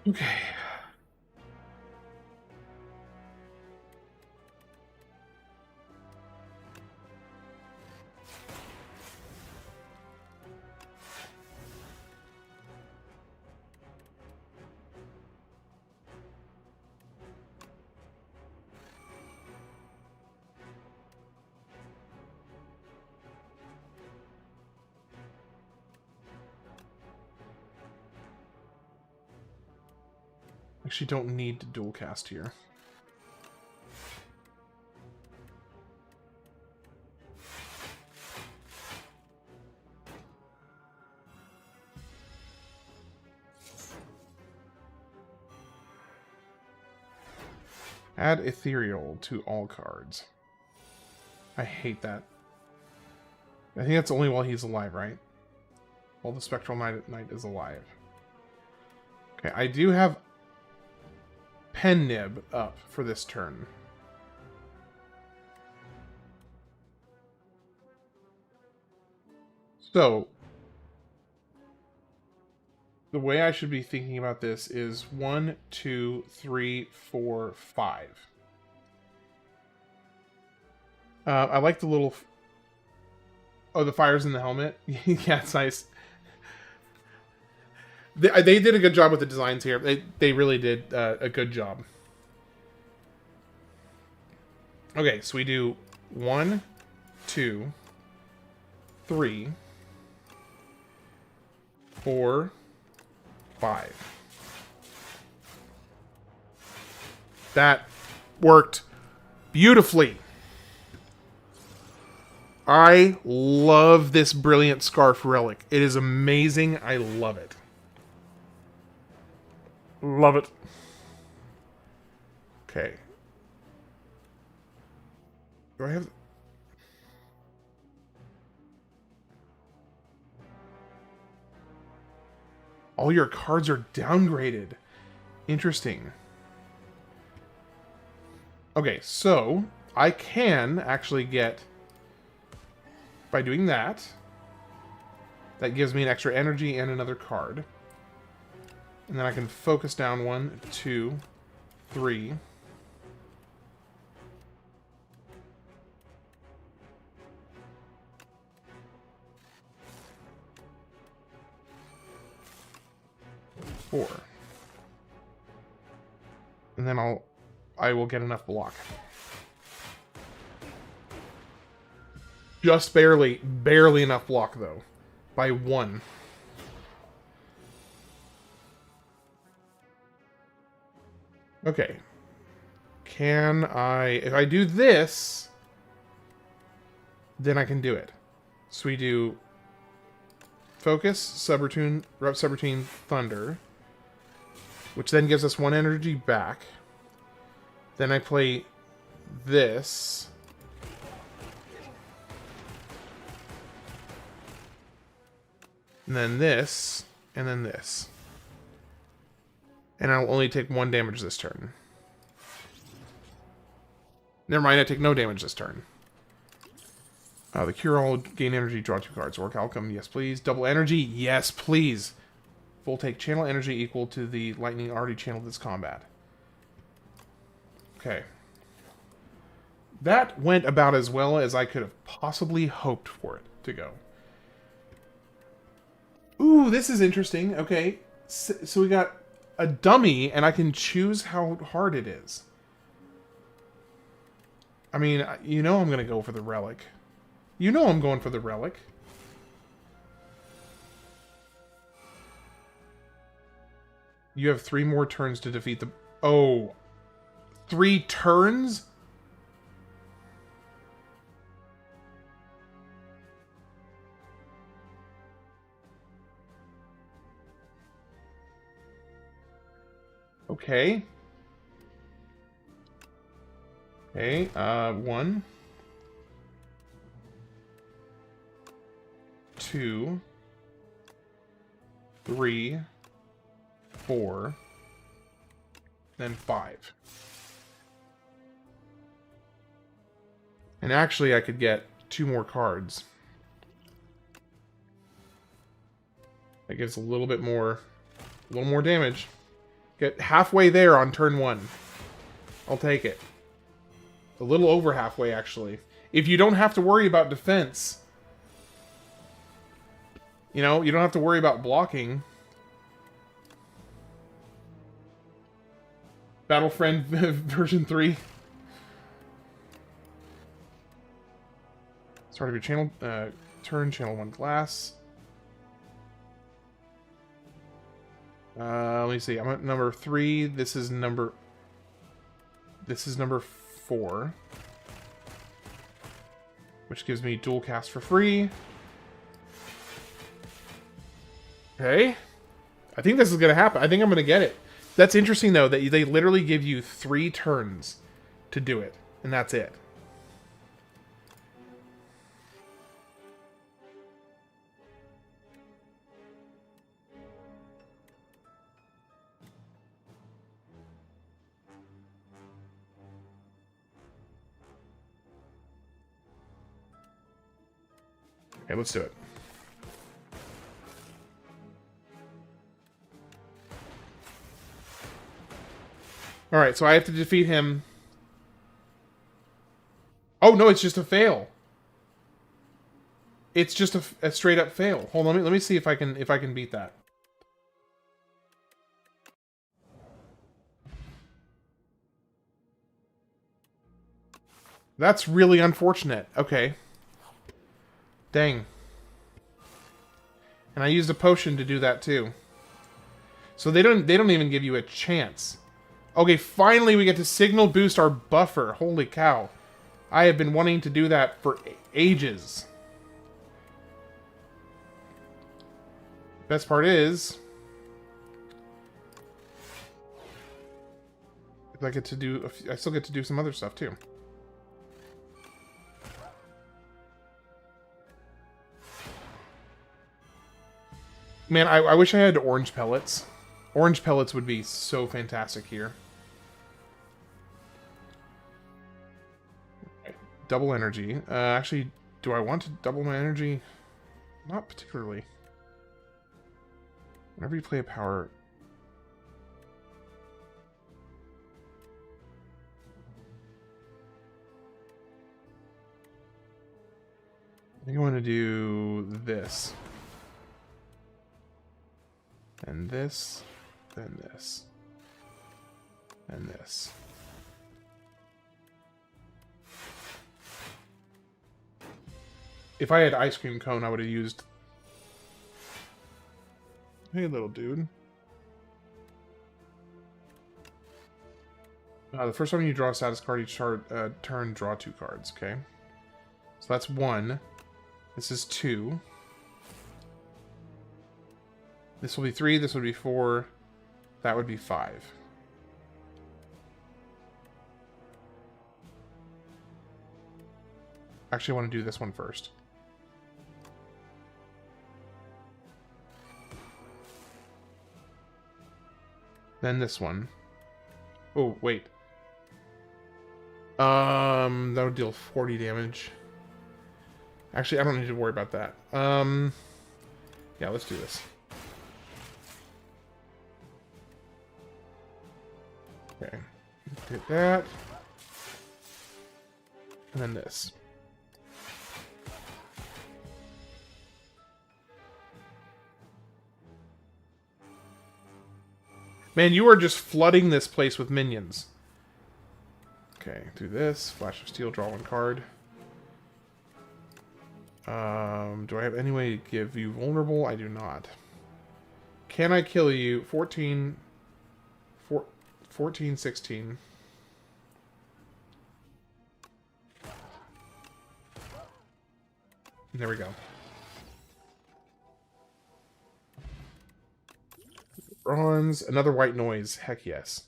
Okay. Actually don't need to dual cast here. Add ethereal to all cards. I hate that. I think that's only while he's alive, right? While the Spectral Knight is alive. Okay, I do have Pen Nib up for this turn. So, the way I should be thinking about this is 1, 2, 3, 4, 5. I like the little... Oh, the fire's in the helmet? Yeah, it's nice. They did a good job with the designs here. They really did a good job. Okay, so we do 1, 2, 3, 4, 5. That worked beautifully. I love this Brilliant Scarf relic. It is amazing. I love it. Love it. Okay. Do I have... All your cards are downgraded. Interesting. Okay, so I can actually get... By doing that, that gives me an extra energy and another card. And then I can focus down 1, 2, 3. Four. And then I will get enough block. Just barely enough block though. By 1. Okay. Can I... If I do this, then I can do it. So we do Focus, Subroutine, Thunder, which then gives us 1 energy back. Then I play this. And then this, and then this. And I'll only take 1 damage this turn. Never mind, I take no damage this turn. The Cure All, gain energy, draw 2 cards. Orichalcum, yes please. Double energy, yes please. Full take channel energy equal to the lightning already channeled this combat. Okay. That went about as well as I could have possibly hoped for it to go. Ooh, this is interesting. Okay, so we got a dummy, and I can choose how hard it is. I mean, you know I'm going to go for the relic. You know I'm going for the relic. You have 3 more turns to defeat the... Oh, 3 turns? Okay. Okay, 1, 2, 3, 4, then 5. And actually I could get 2 more cards. That gives a little more damage. Get halfway there on turn 1. I'll take it. A little over halfway, actually. If you don't have to worry about defense. You know, you don't have to worry about blocking. Battlefriend version 3. Start of your channel, turn, channel 1 glass. Let me see. I'm at number 3. This is number 4. Which gives me dual cast for free. Okay. I think this is going to happen. I think I'm going to get it. That's interesting, though, that they literally give you 3 turns to do it. And that's it. Okay, let's do it. Alright, so I have to defeat him. Oh, no, it's just a fail. It's just a straight up fail. Hold on, let me see if I can beat that. That's really unfortunate. Okay. Dang. And I used a potion to do that too. So they don't even give you a chance. Okay, finally we get to signal boost our buffer. Holy cow. I have been wanting to do that for ages. Best part is I get to do I still get to do some other stuff too. Man, I wish I had orange pellets. Orange pellets would be so fantastic here. Double energy. Actually, do I want to double my energy? Not particularly. Whenever you play a power... I think I want to do this. And this. Then this. And this. If I had ice cream cone, I would have used... Hey, little dude. The first time you draw a status card each turn, draw 2 cards, okay? So that's 1. This is 2. This will be 3, this would be 4, that would be 5. Actually, I want to do this one first. Then this one. Oh, wait. That would deal 40 damage. Actually, I don't need to worry about that. Yeah, let's do this. Okay. Hit that. And then this. Man, you are just flooding this place with minions. Okay, do this. Flash of Steel, draw 1 card. Do I have any way to give you vulnerable? I do not. Can I kill you? 14, 16. There we go. Bronze. Another white noise. Heck yes.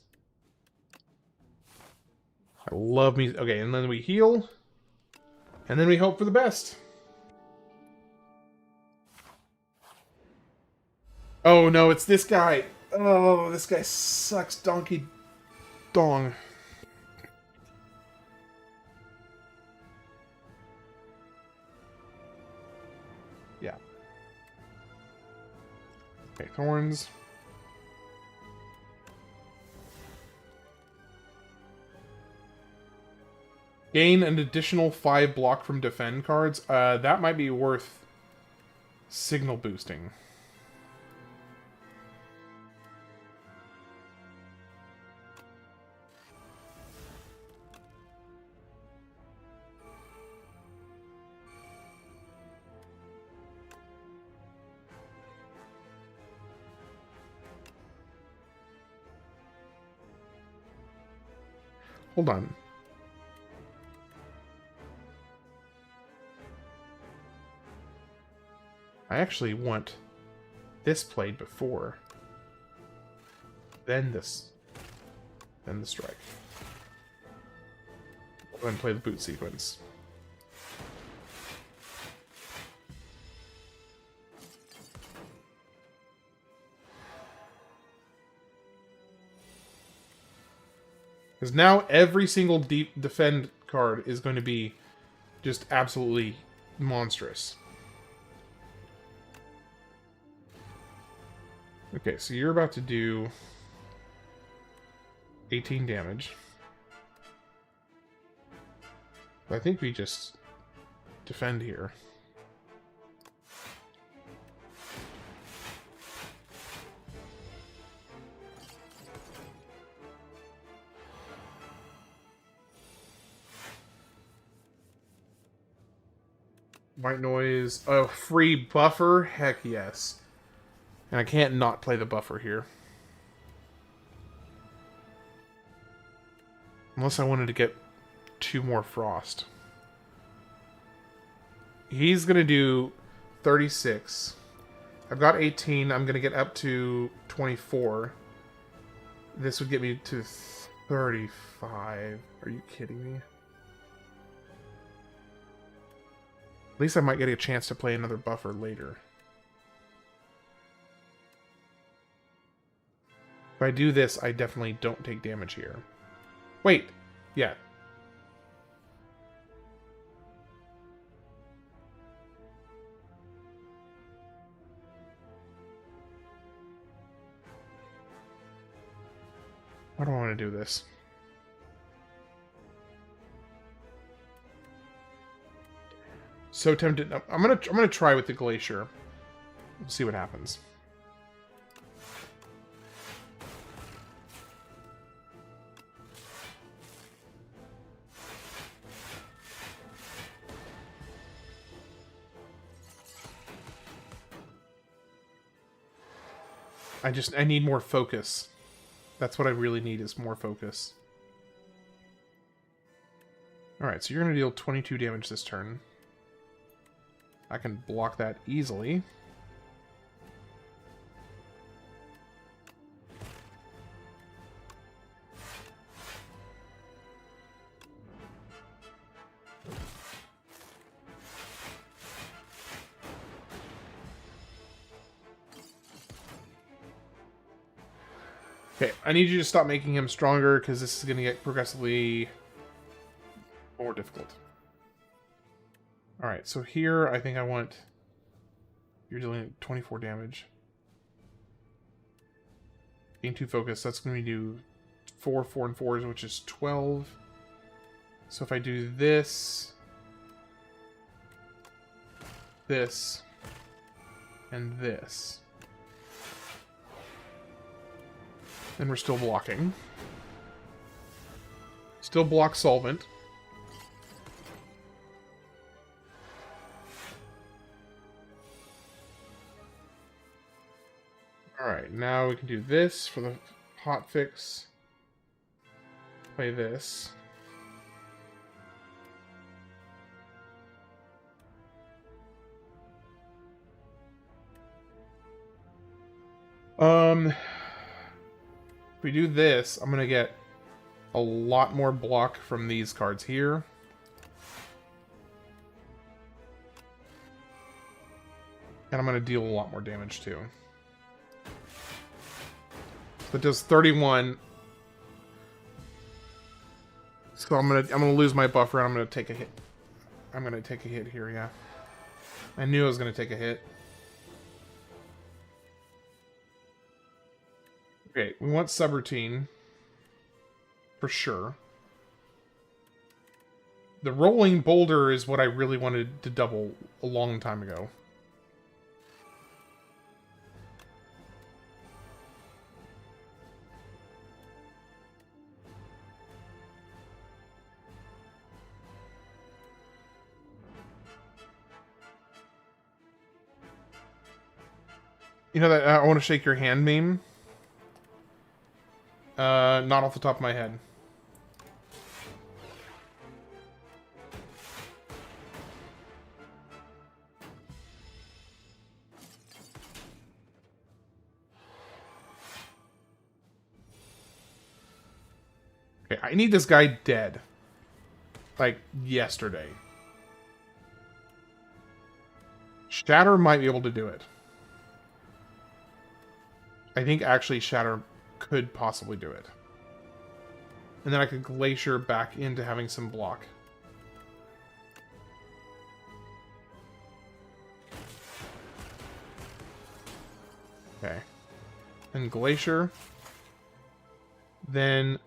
I love me. Okay, and then we heal. And then we hope for the best. Oh no, it's this guy. Oh, this guy sucks donkey dong. Yeah. Okay, thorns. Gain an additional 5 block from defend cards. That might be worth signal boosting. Hold on. I actually want this played before. Then this. Then the strike. Then play the boot sequence. Because now every single deep defend card is going to be just absolutely monstrous. Okay, so you're about to do 18 damage. I think we just defend here. White noise. Oh, free buffer? Heck yes. And I can't not play the buffer here. Unless I wanted to get 2 more frost. He's going to do 36. I've got 18. I'm going to get up to 24. This would get me to 35. Are you kidding me? At least I might get a chance to play another buffer later. If I do this, I definitely don't take damage here. Wait. Yeah. Why do I want to do this? So tempted. I'm gonna try with the glacier. We'll see what happens. I need more focus. That's what I really need, is more focus. Alright, so you're going to deal 22 damage this turn. I can block that easily. Okay, I need you to stop making him stronger, because this is going to get progressively more difficult. Alright, so here I think I want... You're dealing 24 damage. Being too focused, that's going to do 4 and 4s, which is 12. So if I do this... This... And this... Then we're still blocking. Still block solvent. Alright, now we can do this for the hot fix. Play this. If we do this, I'm going to get a lot more block from these cards here. And I'm going to deal a lot more damage too. So it does 31. So I'm gonna lose my buffer and I'm gonna take a hit. I'm gonna take a hit here, yeah. I knew I was gonna take a hit. Okay, we want subroutine. For sure. The rolling boulder is what I really wanted to double a long time ago. You know that I want to shake your hand meme? Not off the top of my head. Okay, I need this guy dead. Like, yesterday. Shatter might be able to do it. I think actually Shatter could possibly do it. And then I could Glacier back into having some block. Okay. and Glacier. Then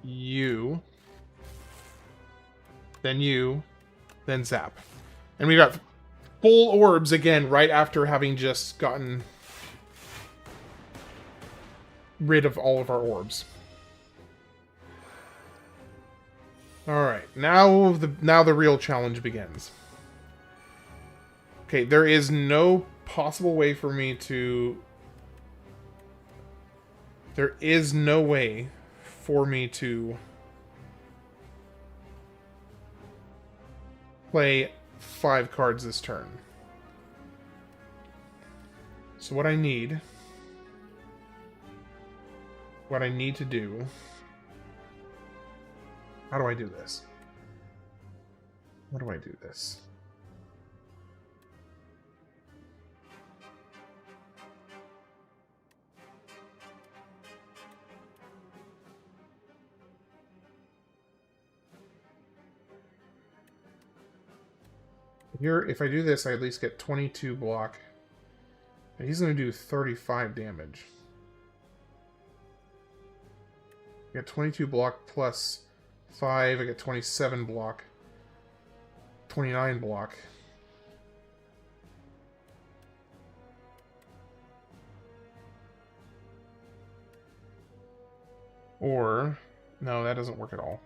you. Then you. Then Zap. And we got full orbs again right after having just gotten rid of all of our orbs. Alright, now the real challenge begins. Okay, there is no possible way for me to... There is no way for me to play 5 cards this turn. So what I need to do... How do I do this? How do I do this? Here, if I do this, I at least get 22 block. And he's going to do 35 damage. I get 22 block plus 5. I get 27 block. 29 block. Or, no, that doesn't work at all.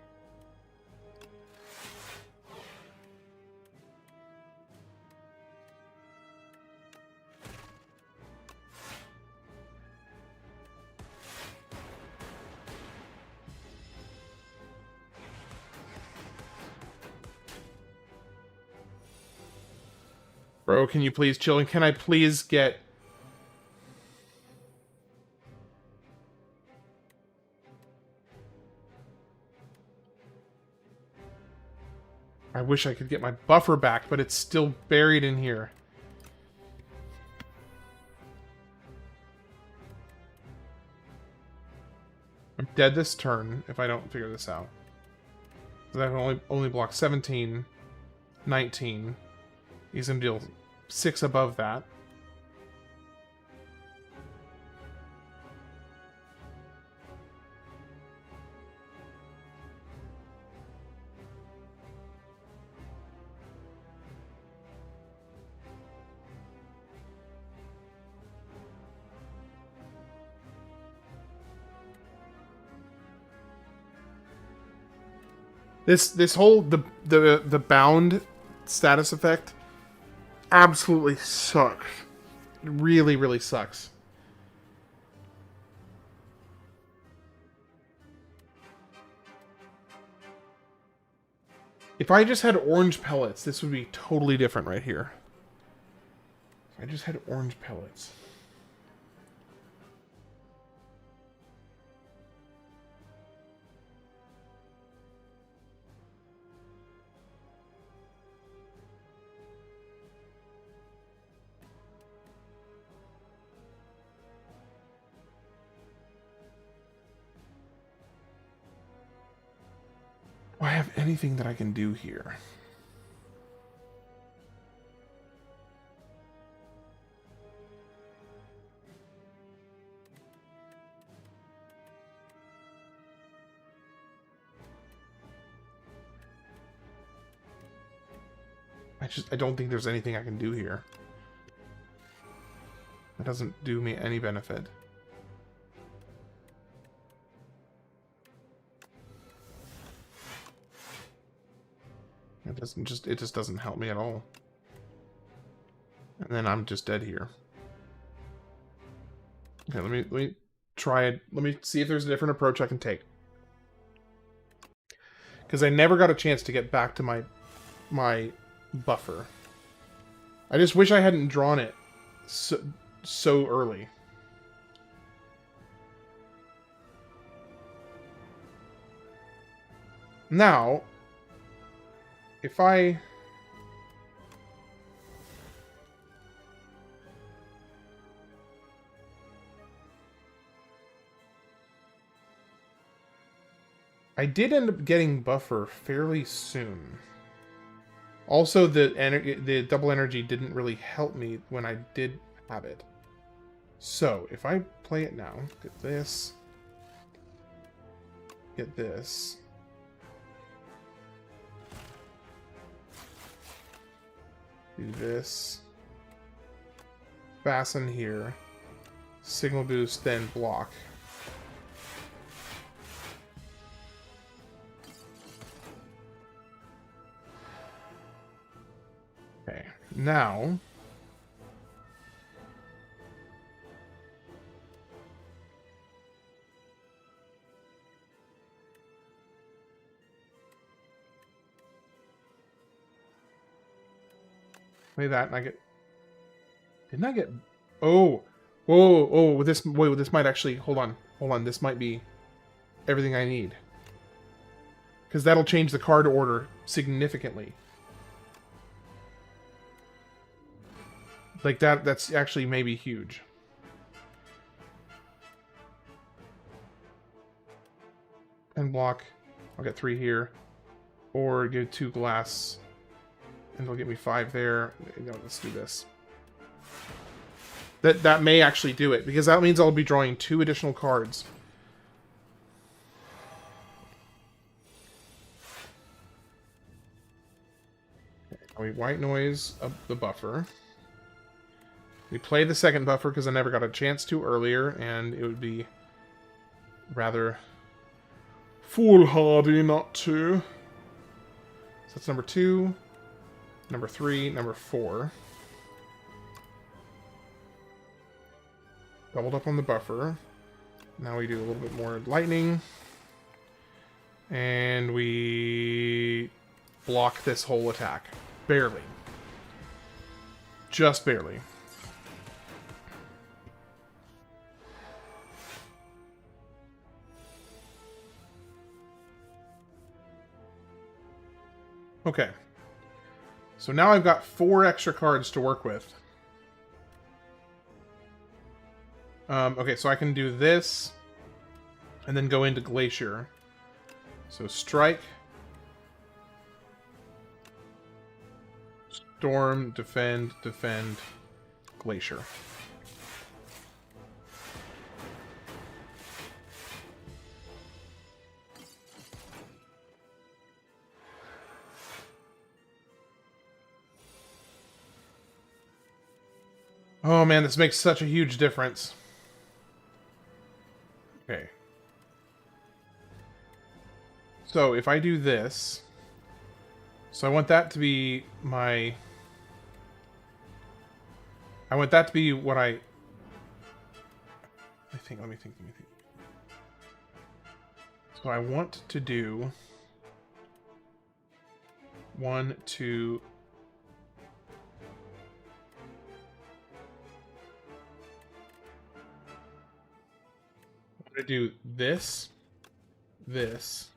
Bro, can you please chill? And can I please get... I wish I could get my buffer back, but it's still buried in here. I'm dead this turn if I don't figure this out. So I can only block 17, 19. He's going to deal 6 above that. This whole the bound status effect absolutely sucks. It really, really sucks. If I just had orange pellets, this would be totally different right here. If I just had orange pellets. Do I have anything that I can do here? I don't think there's anything I can do here. That doesn't do me any benefit. It just doesn't help me at all. And then I'm just dead here. Okay, let me try it. Let me see if there's a different approach I can take. Because I never got a chance to get back to my buffer. I just wish I hadn't drawn it so early. Now, if I did end up getting buffer fairly soon. Also, the double energy didn't really help me when I did have it. So, if I play it now, get this, get this. Do this. Fasten here. Signal boost, then block. Okay, now... play that, and I get... Didn't I get... Oh! Whoa, oh, this might actually... Hold on, this might be everything I need. Because that'll change the card order significantly. Like, that's actually maybe huge. And block. I'll get 3 here. Or give 2 glass. And they'll get me 5 there. No, let's do this. That may actually do it, because that means I'll be drawing 2 additional cards. We white noise up the buffer. We play the second buffer because I never got a chance to earlier, and it would be rather foolhardy not to. So that's number 2, number 3, number 4. Doubled up on the buffer. Now we do a little bit more lightning. And we block this whole attack. Barely. Just barely. Okay. So now I've got 4 extra cards to work with. Okay, so I can do this, and then go into Glacier. So strike, storm, defend, defend, Glacier. Oh man, this makes such a huge difference. Okay. So if I do this, so I want that to be my... I want that to be what I... Let me think. So I want to do 1, 2... I'm going to do this, this,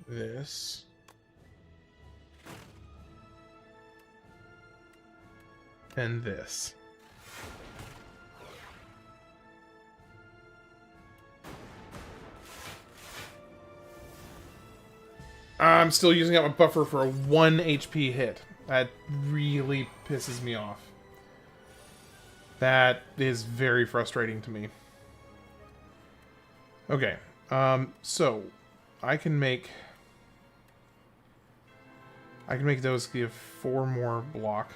this, and this. I'm still using up my buffer for a 1 HP hit. That really pisses me off. That is very frustrating to me. Okay, so I can make those give 4 more block.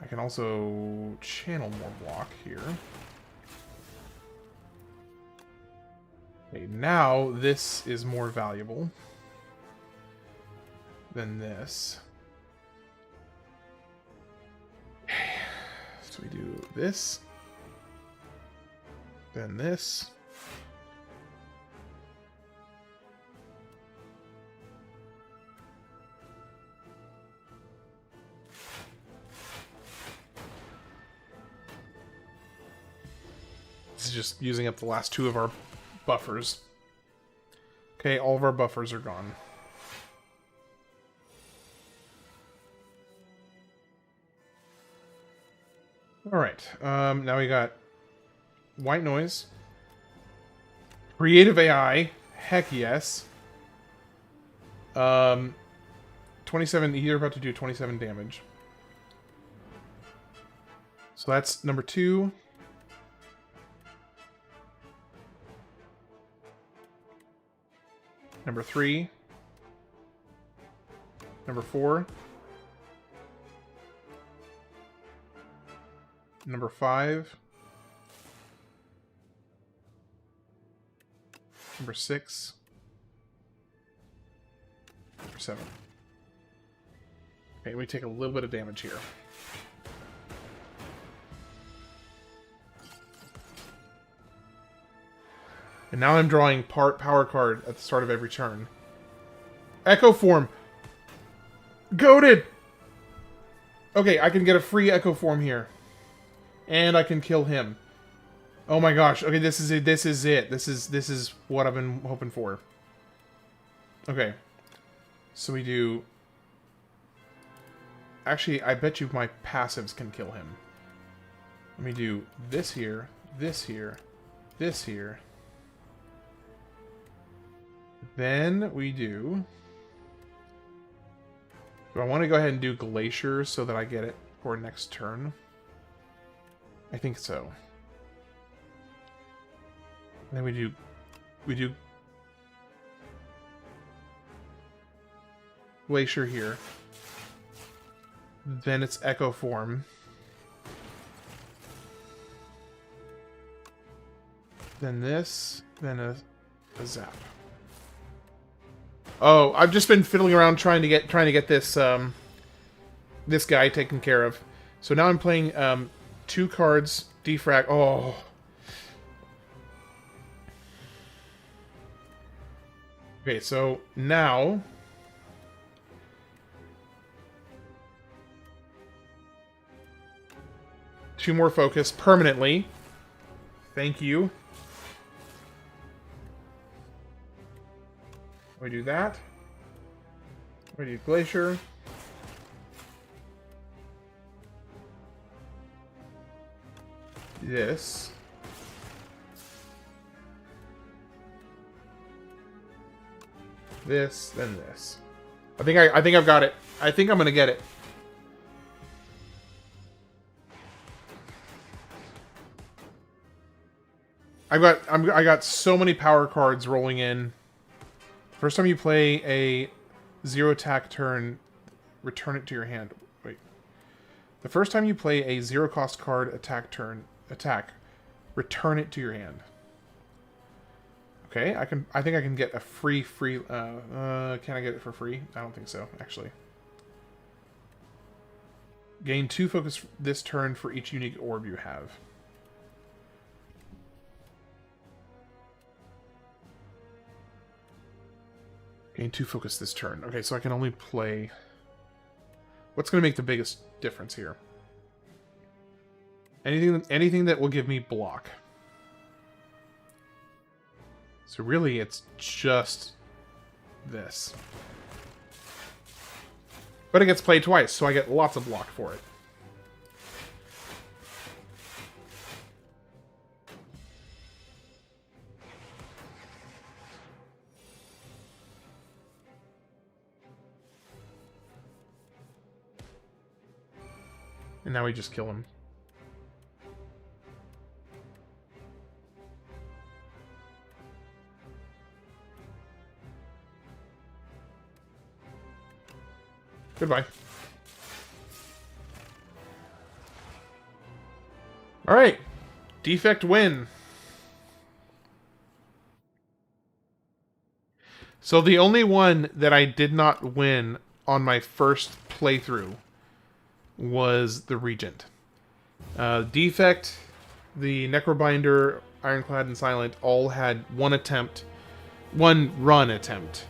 I can also channel more block here. Okay, now this is more valuable than this. So we do this, then this. This is just using up the last 2 of our buffers. Okay, all of our buffers are gone. Alright, now we got white noise Creative AI. Heck yes. 27. You're about to do 27 damage. So that's number 2. Number 3. Number 4. Number 5. Number 6. Number 7. Okay, we take a little bit of damage here. And now I'm drawing power card at the start of every turn. Echo form. Goated! Okay, I can get a free echo form here. And I can kill him. Oh my gosh. Okay, this is it. This is it. This is what I've been hoping for. Okay. So we do... Actually, I bet you my passives can kill him. Let me do this here, this here, this here. Then we do... Do I want to go ahead and do Glacier so that I get it for next turn? I think so. And then we do Glacier here. Then it's Echo Form. Then this, then a zap. Oh, I've just been fiddling around trying to get this this guy taken care of. So now I'm playing 2 cards, defrag. Oh. Okay, so now two more focus permanently. Thank you. We do that. We do Glacier. This. This, then this. I think I've got it. I think I'm gonna get it. I got so many power cards rolling in. First time you play a 0 attack turn, return it to your hand. Wait. The first time you play a 0 cost card attack turn, return it to your hand. Okay, I think I can get a free, can I get it for free? I don't think so, actually. Gain 2 focus this turn for each unique orb you have. Gain 2 focus this turn. Okay, so I can only play... What's going to make the biggest difference here? Anything that will give me block. So really, it's just this. But it gets played twice, so I get lots of block for it. And now we just kill him. Goodbye. Alright. Defect win. So the only one that I did not win on my first playthrough was the Regent. Defect, the Necrobinder, Ironclad, and Silent all had one run attempt,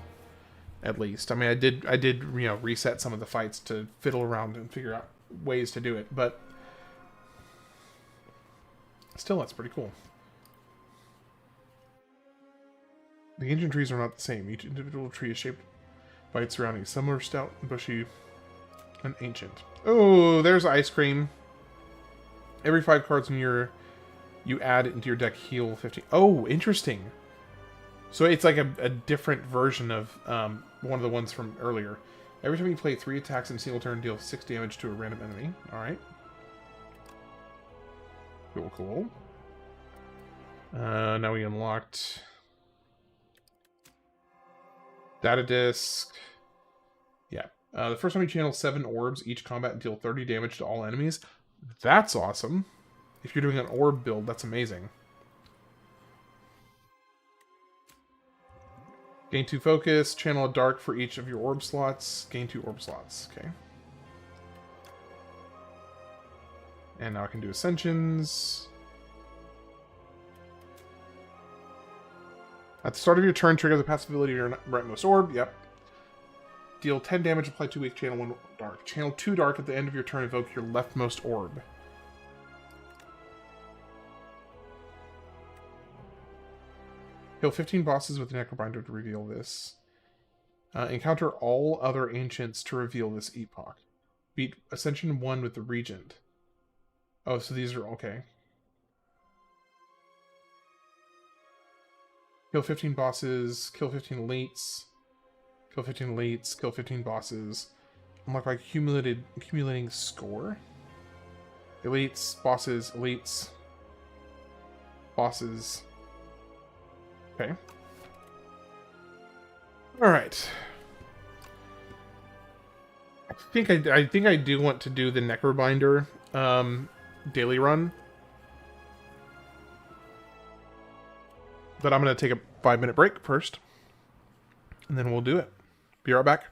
at least. I mean, I did, you know, reset some of the fights to fiddle around and figure out ways to do it, but still, that's pretty cool. The ancient trees are not the same. Each individual tree is shaped by its surroundings. Some are stout, bushy, and ancient. Oh, there's ice cream. Every 5 cards in you add into your deck heal 50. Oh, interesting. So it's like a different version of one of the ones from earlier. Every time you play 3 attacks in a single turn, deal 6 damage to a random enemy. Alright. Cool, cool. Now we unlocked data disk. Yeah. The first time you channel 7 orbs, each combat deal 30 damage to all enemies. That's awesome. If you're doing an orb build, that's amazing. Gain 2 focus, channel a dark for each of your orb slots, gain 2 orb slots. Okay. And now I can do ascensions. At the start of your turn, trigger the passive ability of your rightmost orb. Yep. Deal 10 damage, apply 2 weak, channel 1 dark. Channel 2 dark at the end of your turn, evoke your leftmost orb. Kill 15 bosses with the Necrobinder to reveal this. Encounter all other ancients to reveal this epoch. Beat Ascension 1 with the Regent. Oh, so these are okay. Kill 15 bosses, kill 15 elites, kill 15 elites, kill 15 bosses. Unlock by accumulating score. Elites, bosses, elites, bosses. Okay. All right. I think I do want to do the Necrobinder daily run. But I'm going to take a 5-minute break first. And then we'll do it. Be right back.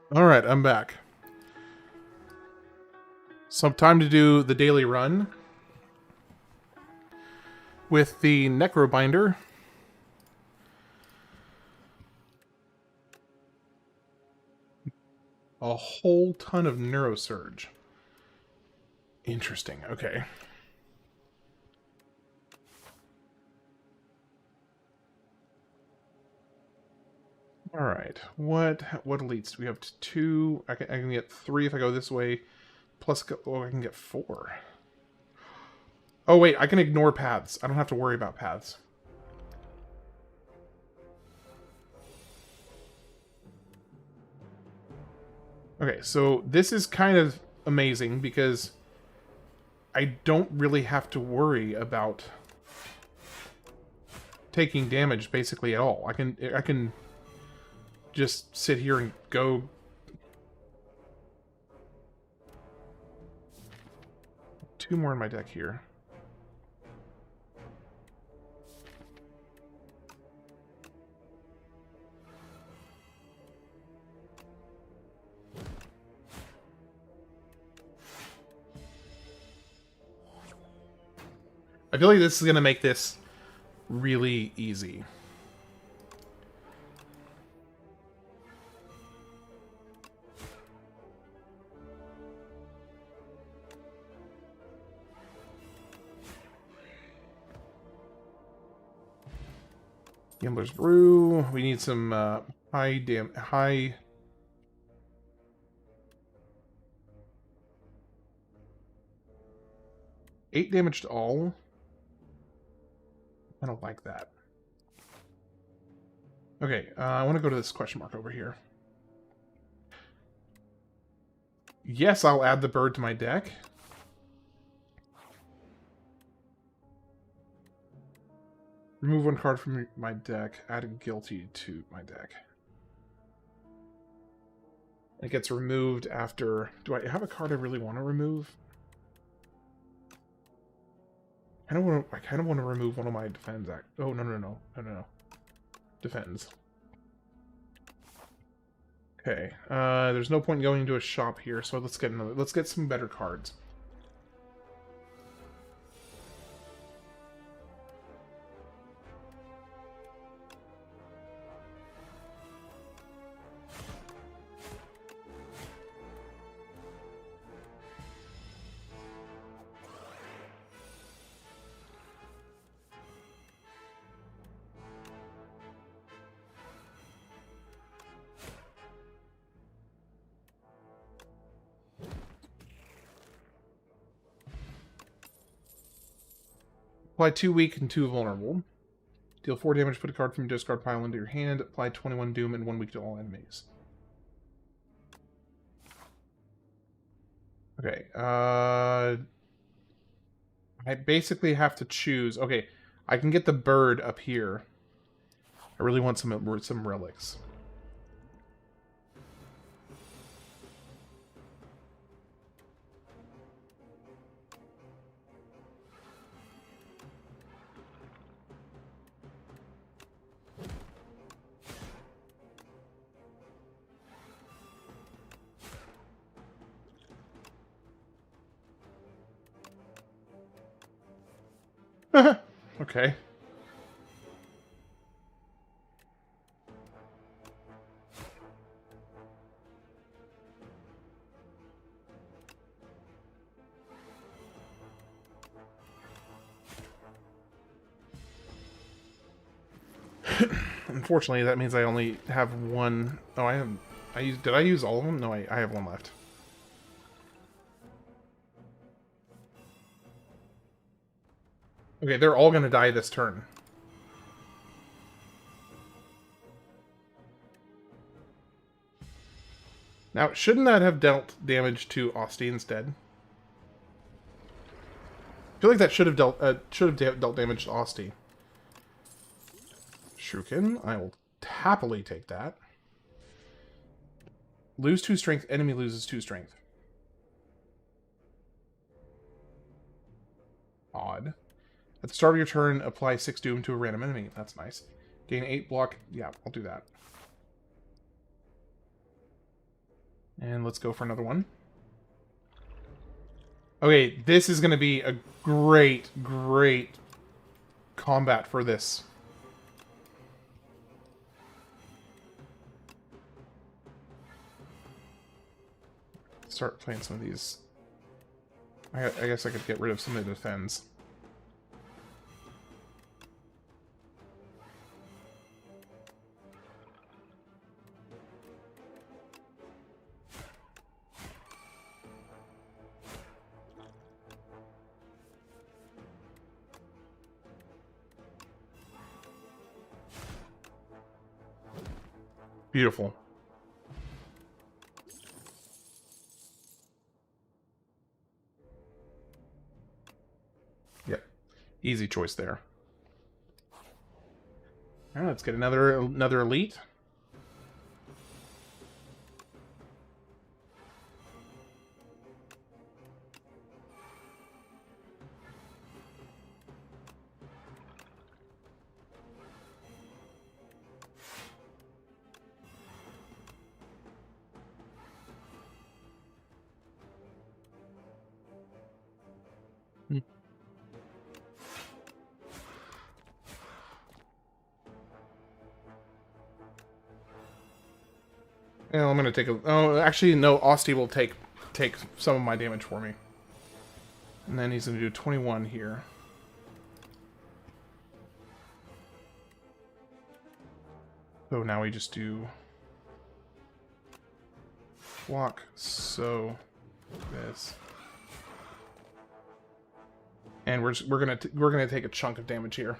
Alright, I'm back. So time to do the daily run with the Necrobinder. A whole ton of Neurosurge. Interesting, okay. Alright, what elites do we have? 2? I can get 3 if I go this way. Plus, I can get 4. Oh wait, I can ignore paths. I don't have to worry about paths. Okay, so this is kind of amazing because I don't really have to worry about taking damage basically at all. I can just sit here and go. Two more in my deck here. I feel like this is going to make this really easy. Gambler's Brew. We need some high 8 damage to all. I don't like that. Okay, I want to go to this question mark over here. Yes, I'll add the bird to my deck. Remove 1 card from my deck. Add a guilty to my deck. It gets removed after... Do I have a card I really want to remove? I kind of want to remove one of my defends. Oh, no. Defends. Okay. There's no point going into a shop here, so let's get some better cards. Apply 2 weak and 2 vulnerable. Deal 4 damage, put a card from your discard pile into your hand. Apply 21 doom and 1 weak to all enemies. Okay, I basically have to choose. Okay, I can get the bird up here. I really want some relics. Okay. Unfortunately, that means I only have one. Oh, did I use all of them? No, I have one left. Okay, they're all going to die this turn. Now, shouldn't that have dealt damage to Asti instead? I feel like that should have dealt damage to Asti. Shuriken, I will happily take that. Lose 2 strength, enemy loses 2 strength. Odd. At the start of your turn, apply 6 doom to a random enemy. That's nice. Gain 8 block. Yeah, I'll do that. And let's go for another one. Okay, this is going to be a great, great combat for this. Start playing some of these. I guess I could get rid of some of the defense. Beautiful. Yep. Easy choice there. All right, let's get another elite. Well, I'm gonna take a. Oh, actually, no. Austin will take some of my damage for me, and then he's gonna do 21 here. So now we just do block. So this, and we're gonna take a chunk of damage here.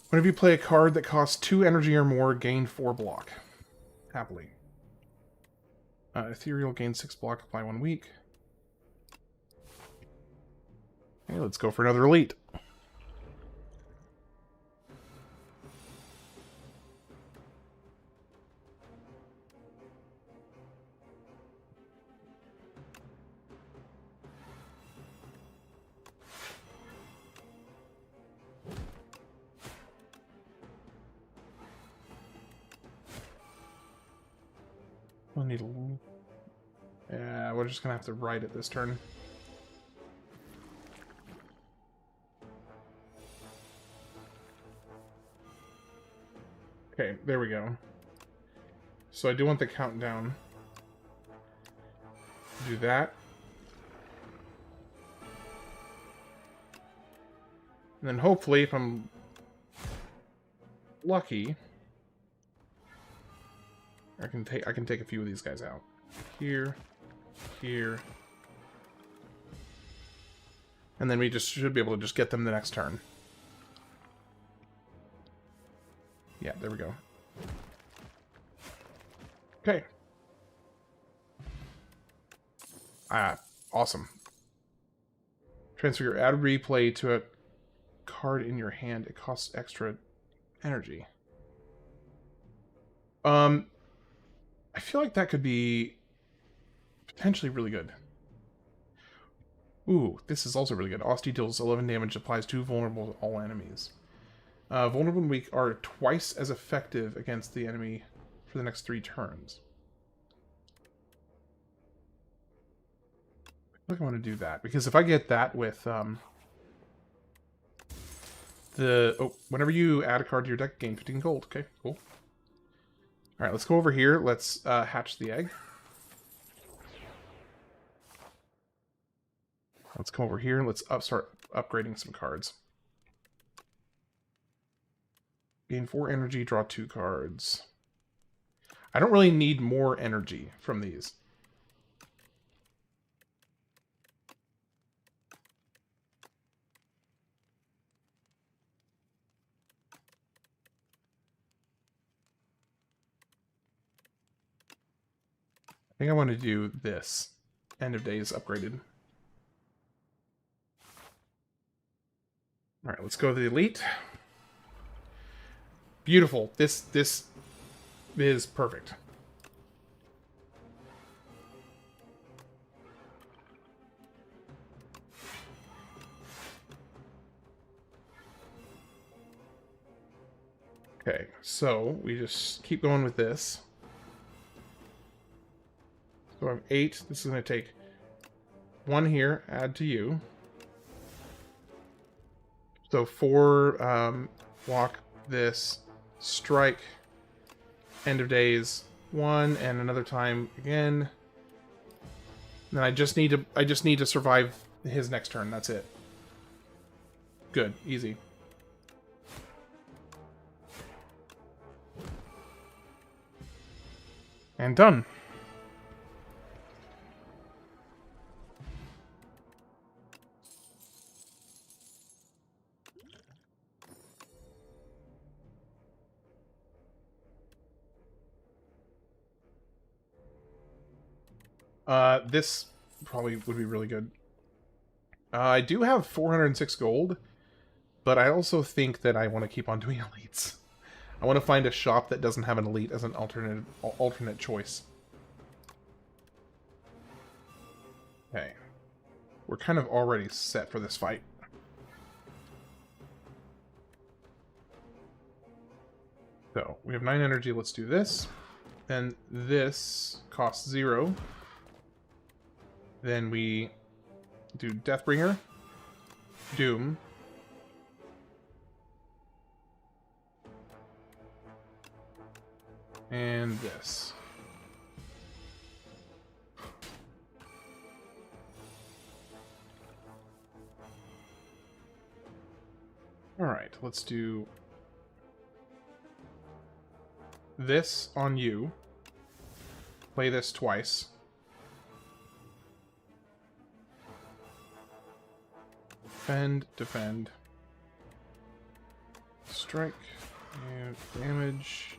Whenever you play a card that costs 2 energy or more, gain 4 block. Happily. Ethereal, gain 6 block, apply 1 week. Okay, let's go for another elite. We'll need a... Yeah, we're just gonna have to ride it this turn. Okay, there we go. So I do want the countdown. Do that. And then hopefully, if I'm lucky, I can take a few of these guys out. Here, here. And then we just should be able to just get them the next turn. Yeah, there we go. Okay. Awesome. Transfer your add replay to a card in your hand. It costs extra energy. I feel like that could be potentially really good. Ooh, this is also really good. Austin deals 11 damage, applies 2 vulnerable to all enemies. Vulnerable and weak are twice as effective against the enemy for the next 3 turns. I think I want to do that, because if I get that with whenever you add a card to your deck, gain 15 gold. Okay, cool. Alright, let's go over here. Let's hatch the egg. Let's come over here and let's start upgrading some cards. Gain 4 energy, draw 2 cards. I don't really need more energy from these. I think I want to do this. End of days upgraded. Alright, let's go to the elite. Beautiful. This is perfect. Okay, so we just keep going with this. So I have 8. This is going to take 1 here, add to you. So 4, walk this, strike, end of days 1, and another time again. Then I just need to survive his next turn. That's it. Good, easy. And done. This probably would be really good. I do have 406 gold, but I also think that I want to keep on doing elites. I want to find a shop that doesn't have an elite as an alternate choice. Okay. We're kind of already set for this fight. So, we have 9 energy, let's do this. Then this costs 0. Then we do Deathbringer, Doom, and this. Alright, let's do this on you. Play this twice. Defend, defend. Strike, and damage.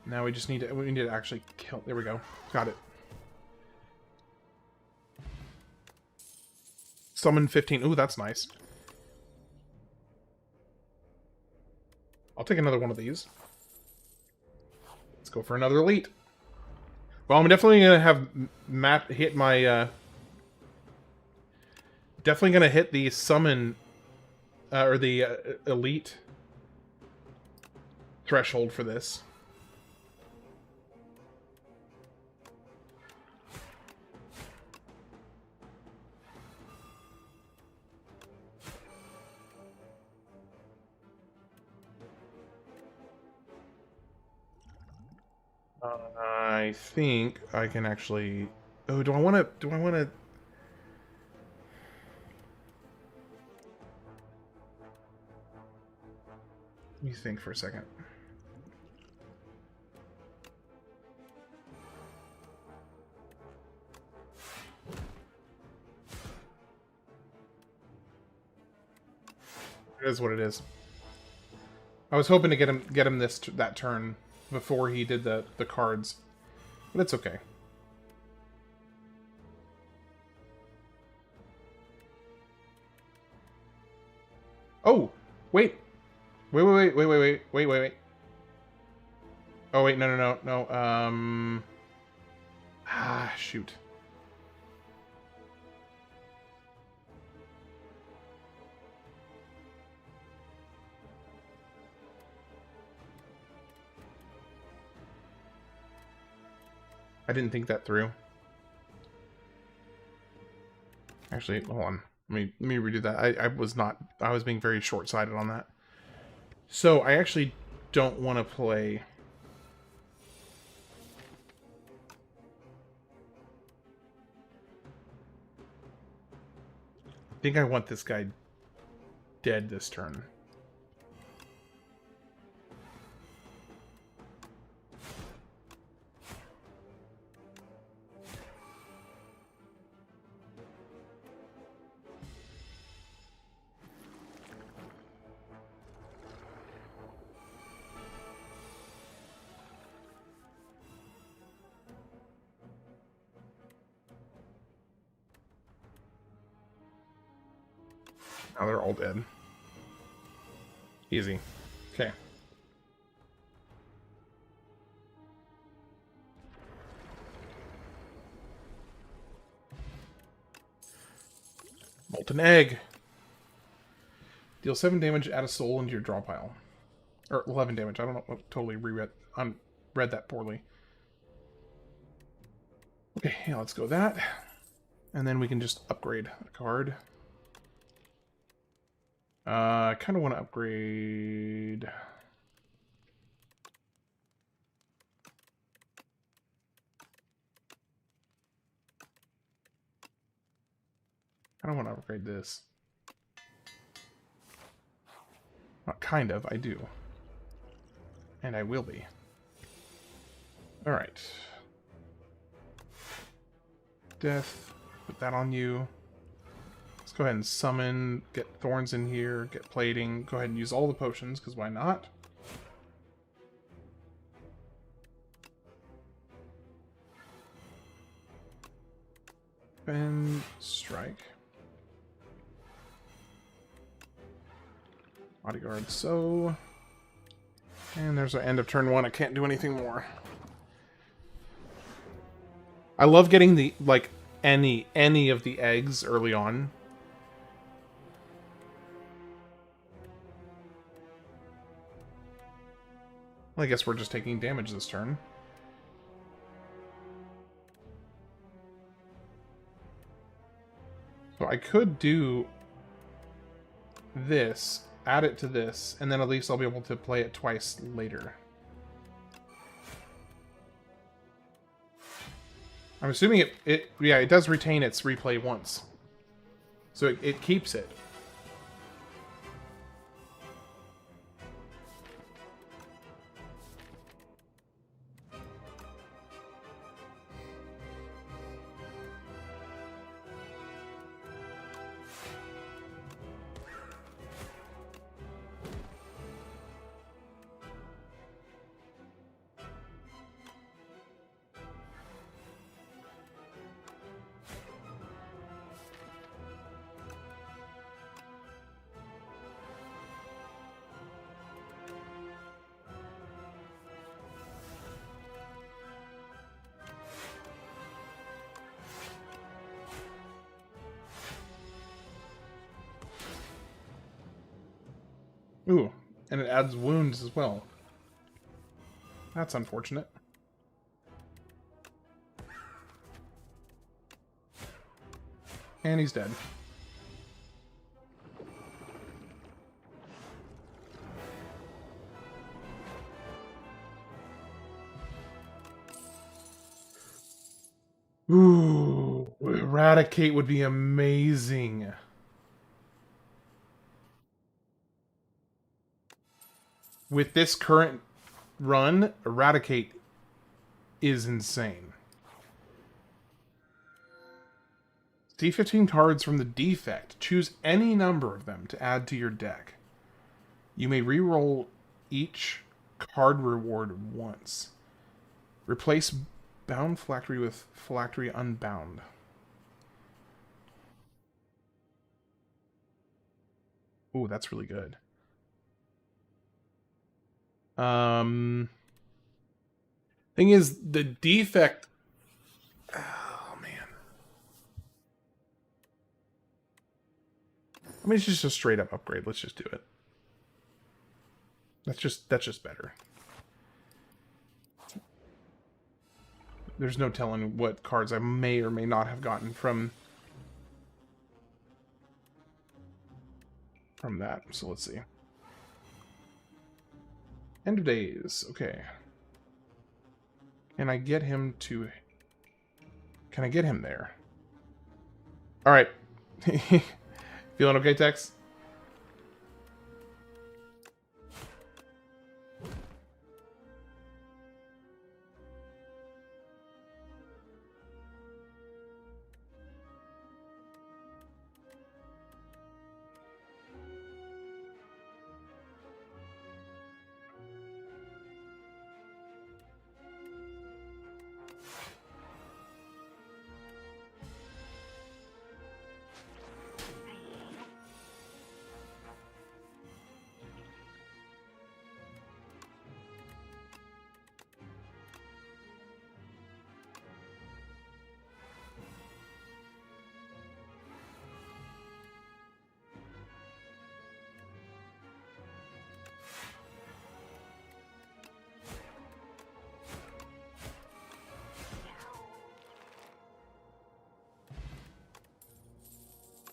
Now we just need to actually kill. There we go. Got it. Summon 15. Ooh, that's nice. I'll take another one of these. Let's go for another elite. Well, I'm definitely gonna have Matt hit my. Definitely gonna hit the summon, or the elite threshold for this. I think I can actually. Oh, do I want to? Do I want to? Let me think for a second. It is what it is. I was hoping to get him that turn before he did the cards, but it's okay. Oh, wait. Wait. Oh, wait, no. Shoot. I didn't think that through. Actually, hold on. Let me redo that. I was being very short-sighted on that. So, I actually don't want to play... I think I want this guy dead this turn. Now they're all dead. Easy. Okay. Molten Egg. Deal 7 damage, add a soul into your draw pile. Or 11 damage. I don't know what totally read that poorly. Okay, yeah, let's go that. And then we can just upgrade a card. I kind of want to upgrade... I don't want to upgrade this. Not kind of, I do. And I will be. Alright. Death. Put that on you. Let's go ahead and summon, get thorns in here, get plating. Go ahead and use all the potions, because why not? And strike. Bodyguard, so... And there's our end of turn 1. I can't do anything more. I love getting the, like, any of the eggs early on. Well, I guess we're just taking damage this turn. So I could do this, add it to this, and then at least I'll be able to play it twice later. I'm assuming it does retain its replay once. So it keeps it. Ooh, and it adds wounds as well. That's unfortunate. And he's dead. Ooh, Eradicate would be amazing. With this current run, Eradicate is insane. See 15 cards from the defect. Choose any number of them to add to your deck. You may reroll each card reward once. Replace Bound Phylactery with Phylactery Unbound. Ooh, that's really good. Thing is, the defect... Oh, man. I mean, it's just a straight-up upgrade. Let's just do it. That's just better. There's no telling what cards I may or may not have gotten from that. So let's see. End of days. Okay. Can I get him to... Can I get him there? Alright. Feeling okay, Tex?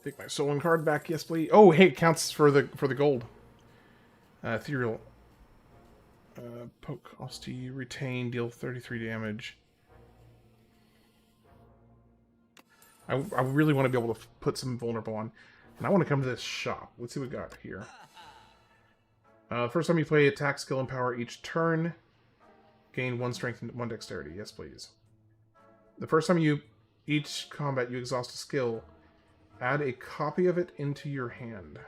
Take my stolen card back, yes please. Oh, hey, it counts for the gold. Ethereal. Poke, Osty, retain, deal 33 damage. I really want to be able to put some vulnerable on. And I want to come to this shop. Let's see what we got here. First time you play attack, skill, and power each turn, gain 1 strength and 1 dexterity. Yes, please. The first time each combat you exhaust a skill, add a copy of it into your hand.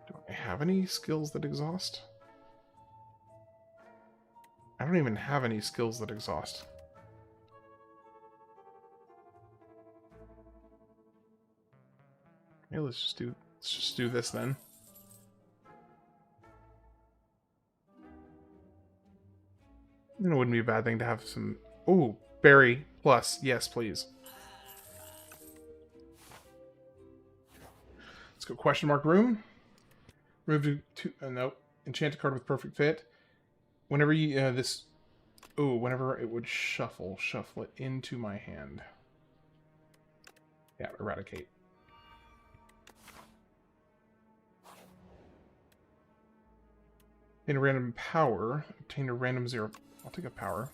Do I have any skills that exhaust? I don't even have any skills that exhaust. Okay, let's just do this then. Then it wouldn't be a bad thing to have some. Oh, berry plus, yes, please. Let's go question mark room. Remove nope. Enchant a card with perfect fit. Whenever you whenever it would shuffle it into my hand. Yeah, eradicate. Obtain a random power. Obtain a random 0. I'll take a power.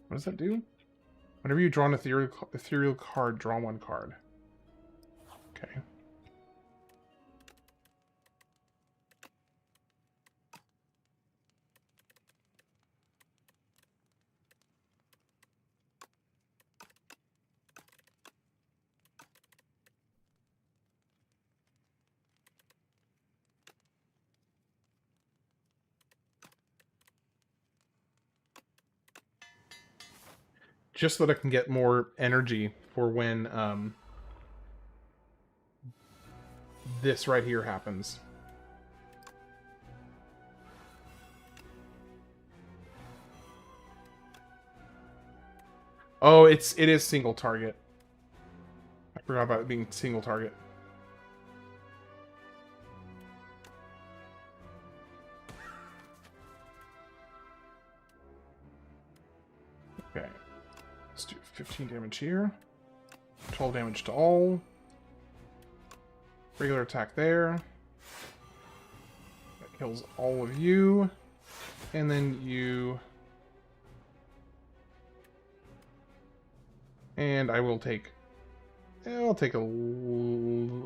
What does that do? Whenever you draw an ethereal card, draw 1 card. Okay. Just so that I can get more energy for when this right here happens. Oh, it is single target. I forgot about it being single target. Okay. Let's do 15 damage here. 12 damage to all. Regular attack there. That kills all of you. And then you... And I will take... I'll take a...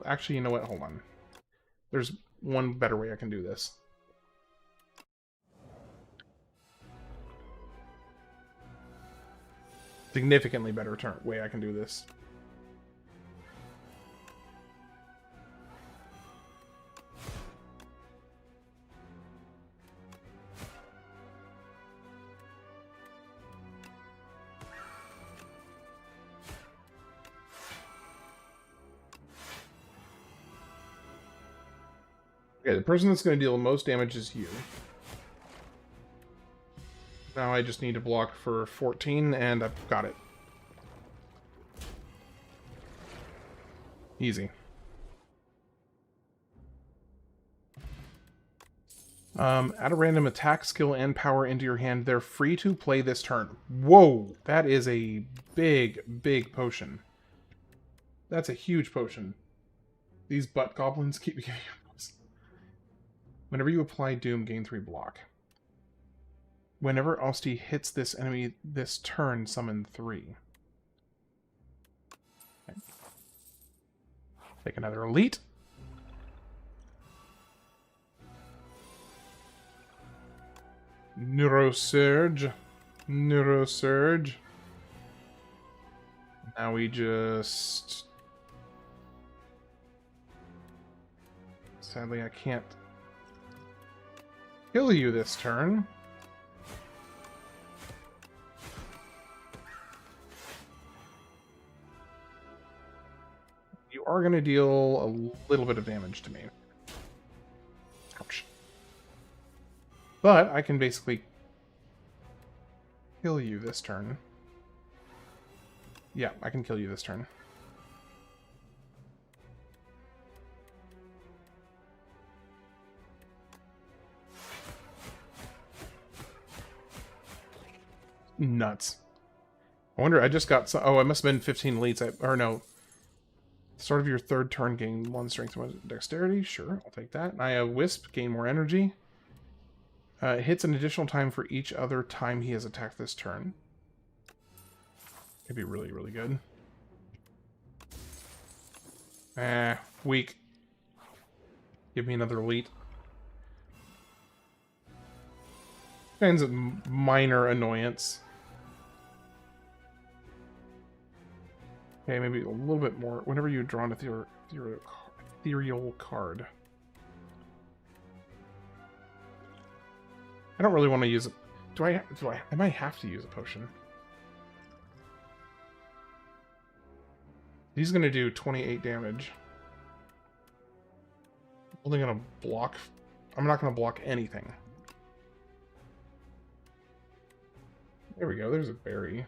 Actually, you know what? Hold on. There's one better way I can do this. Significantly better way I can do this. Okay, the person that's going to deal the most damage is you. Now I just need to block for 14, and I've got it. Easy. Add a random attack, skill, and power into your hand. They're free to play this turn. Whoa! That is a big, big potion. That's a huge potion. These butt goblins keep giving you those. Whenever you apply Doom, gain 3 block. Whenever Osty hits this enemy this turn, summon 3. Okay. Take another elite. Neurosurge. Neurosurge. Now we just... Sadly, I can't kill you this turn. You are going to deal a little bit of damage to me. Ouch. But I can basically kill you this turn. Yeah, I can kill you this turn. Nuts. I wonder, I just got some... Oh, it must have been 15 elites. Or no. Start of your third turn, gain 1 strength and 1 dexterity. Sure, I'll take that. And I have Wisp, gain more energy. Hits an additional time for each other time he has attacked this turn. Could be really, really good. Weak. Give me another elite. Kinds of minor annoyance. Okay, maybe a little bit more. Whenever you draw an ethereal card. I don't really want to use it. I might have to use a potion. He's going to do 28 damage. I'm only going to block... I'm not going to block anything. There we go. There's a berry.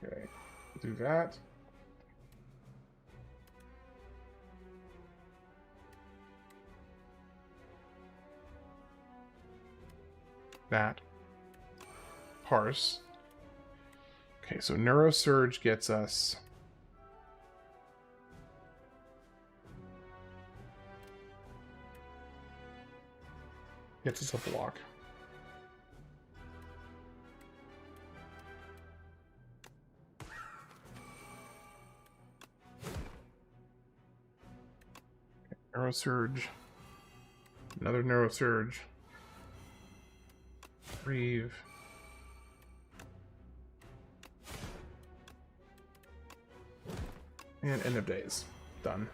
Okay. Do that. That. Parse. Okay, so Neurosurge gets us... Gets us a block. Neurosurge. Another Neurosurge. Reeve. And end of days. Done.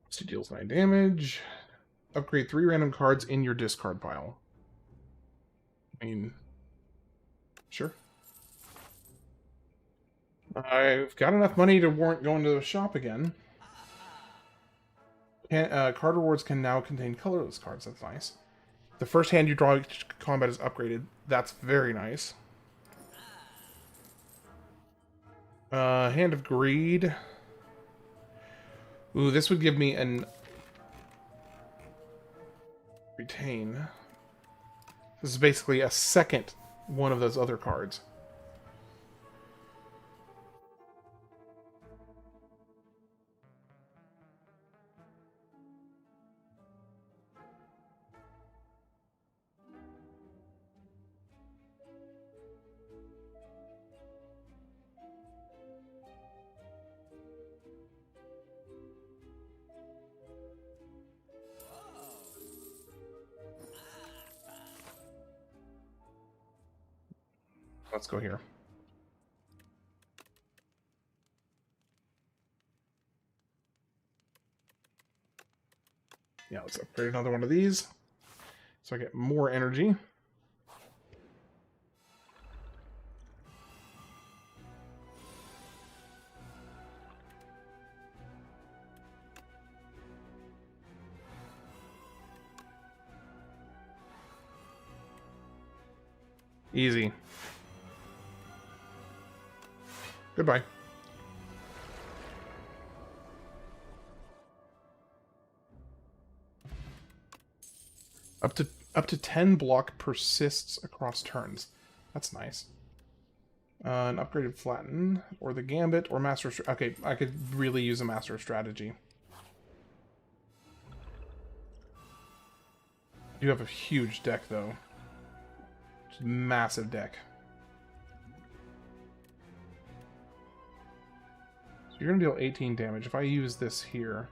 She deals 9 damage. Upgrade 3 random cards in your discard pile. I mean, sure. I've got enough money to warrant going to the shop again. Card rewards can now contain colorless cards. That's nice. The first hand you draw each combat is upgraded. That's very nice. Hand of Greed. Ooh, this would give me an... Retain. This is basically a second one of those other cards. Let's go here. Yeah, let's upgrade another one of these. So I get more energy. Easy. Goodbye. Up to 10 block persists across turns. That's nice. An upgraded flatten, or the gambit, or master... Okay, I could really use a master strategy. You have a huge deck, though. Just massive deck. So you're going to deal 18 damage. If I use this here...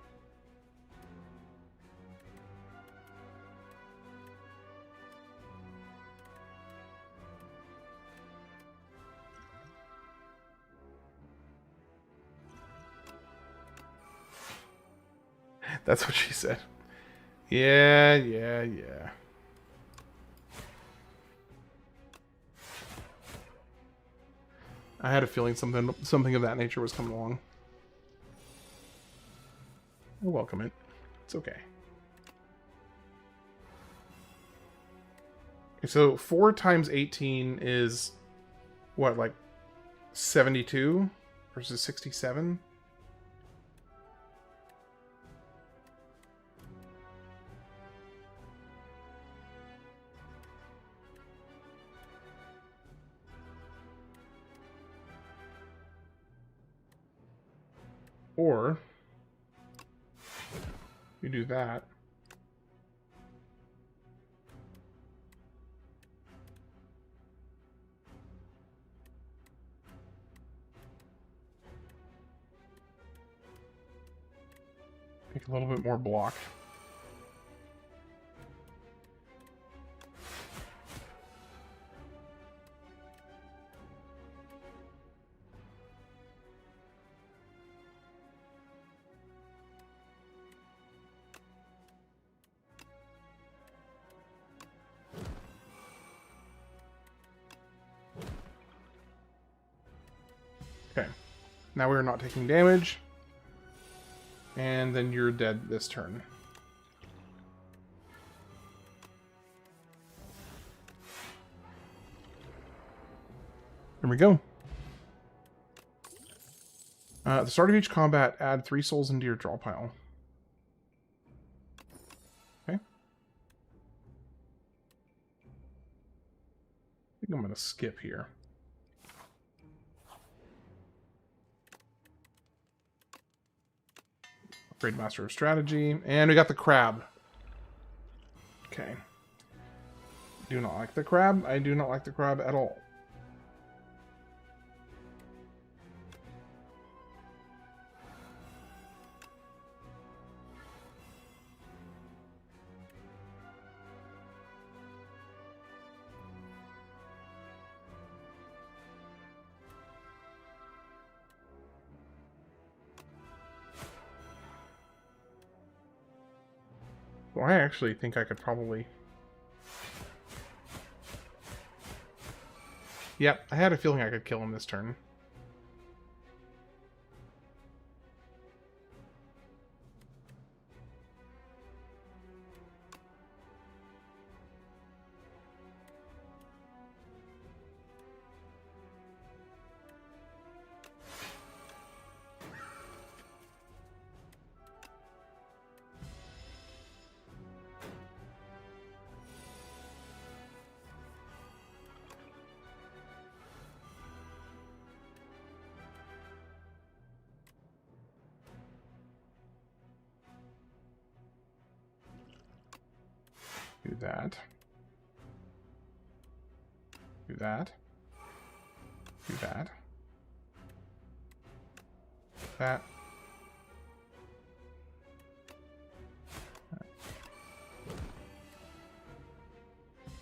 That's what she said. Yeah. I had a feeling something of that nature was coming along. I welcome it. It's okay. Okay, so 4 times 18 is what, like 72 versus 67? Or you do that. Make a little bit more block. Okay. Now we're not taking damage. And then you're dead this turn. There we go. At the start of each combat, add 3 souls into your draw pile. Okay. I think I'm going to skip here. Upgrade Master of Strategy. And we got the crab. Okay. Do not like the crab. I do not like the crab at all. Well, I actually think I could probably... Yep, I had a feeling I could kill him this turn. Do that. Do that. Do that. That.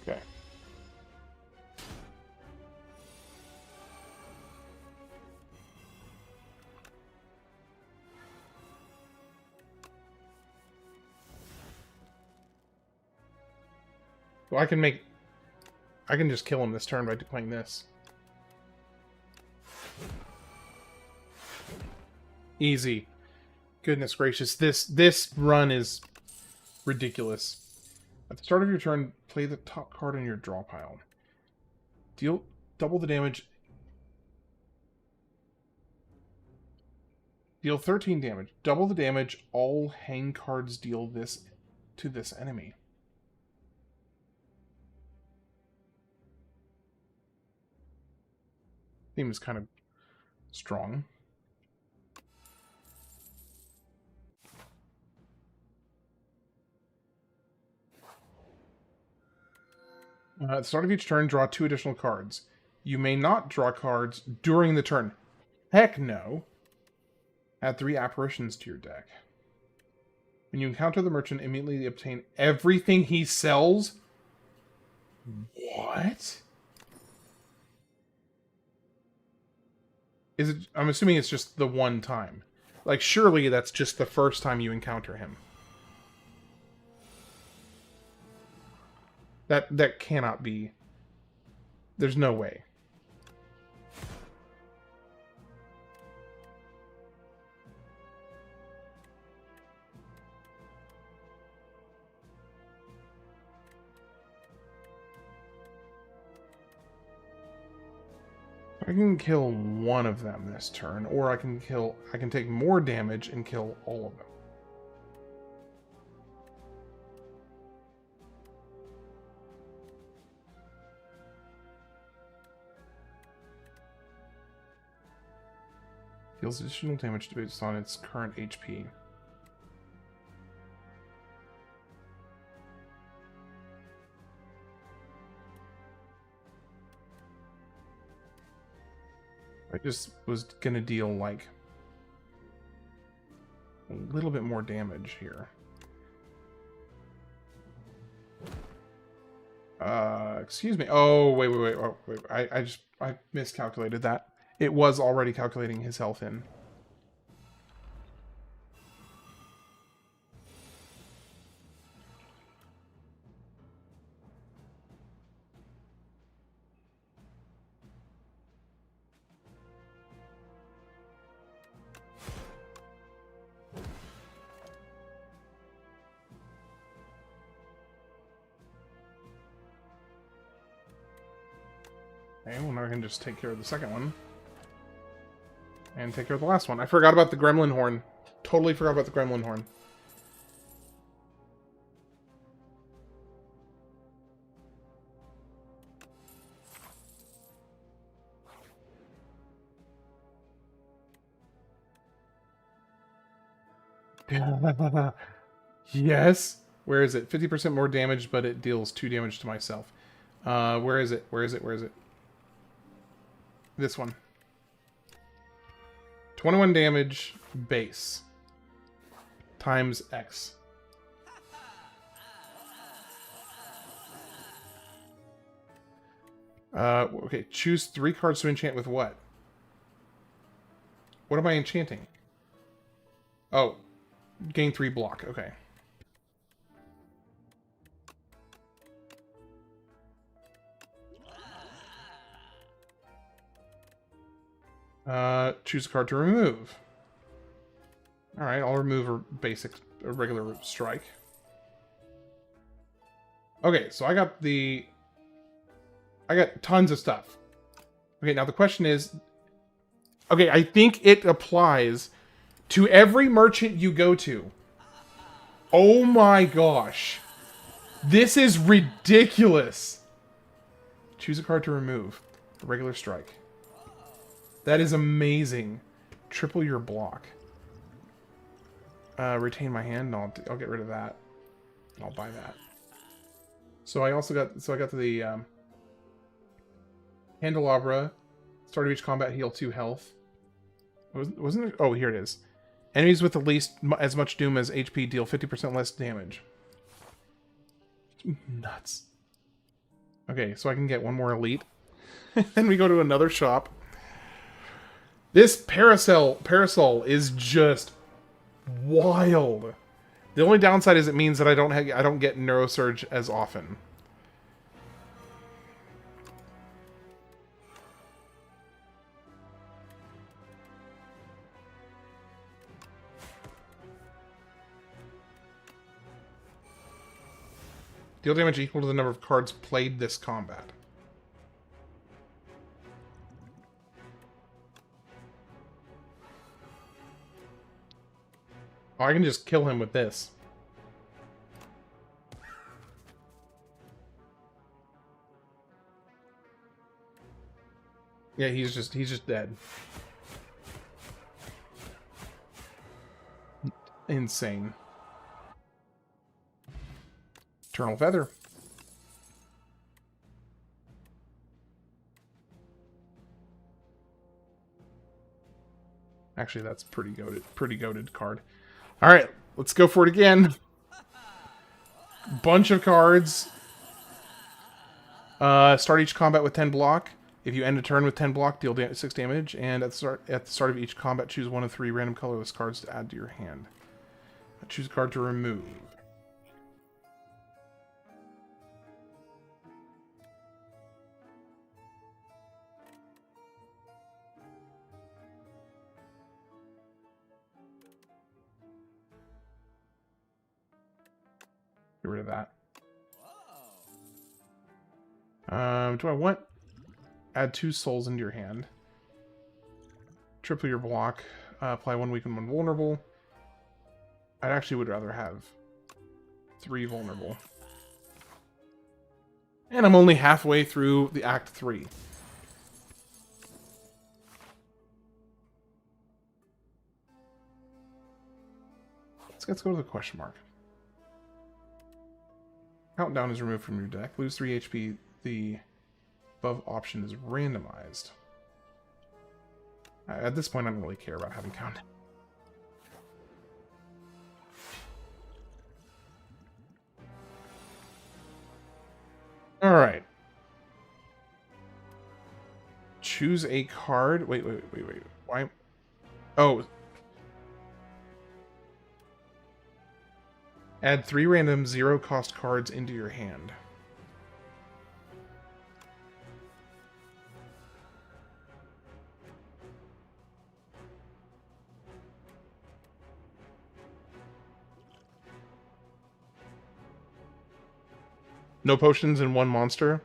Okay. Well, I can just kill him this turn by playing this. Easy. Goodness gracious, this run is ridiculous. At the start of your turn, play the top card in your draw pile. Deal double the damage. Deal 13 damage. Double the damage all hang cards deal this to this enemy. Seems kind of strong. At the start of each turn, draw 2 additional cards. You may not draw cards during the turn. Heck no. Add 3 apparitions to your deck. When you encounter the merchant, immediately obtain everything he sells? What? Is it? I'm assuming it's just the one time. Like, surely that's just the first time you encounter him. That cannot be. There's no way. I can kill one of them this turn, or I can take more damage and kill all of them. Deals additional damage based on its current HP. I just was gonna deal like a little bit more damage here. Excuse me. Oh, wait. Oh, wait. I miscalculated that. It was already calculating his health in. Okay, well now I can just take care of the second one. And take care of the last one. I forgot about the gremlin horn. Totally forgot about the gremlin horn. Yes. Where is it? 50% more damage, but it deals 2 damage to myself. Where is it? Where is it? Where is it? This one. 21 damage base times X. Okay, choose 3 cards to enchant with what? What am I enchanting? Oh, gain 3 block. Okay. Choose a card to remove. Alright, I'll remove a regular strike. Okay, so I got tons of stuff. Okay, now the question is... Okay, I think it applies to every merchant you go to. Oh my gosh. This is ridiculous. Choose a card to remove. A regular strike. That is amazing. Triple your block. Retain my hand. No, I'll get rid of that. I'll buy that. So I also got... So I got the... Candelabra. Start of each combat, heal 2 health. Wasn't there... Oh, here it is. Enemies with at least as much doom as HP deal 50% less damage. Nuts. Okay, so I can get one more elite. Then we go to another shop. This parasol is just wild. The only downside is it means that I don't get Neurosurge as often. Deal damage equal to the number of cards played this combat. Oh, I can just kill him with this. Yeah, he's just dead. Insane. Eternal Feather. Actually, that's pretty goated card. All right, let's go for it again. Bunch of cards. Start each combat with 10 block. If you end a turn with 10 block, deal 6 damage. And at the start of each combat, choose 1 of 3 random colorless cards to add to your hand. Choose a card to remove. Get rid of that. Do I want... Add 2 souls into your hand. Triple your block. Apply 1 weak and 1 vulnerable. I actually would rather have 3 vulnerable. And I'm only halfway through the Act 3. Let's go to the question mark. Countdown is removed from your deck. Lose 3 HP. The above option is randomized. At this point, I don't really care about having countdown. All right. Choose a card. Wait. Why? Oh. Add 3 random 0-cost cards into your hand. No potions and 1 monster.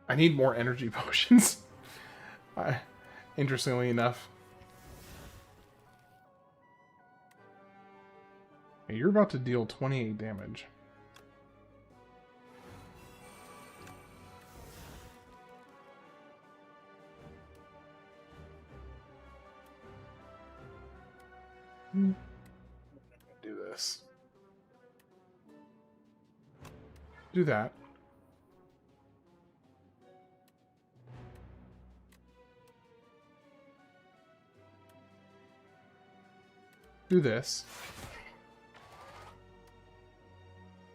I need more energy potions. Interestingly enough. Hey, you're about to deal 28 damage. Do this. Do that. Do this.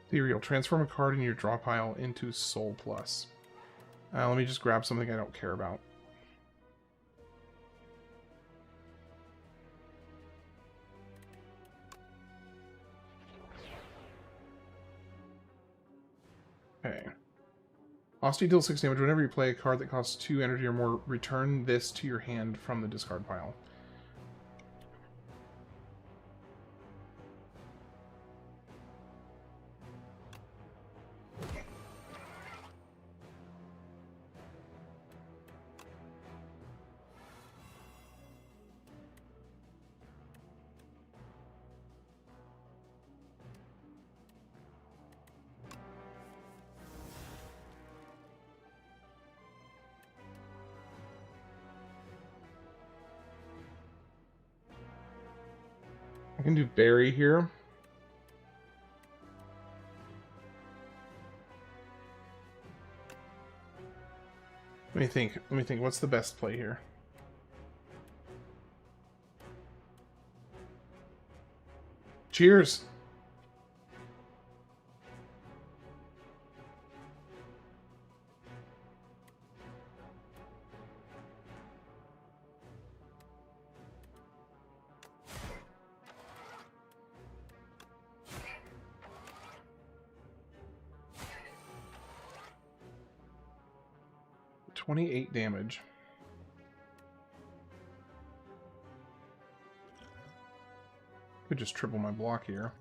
Ethereal. Transform a card in your draw pile into Soul Plus. Let me just grab something I don't care about. Okay. Osty deals 6 damage. Whenever you play a card that costs 2 energy or more, return this to your hand from the discard pile. I can do Berry here. Let me think. What's the best play here? Cheers. $28 damage. Could just triple my block here.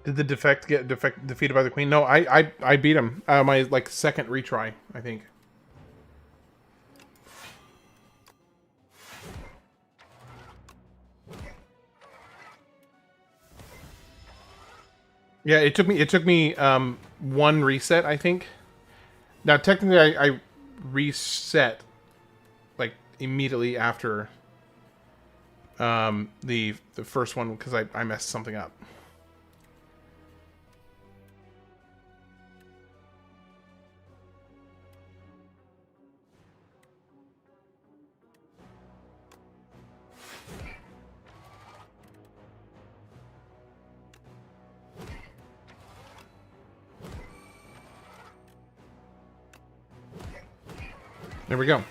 Did the defect get defeated by the queen? No, I beat him. My second retry, I think. Yeah, it took me 1 reset, I think. Now technically I reset immediately after the first one because I messed something up. There we go.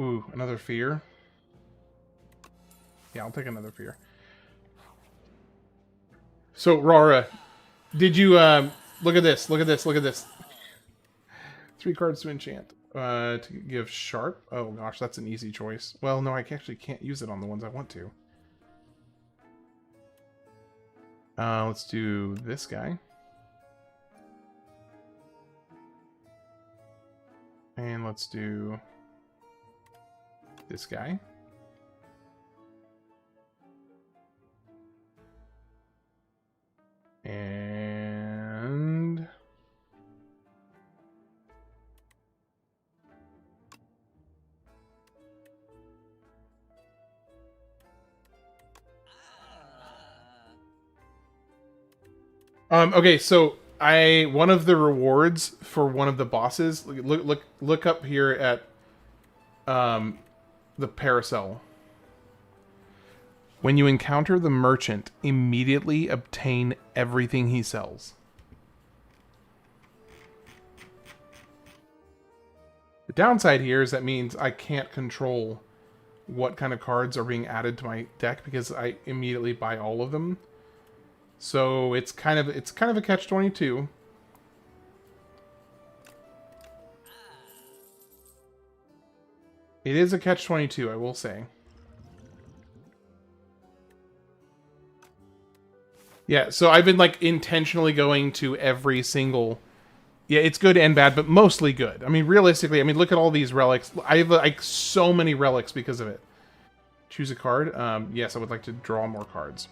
Ooh, another fear. Yeah, I'll take another fear. So, Rara, did you Look at this. Look at this. Look at this. 3 cards to enchant. To give sharp. Oh gosh, that's an easy choice. Well, no, I actually can't use it on the ones I want to. Let's do this guy. And let's do this guy. And okay, so one of the rewards for one of the bosses, look up here at the Paracel. When you encounter the merchant, immediately obtain everything he sells. The downside here is that means I can't control what kind of cards are being added to my deck because I immediately buy all of them. So it's kind of a catch-22. It is a catch-22, I will say. Yeah, so I've been like intentionally going to every single. Yeah, it's good and bad, but mostly good. I mean, realistically, look at all these relics. I have like so many relics because of it. Choose a card. Yes, I would like to draw more cards.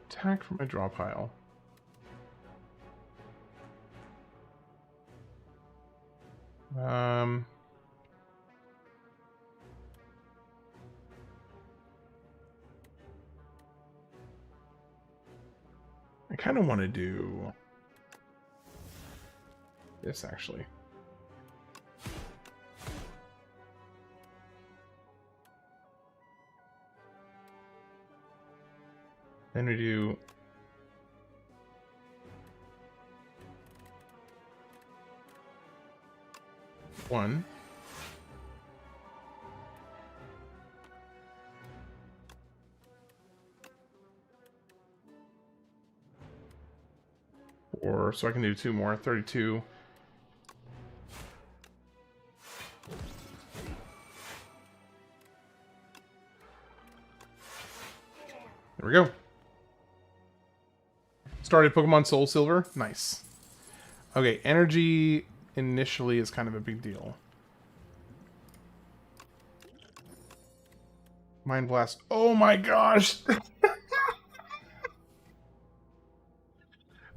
Attack from my draw pile. I kind of want to do this, actually. Then we do one. Or so I can do 2 more. 32. There we go. Started Pokemon Soul Silver. Nice. Okay, energy initially is kind of a big deal. Mind Blast. Oh my gosh!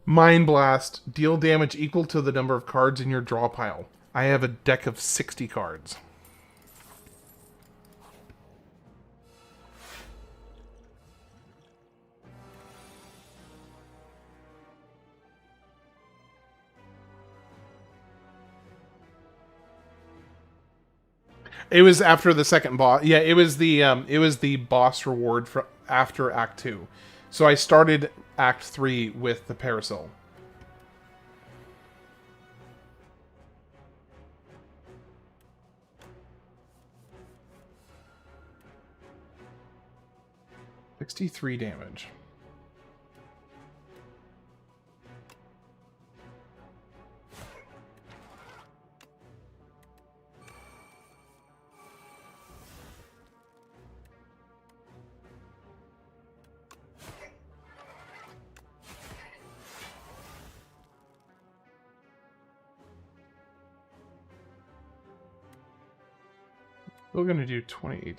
Mind Blast. Deal damage equal to the number of cards in your draw pile. I have a deck of 60 cards. It was after the second boss. Yeah, it was the boss reward for after Act 2. So I started Act 3 with the Parasol. $63 damage. We're going to do 28.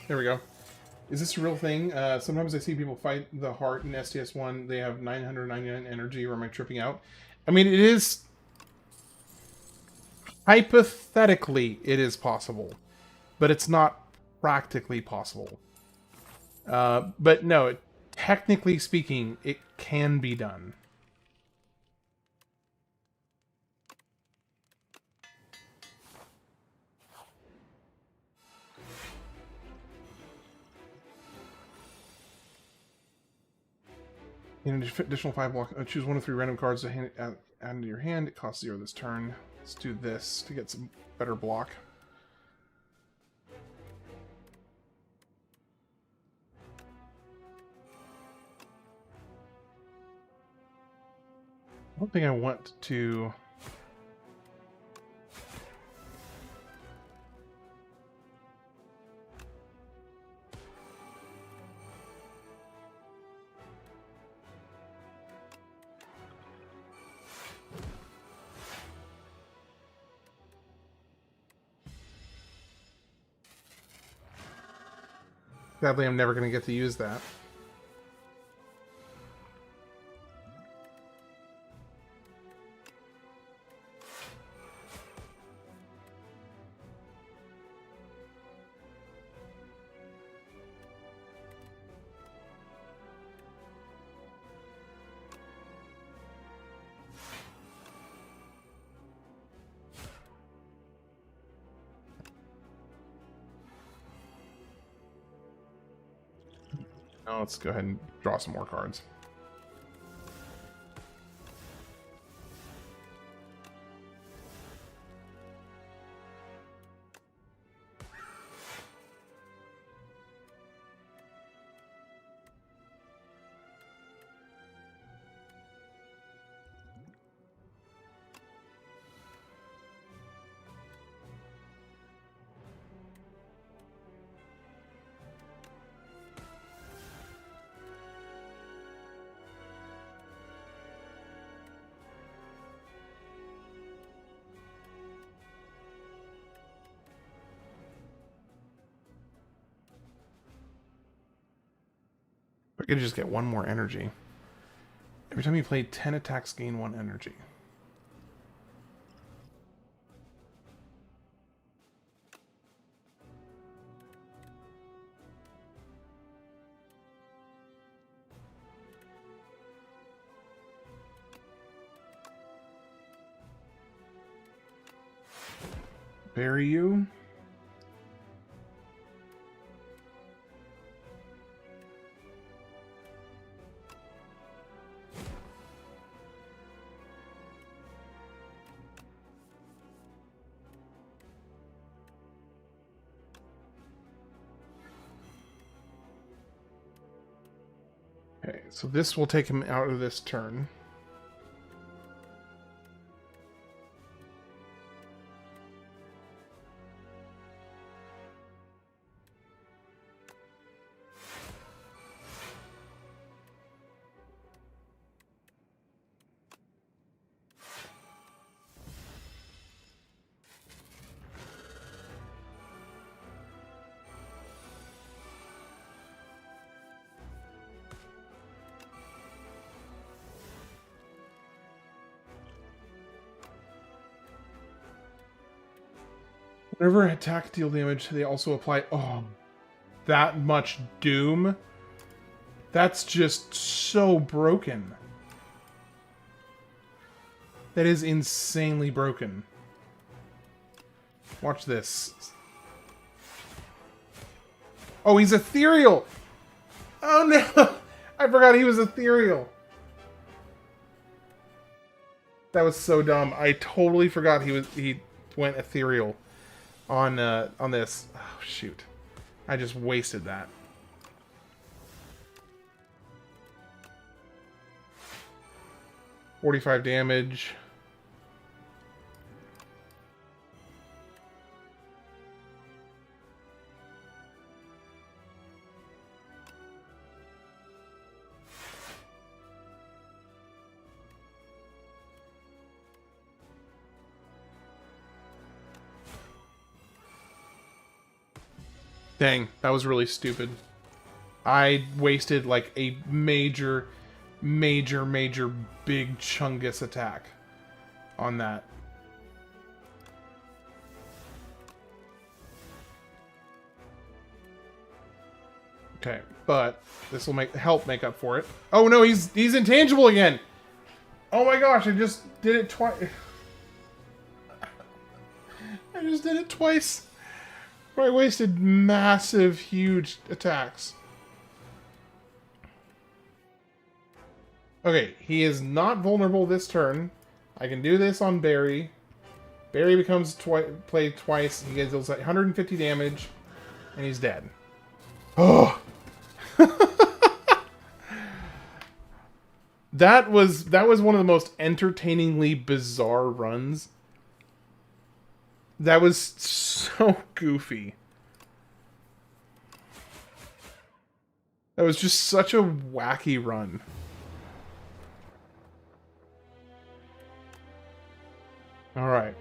There we go. Is this a real thing? Sometimes I see people fight the heart in STS1. They have 999 energy, or am I tripping out? I mean, it is... Hypothetically, it is possible. But it's not practically possible. But no, technically speaking, it can be done. In an additional 5 block, choose 1 of 3 random cards to add into your hand. It costs 0 this turn. Let's do this to get some better block. I don't think I want to... Sadly, I'm never going to get to use that. Now let's go ahead and draw some more cards. I could just get 1 more energy. Every time you play 10 attacks, gain 1 energy. Bury you. Okay, so this will take him out of this turn. Whenever attack deal damage, they also apply... Oh, that much doom? That's just so broken. That is insanely broken. Watch this. Oh, he's ethereal! Oh no! I forgot he was ethereal. That was so dumb. I totally forgot he went ethereal on this. Oh shoot. I just wasted that. $45 damage. Dang, that was really stupid. I wasted like a major big Chungus attack on that. Okay, but this will help make up for it. Oh no, he's intangible again. Oh my gosh, I just did it twice. I just did it twice. Where I wasted massive, huge attacks. Okay, he is not vulnerable this turn. I can do this on Barry. Barry becomes played twice. He deals 150 damage, and he's dead. Oh. That was one of the most entertainingly bizarre runs. That was so goofy. That was just such a wacky run. Alright.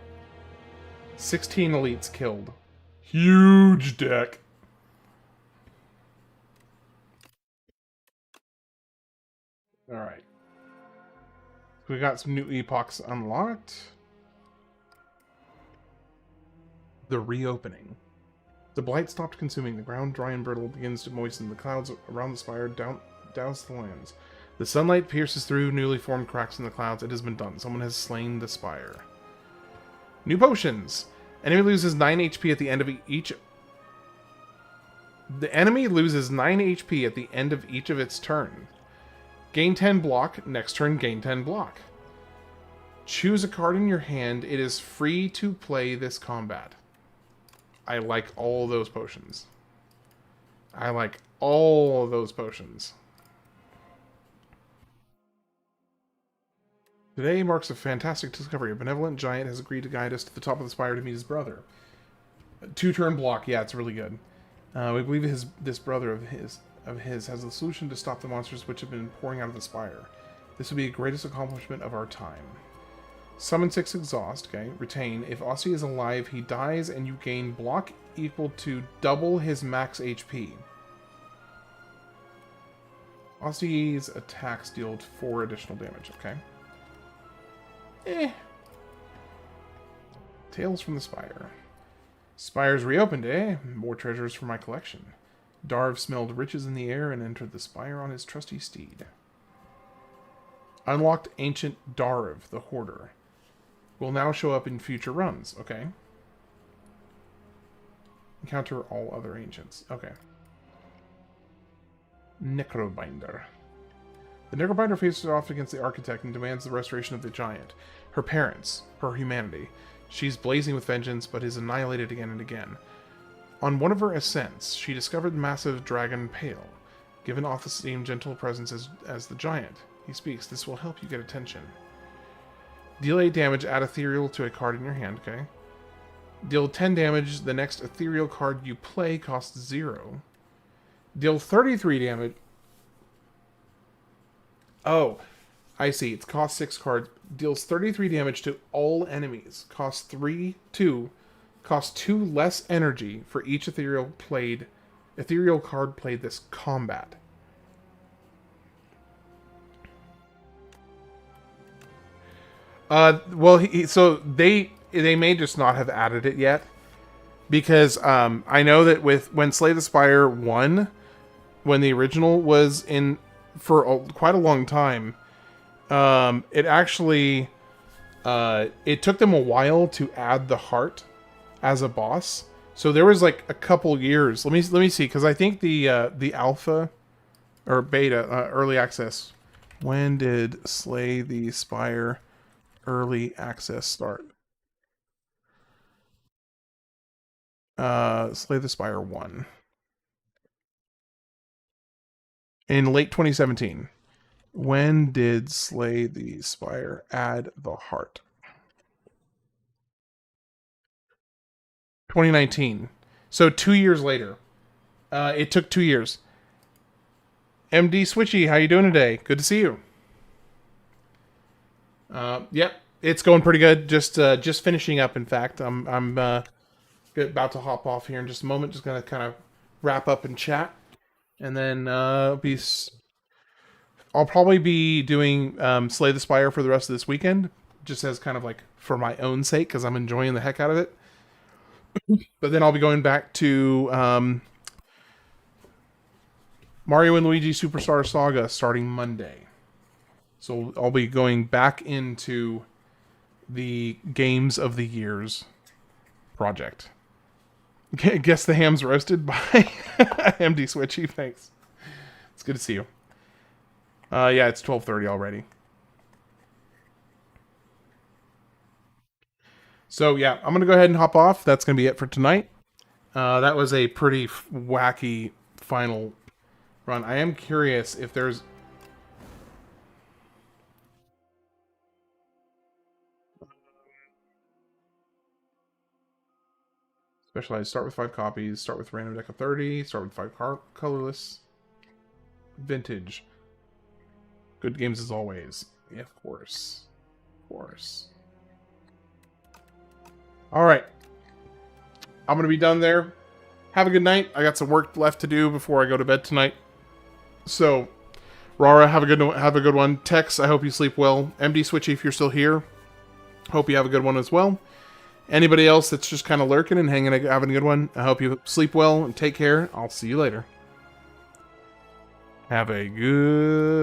16 elites killed. Huge deck. Alright. We got some new epochs unlocked. The reopening. The blight stopped consuming. The ground, dry and brittle, begins to moisten. The clouds around the spire douse the lands. The sunlight pierces through newly formed cracks in the clouds. It has been done. Someone has slain the spire. New potions. Enemy loses 9 HP at the end of each... The enemy loses 9 HP at the end of each of its turn. Gain 10 block. Next turn, gain 10 block. Choose a card in your hand. It is free to play this combat. I like all those potions. I like all those potions. Today marks a fantastic discovery. A benevolent giant has agreed to guide us to the top of the spire to meet his brother. A 2-turn block. Yeah, it's really good. We believe this brother of his has the solution to stop the monsters which have been pouring out of the spire. This would be the greatest accomplishment of our time. Summon 6 exhaust. Okay. Retain. If Aussie is alive, he dies and you gain block equal to double his max HP. Aussie's attacks deal 4 additional damage. Okay. Tales from the Spire. Spire's reopened, eh? More treasures for my collection. Darv smelled riches in the air and entered the spire on his trusty steed. Unlocked Ancient Darv, the Hoarder. Will now show up in future runs. Okay. Encounter all other ancients. Okay. Necrobinder. The Necrobinder faces off against the Architect and demands the restoration of the Giant. Her parents, her humanity. She's blazing with vengeance, but is annihilated again and again. On one of her ascents, she discovered the massive dragon Pale. Given off the same gentle presence as the Giant. He speaks, this will help you get attention. Deal 8 damage, add Ethereal to a card in your hand, okay? Deal 10 damage, the next Ethereal card you play costs 0. Deal 33 damage... Oh, I see. It costs 6 cards. Deals 33 damage to all enemies. Costs 2. Costs 2 less energy for each ethereal card played this combat. Well, so they may just not have added it yet, because I know that when Slay the Spire 1, when the original was in for quite a long time, it actually it took them a while to add the heart as a boss. So there was like a couple years. Let me see, because I think the alpha or beta early access. When did Slay the Spire early access start? Slay the Spire 1 in late 2017. When did Slay the Spire add the heart? 2019. So 2 years later. It took 2 years. MD Switchy, how you doing today? Good to see you. Yep, it's going pretty good. Just finishing up. In fact, I'm about to hop off here in just a moment. Just gonna kind of wrap up and chat, and then I'll probably be doing Slay the Spire for the rest of this weekend, just as kind of like for my own sake, because I'm enjoying the heck out of it. But then I'll be going back to Mario and Luigi Superstar Saga starting Monday. So I'll be going back into the Games of the Years project. Guess the ham's roasted by MD Switchy. Thanks. It's good to see you. Yeah, it's 12:30 already. So yeah, I'm gonna go ahead and hop off. That's gonna be it for tonight. That was a pretty wacky final run. I am curious if there's... Specialized, start with 5 copies, start with random deck of 30, start with 5 colorless. Vintage. Good games as always. Yeah, of course. Of course. Alright. I'm going to be done there. Have a good night. I got some work left to do before I go to bed tonight. So, Rara, have a good one. Tex, I hope you sleep well. MD Switchy, if you're still here, hope you have a good one as well. Anybody else that's just kind of lurking and having a good one, I hope you sleep well and take care. I'll see you later. Have a good...